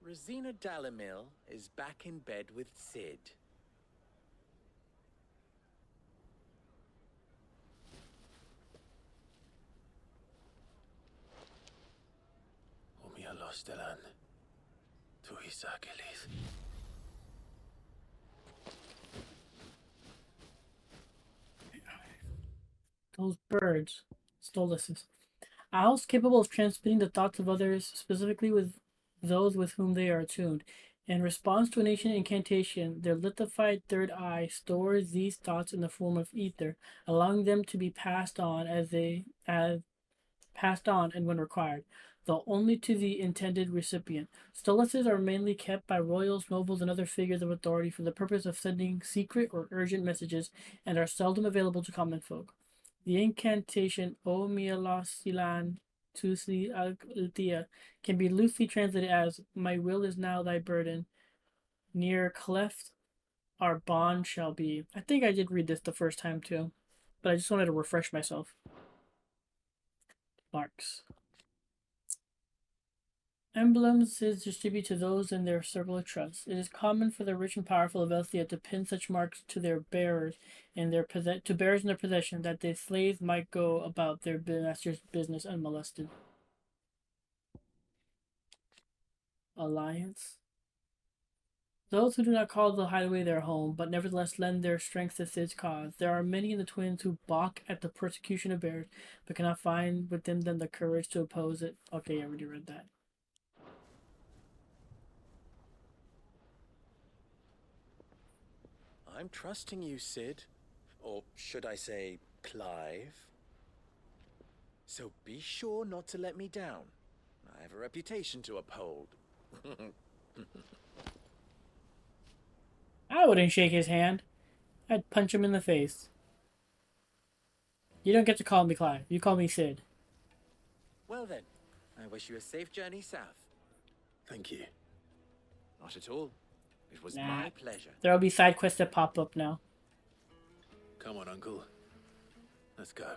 Rosina Dalamil is back in bed with Sid. Omia Lostelan. Tuisakelis. Those birds. Stoluses. Owls capable of transmitting the thoughts of others, specifically with those with whom they are attuned. In response to an ancient incantation, their lithified third eye stores these thoughts in the form of ether, allowing them to be passed on and when required, though only to the intended recipient. Stoluses are mainly kept by royals, nobles, and other figures of authority for the purpose of sending secret or urgent messages, and are seldom available to common folk. The incantation O Mialosilan Tusi Althea can be loosely translated as "My will is now thy burden. Near cleft our bond shall be." I think I did read this the first time too, but I just wanted to refresh myself. Marks. Emblems is distributed to those in their circle of trust. It is common for the rich and powerful of Elthia to pin such marks to their bearers in their possession, that the slaves might go about their master's business unmolested. Alliance. Those who do not call the hideaway their home, but nevertheless lend their strength to Sid's cause. There are many in the twins who balk at the persecution of bears, but cannot find within them the courage to oppose it. Okay, I already read that. I'm trusting you, Sid. Or should I say, Clive? So be sure not to let me down. I have a reputation to uphold. I wouldn't shake his hand. I'd punch him in the face. You don't get to call me Clive. You call me Sid. Well then, I wish you a safe journey south. Thank you. Not at all. It was my pleasure. There'll be side quests that pop up now. Come on, Uncle. Let's go.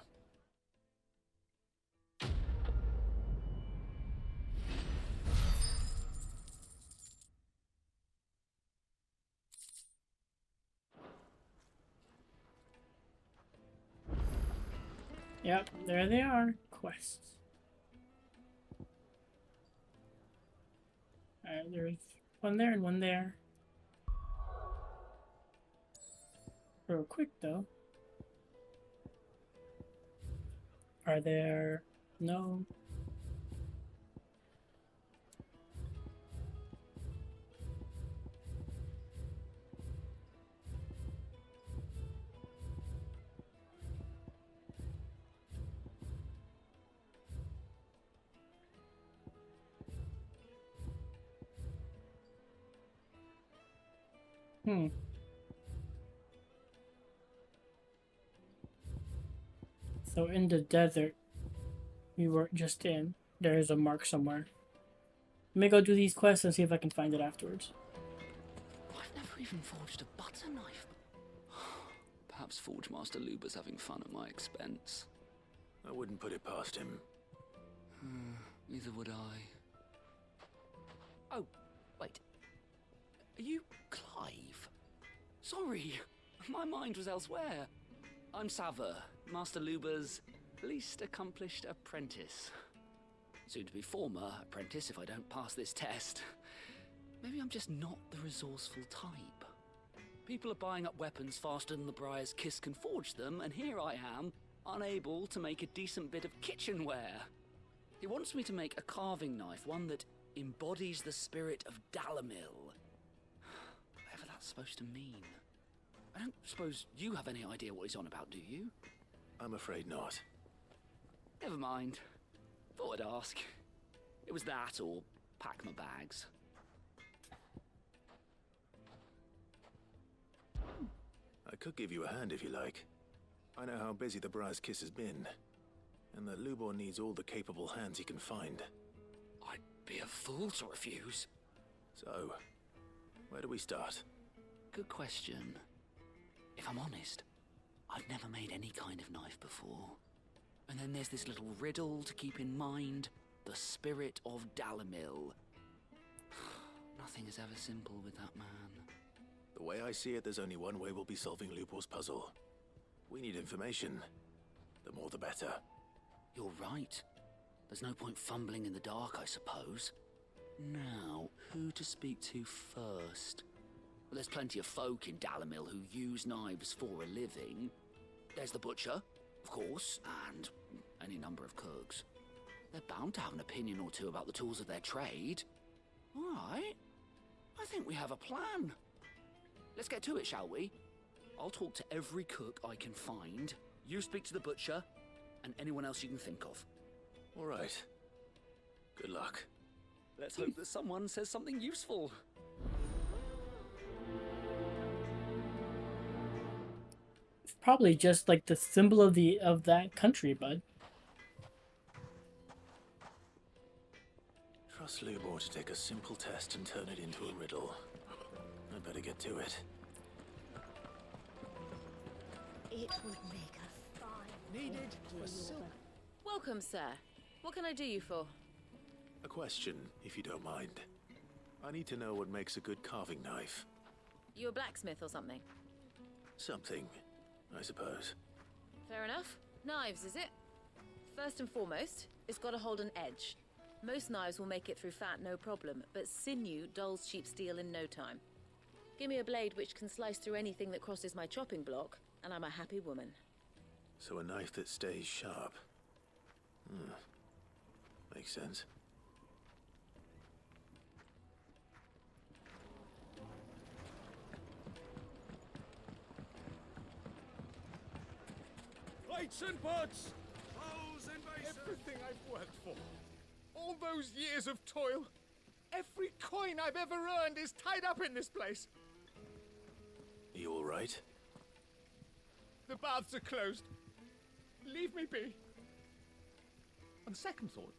Yep, there they are. Quests. Alright, there's one there and one there. Real quick though. Are there... No. So in the desert we were just in, there is a mark somewhere. Let me go do these quests and see if I can find it afterwards. I've never even forged a butter knife. Perhaps Forge Master Luber's having fun at my expense. I wouldn't put it past him. Neither would I. Oh, wait. Are you Clive? Sorry, my mind was elsewhere. I'm Sava, Master Luber's least accomplished apprentice. Soon to be former apprentice if I don't pass this test. Maybe I'm just not the resourceful type. People are buying up weapons faster than the Briar's Kiss can forge them, and here I am, unable to make a decent bit of kitchenware. He wants me to make a carving knife, one that embodies the spirit of Dalamil. Whatever that's supposed to mean. I don't suppose you have any idea what he's on about, do you? I'm afraid not. Never mind. Thought I'd ask. It was that or pack my bags. I could give you a hand if you like. I know how busy the Briar's Kiss has been, and that Lubor needs all the capable hands he can find. I'd be a fool to refuse. So, where do we start? Good question. If I'm honest, I've never made any kind of knife before. And then there's this little riddle to keep in mind. The spirit of Dalamil. Nothing is ever simple with that man. The way I see it, there's only one way we'll be solving Lubor's puzzle. We need information. The more the better. You're right. There's no point fumbling in the dark, I suppose. Now, who to speak to first? Well, there's plenty of folk in Dalamil who use knives for a living. There's the butcher, of course, and any number of cooks. They're bound to have an opinion or two about the tools of their trade. All right. I think we have a plan. Let's get to it, shall we? I'll talk to every cook I can find. You speak to the butcher, and anyone else you can think of. All right. Good luck. Let's hope that someone says something useful. It's probably just like the symbol of that country, bud. Trust Lubor to take a simple test and turn it into a riddle. I'd better get to it. It would make a fine needed to a silk. Welcome, sir. What can I do you for? A question, if you don't mind. I need to know what makes a good carving knife. You a blacksmith or something? Something, I suppose. Fair enough. Knives, is it? First and foremost, it's got to hold an edge. Most knives will make it through fat, no problem, but sinew dulls cheap steel in no time. Give me a blade which can slice through anything that crosses my chopping block, and I'm a happy woman. So a knife that stays sharp. Makes sense. Plates and pots! Bowls and basins! Everything I've worked for. All those years of toil. Every coin I've ever earned is tied up in this place. You all right? The baths are closed. Leave me be. On second thought,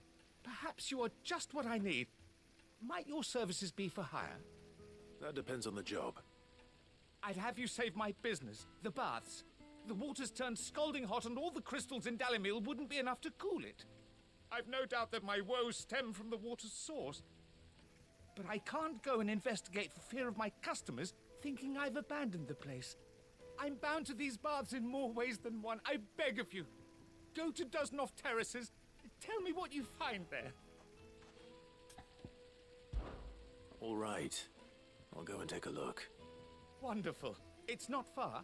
perhaps you are just what I need. Might your services be for hire? That depends on the job. I'd have you save my business, the baths. The water's turned scalding hot and all the crystals in Dalamil wouldn't be enough to cool it. I've no doubt that my woes stem from the water's source. But I can't go and investigate for fear of my customers thinking I've abandoned the place. I'm bound to these baths in more ways than one. I beg of you. Go to Dusnoff Terraces. Tell me what you find there. All right. I'll go and take a look. Wonderful. It's not far.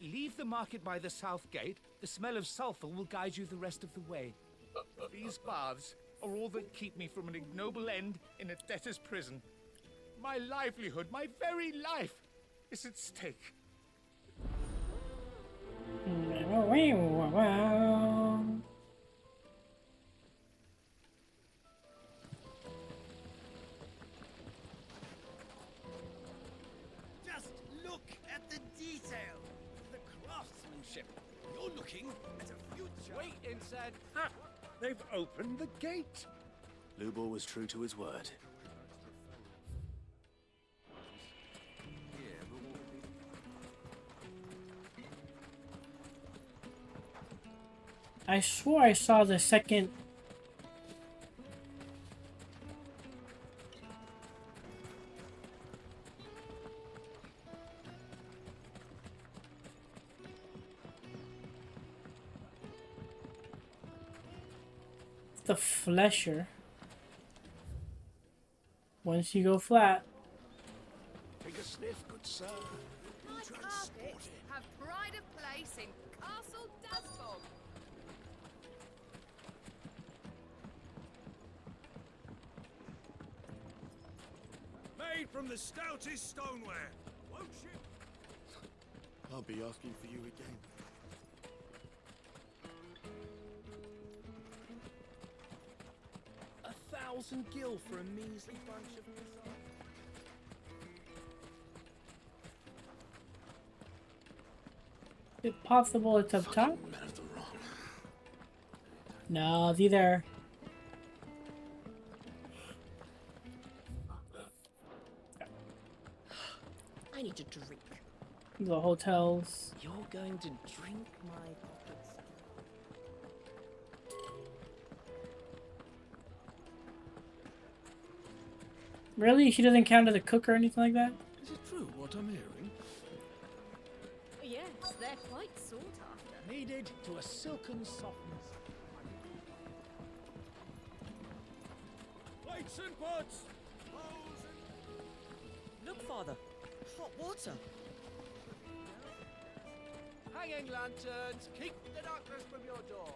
Leave the market by the south gate. The smell of sulfur will guide you the rest of the way. These baths are all that keep me from an ignoble end in a debtor's prison. My livelihood, my very life, is at stake. Just look at the detail, the craftsmanship. You're looking at a future. Wait, inside. Ha! They've opened the gate. Lubor was true to his word. I swore I saw the second. The flesher. Once you go flat. Take a sniff, good sir. My carpets have pride of place in Castle Dazbog. Made from the stoutest stoneware. Won't you? I'll be asking for you again. $1,000 gil for a measly bunch of missiles. Is it possible it's up top? No, it's either. I need a drink. The hotels. You're going to drink my pockets. Really? She doesn't count as a cook or anything like that? Is it true what I'm hearing? Yes, they're quite sought after. Kneaded to a silken softness. Plates and pots! Look, Father. Hot water. Hanging lanterns, keep the darkness from your door.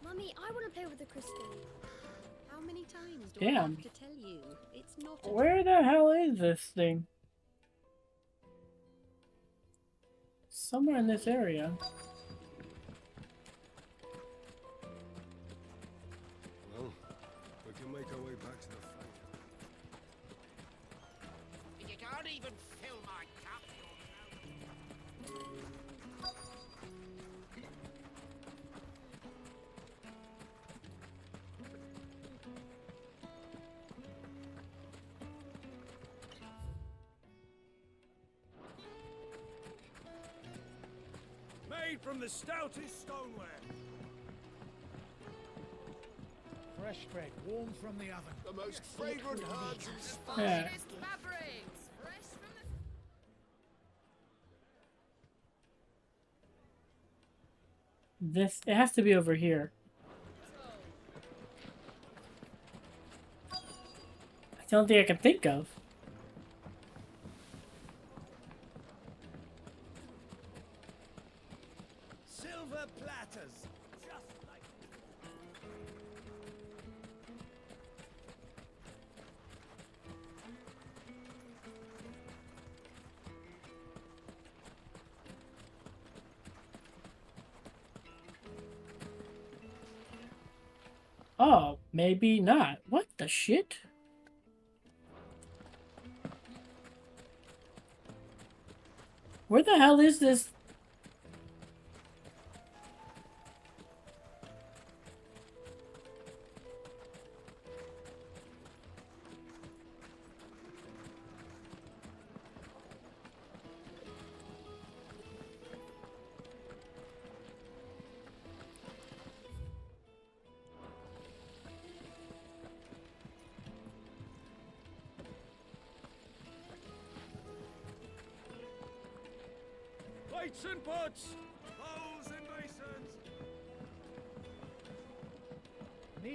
Mummy, I want to play with the crystal. How many times do I Damn. have to tell you? It's not a Where the hell is this thing? Somewhere in this area. Well, we can make our way back to the fight. You can't even fill my cup. Made from the stoutest stoneware. Fresh bread, warm from the oven. The most fragrant herbs and spices. Yeah. Finest fabrics, fresh from the... This, it has to be over here. That's the only thing I can think of. Silver platters, just like... Oh, maybe not. What the shit? Where the hell is this? Plates and pots, bowls and basins.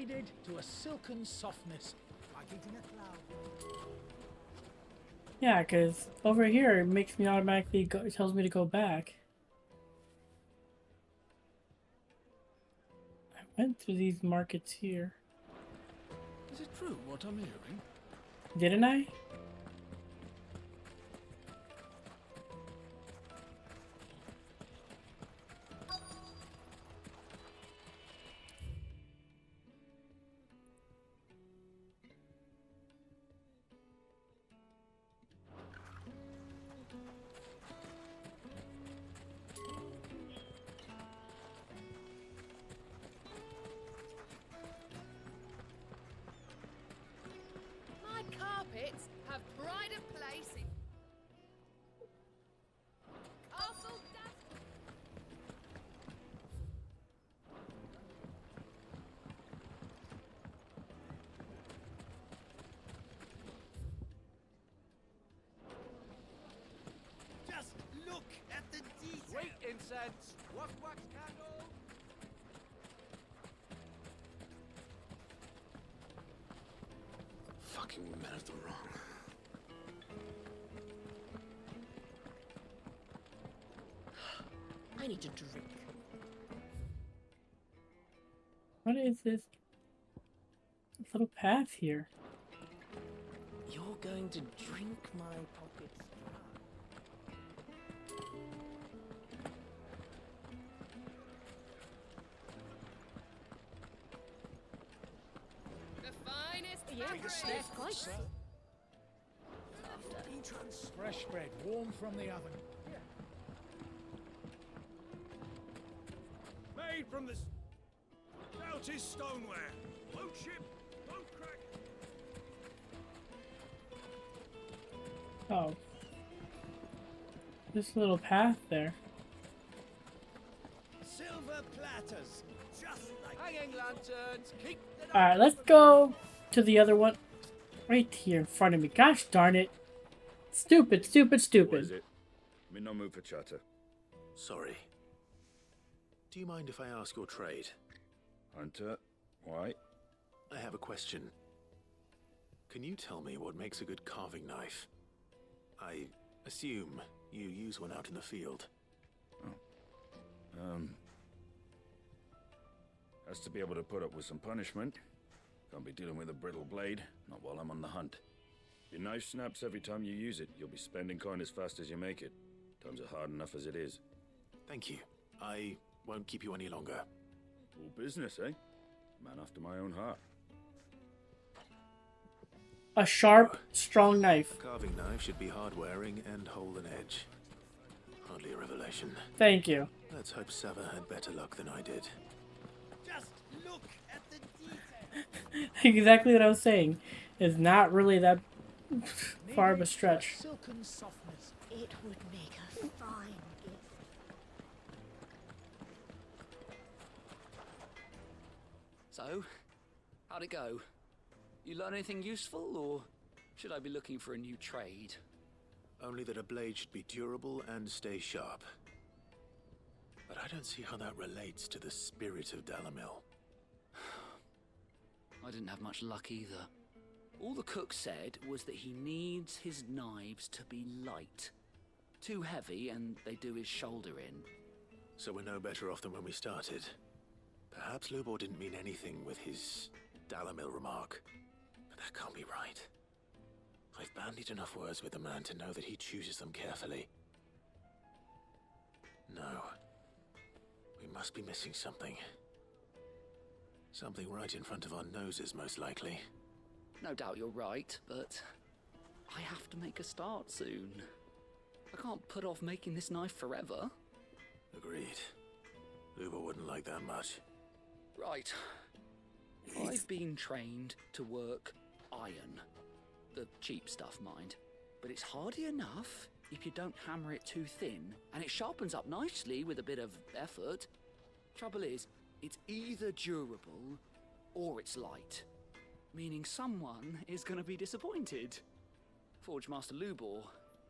faded to a silken softness, like eating a cloud. Yeah, because over here it makes me automatically go, it tells me to go back. I went through these markets here. Is it true what I'm hearing? Didn't I? My carpets have pride of place in Castle Dust. Just look at the detail. Wait, incense! Wax candle! Fucking men of the wrong. I need a drink. What is this? This little path here. You're going to drink my pockets The finest Take a fabric. sniff, sir. Fresh bread, warm from the oven. Made from the stoutest stoneware. Won't chip, won't crack. Oh. This little path there. Silver platters, just like Hanging lanterns, keep the Alright, let's go to the other one. Right here in front of me. Gosh darn it. Stupid, stupid, What is stupid. it? I'm in no mood for chatter. Sorry. Do you mind if I ask your trade? Hunter, why? I have a question. Can you tell me what makes a good carving knife? I assume you use one out in the field. Has to be able to put up with some punishment. Can't be dealing with a brittle blade, not while I'm on the hunt. Your knife snaps every time you use it. You'll be spending coin as fast as you make it. Times are hard enough as it is. Thank you. I won't keep you any longer. All business, eh? Man after my own heart. A sharp, strong knife. A carving knife should be hard-wearing and hold an edge. Hardly a revelation. Thank you. Let's hope Sava had better luck than I did. just look at the detail. Exactly what I was saying. It's not really that far of a stretch. Silken softness. It would make a fine gift. So, how'd it go? You learn anything useful, or should I be looking for a new trade? Only that a blade should be durable and stay sharp. But I don't see how that relates to the spirit of Dalamil. I didn't have much luck either. All the cook said was that he needs his knives to be light. Too heavy and they do his shoulder in. So we're no better off than when we started. Perhaps Lubor didn't mean anything with his Dalamil remark. But that can't be right. I've bandied enough words with the man to know that he chooses them carefully. No. We must be missing something. Something right in front of our noses, most likely. No doubt you're right, but I have to make a start soon. I can't put off making this knife forever. Agreed. Lubor wouldn't like that much. Right. I've been trained to work iron. The cheap stuff, mind. But it's hardy enough if you don't hammer it too thin, and it sharpens up nicely with a bit of effort. Trouble is, it's either durable or it's light. Meaning someone is going to be disappointed. Forge Master Lubor,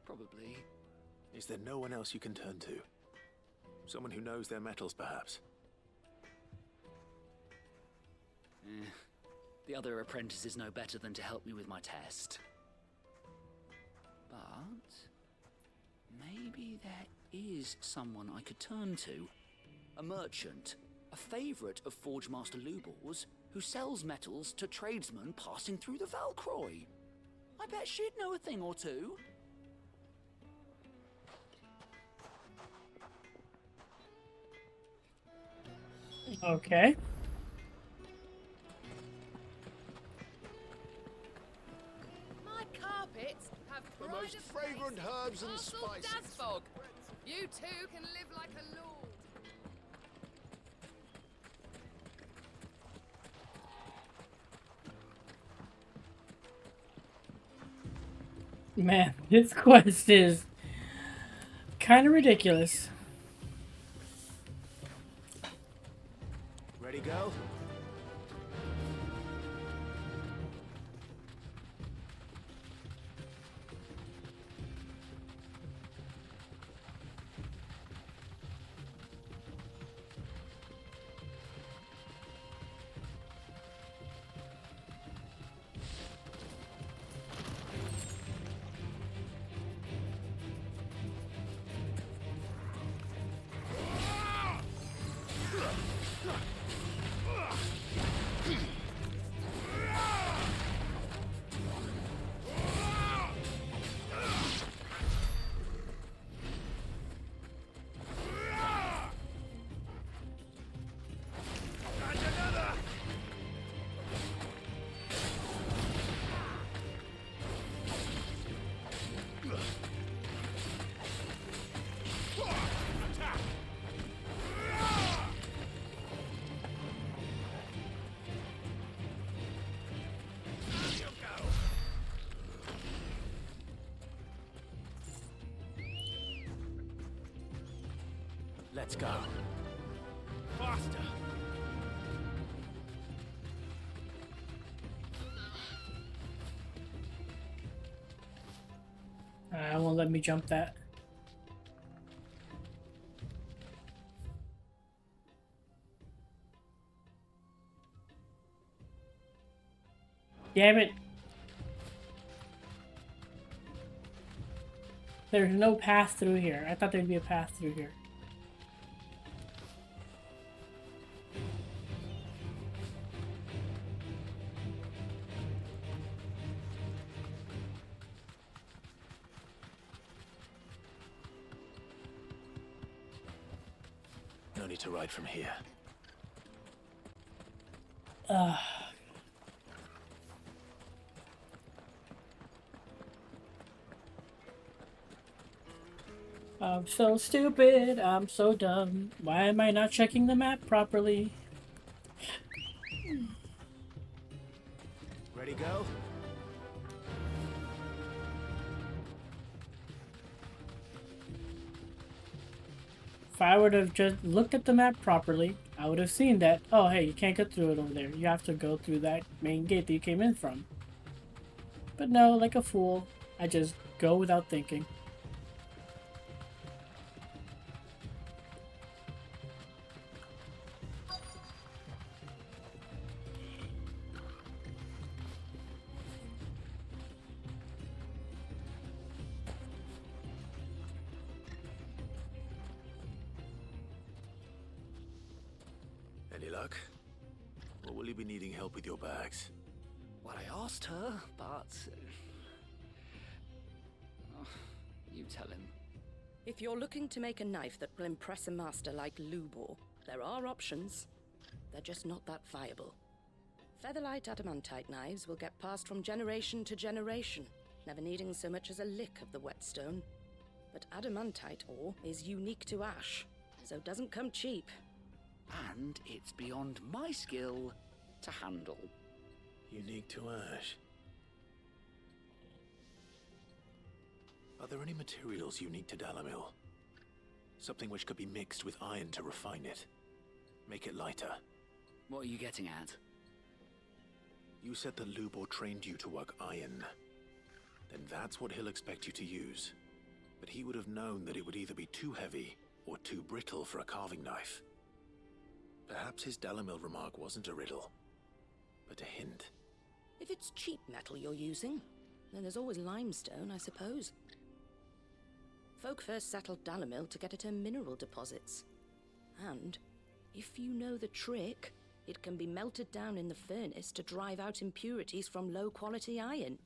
probably. Is there no one else you can turn to? Someone who knows their metals, perhaps? The other apprentices know better than to help me with my test. But maybe there is someone I could turn to. A merchant, a favourite of Forge Master Lubor's, who sells metals to tradesmen passing through the Valcroy. I bet she'd know a thing or two. Okay. My carpets have The pride most of fragrant place, herbs and Castle spices. Dasbog. You too can live like a lord. Man, this quest is kind of ridiculous. Ready, go? Let's go. Faster! Won't let me jump that. Damn it. There's no path through here. I thought there'd be a path through here. No need to ride from here. I'm so stupid. I'm so dumb. Why am I not checking the map properly? Ready, go? If I would have just looked at the map properly, I would have seen that, oh hey, you can't get through it over there. You have to go through that main gate that you came in from. But no, like a fool, I just go without thinking. Any luck? Or will you be needing help with your bags? Well, I asked her, but... Oh, you tell him. If you're looking to make a knife that will impress a master like Lubor, there are options. They're just not that viable. Featherlight adamantite knives will get passed from generation to generation, never needing so much as a lick of the whetstone. But adamantite ore is unique to ash, so it doesn't come cheap. And it's beyond my skill to handle. Unique to ash. Are there any materials unique to Dalamil? Something which could be mixed with iron to refine it. Make it lighter. What are you getting at? You said that Lubor trained you to work iron. Then that's what he'll expect you to use. But he would have known that it would either be too heavy or too brittle for a carving knife. Perhaps his Dalamil remark wasn't a riddle. but a hint. If it's cheap metal you're using, then there's always limestone, I suppose. Folk first settled Dalimil to get at her mineral deposits. And, if you know the trick, it can be melted down in the furnace to drive out impurities from low-quality iron.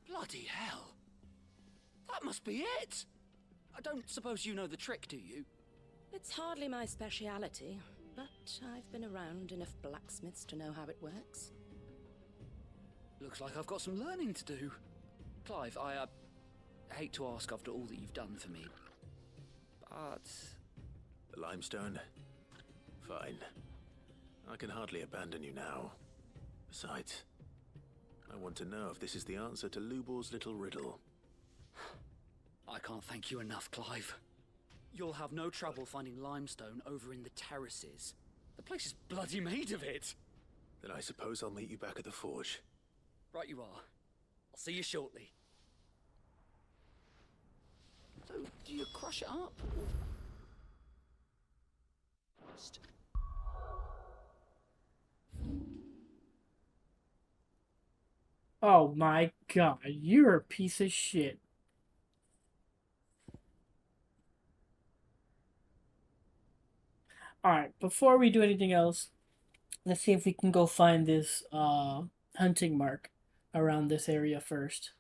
Bloody hell! That must be it! I don't suppose you know the trick, do you? It's hardly my speciality, but I've been around enough blacksmiths to know how it works. Looks like I've got some learning to do. Clive, I hate to ask after all that you've done for me, but... The limestone? Fine. I can hardly abandon you now. Besides, I want to know if this is the answer to Lubor's little riddle. I can't thank you enough, Clive. You'll have no trouble finding limestone over in the terraces. The place is bloody made of it. Then I suppose I'll meet you back at the forge. Right you are. I'll see you shortly. So, do you crush it up? Oh my god, you're a piece of shit. Alright, before we do anything else, let's see if we can go find this hunting mark around this area first.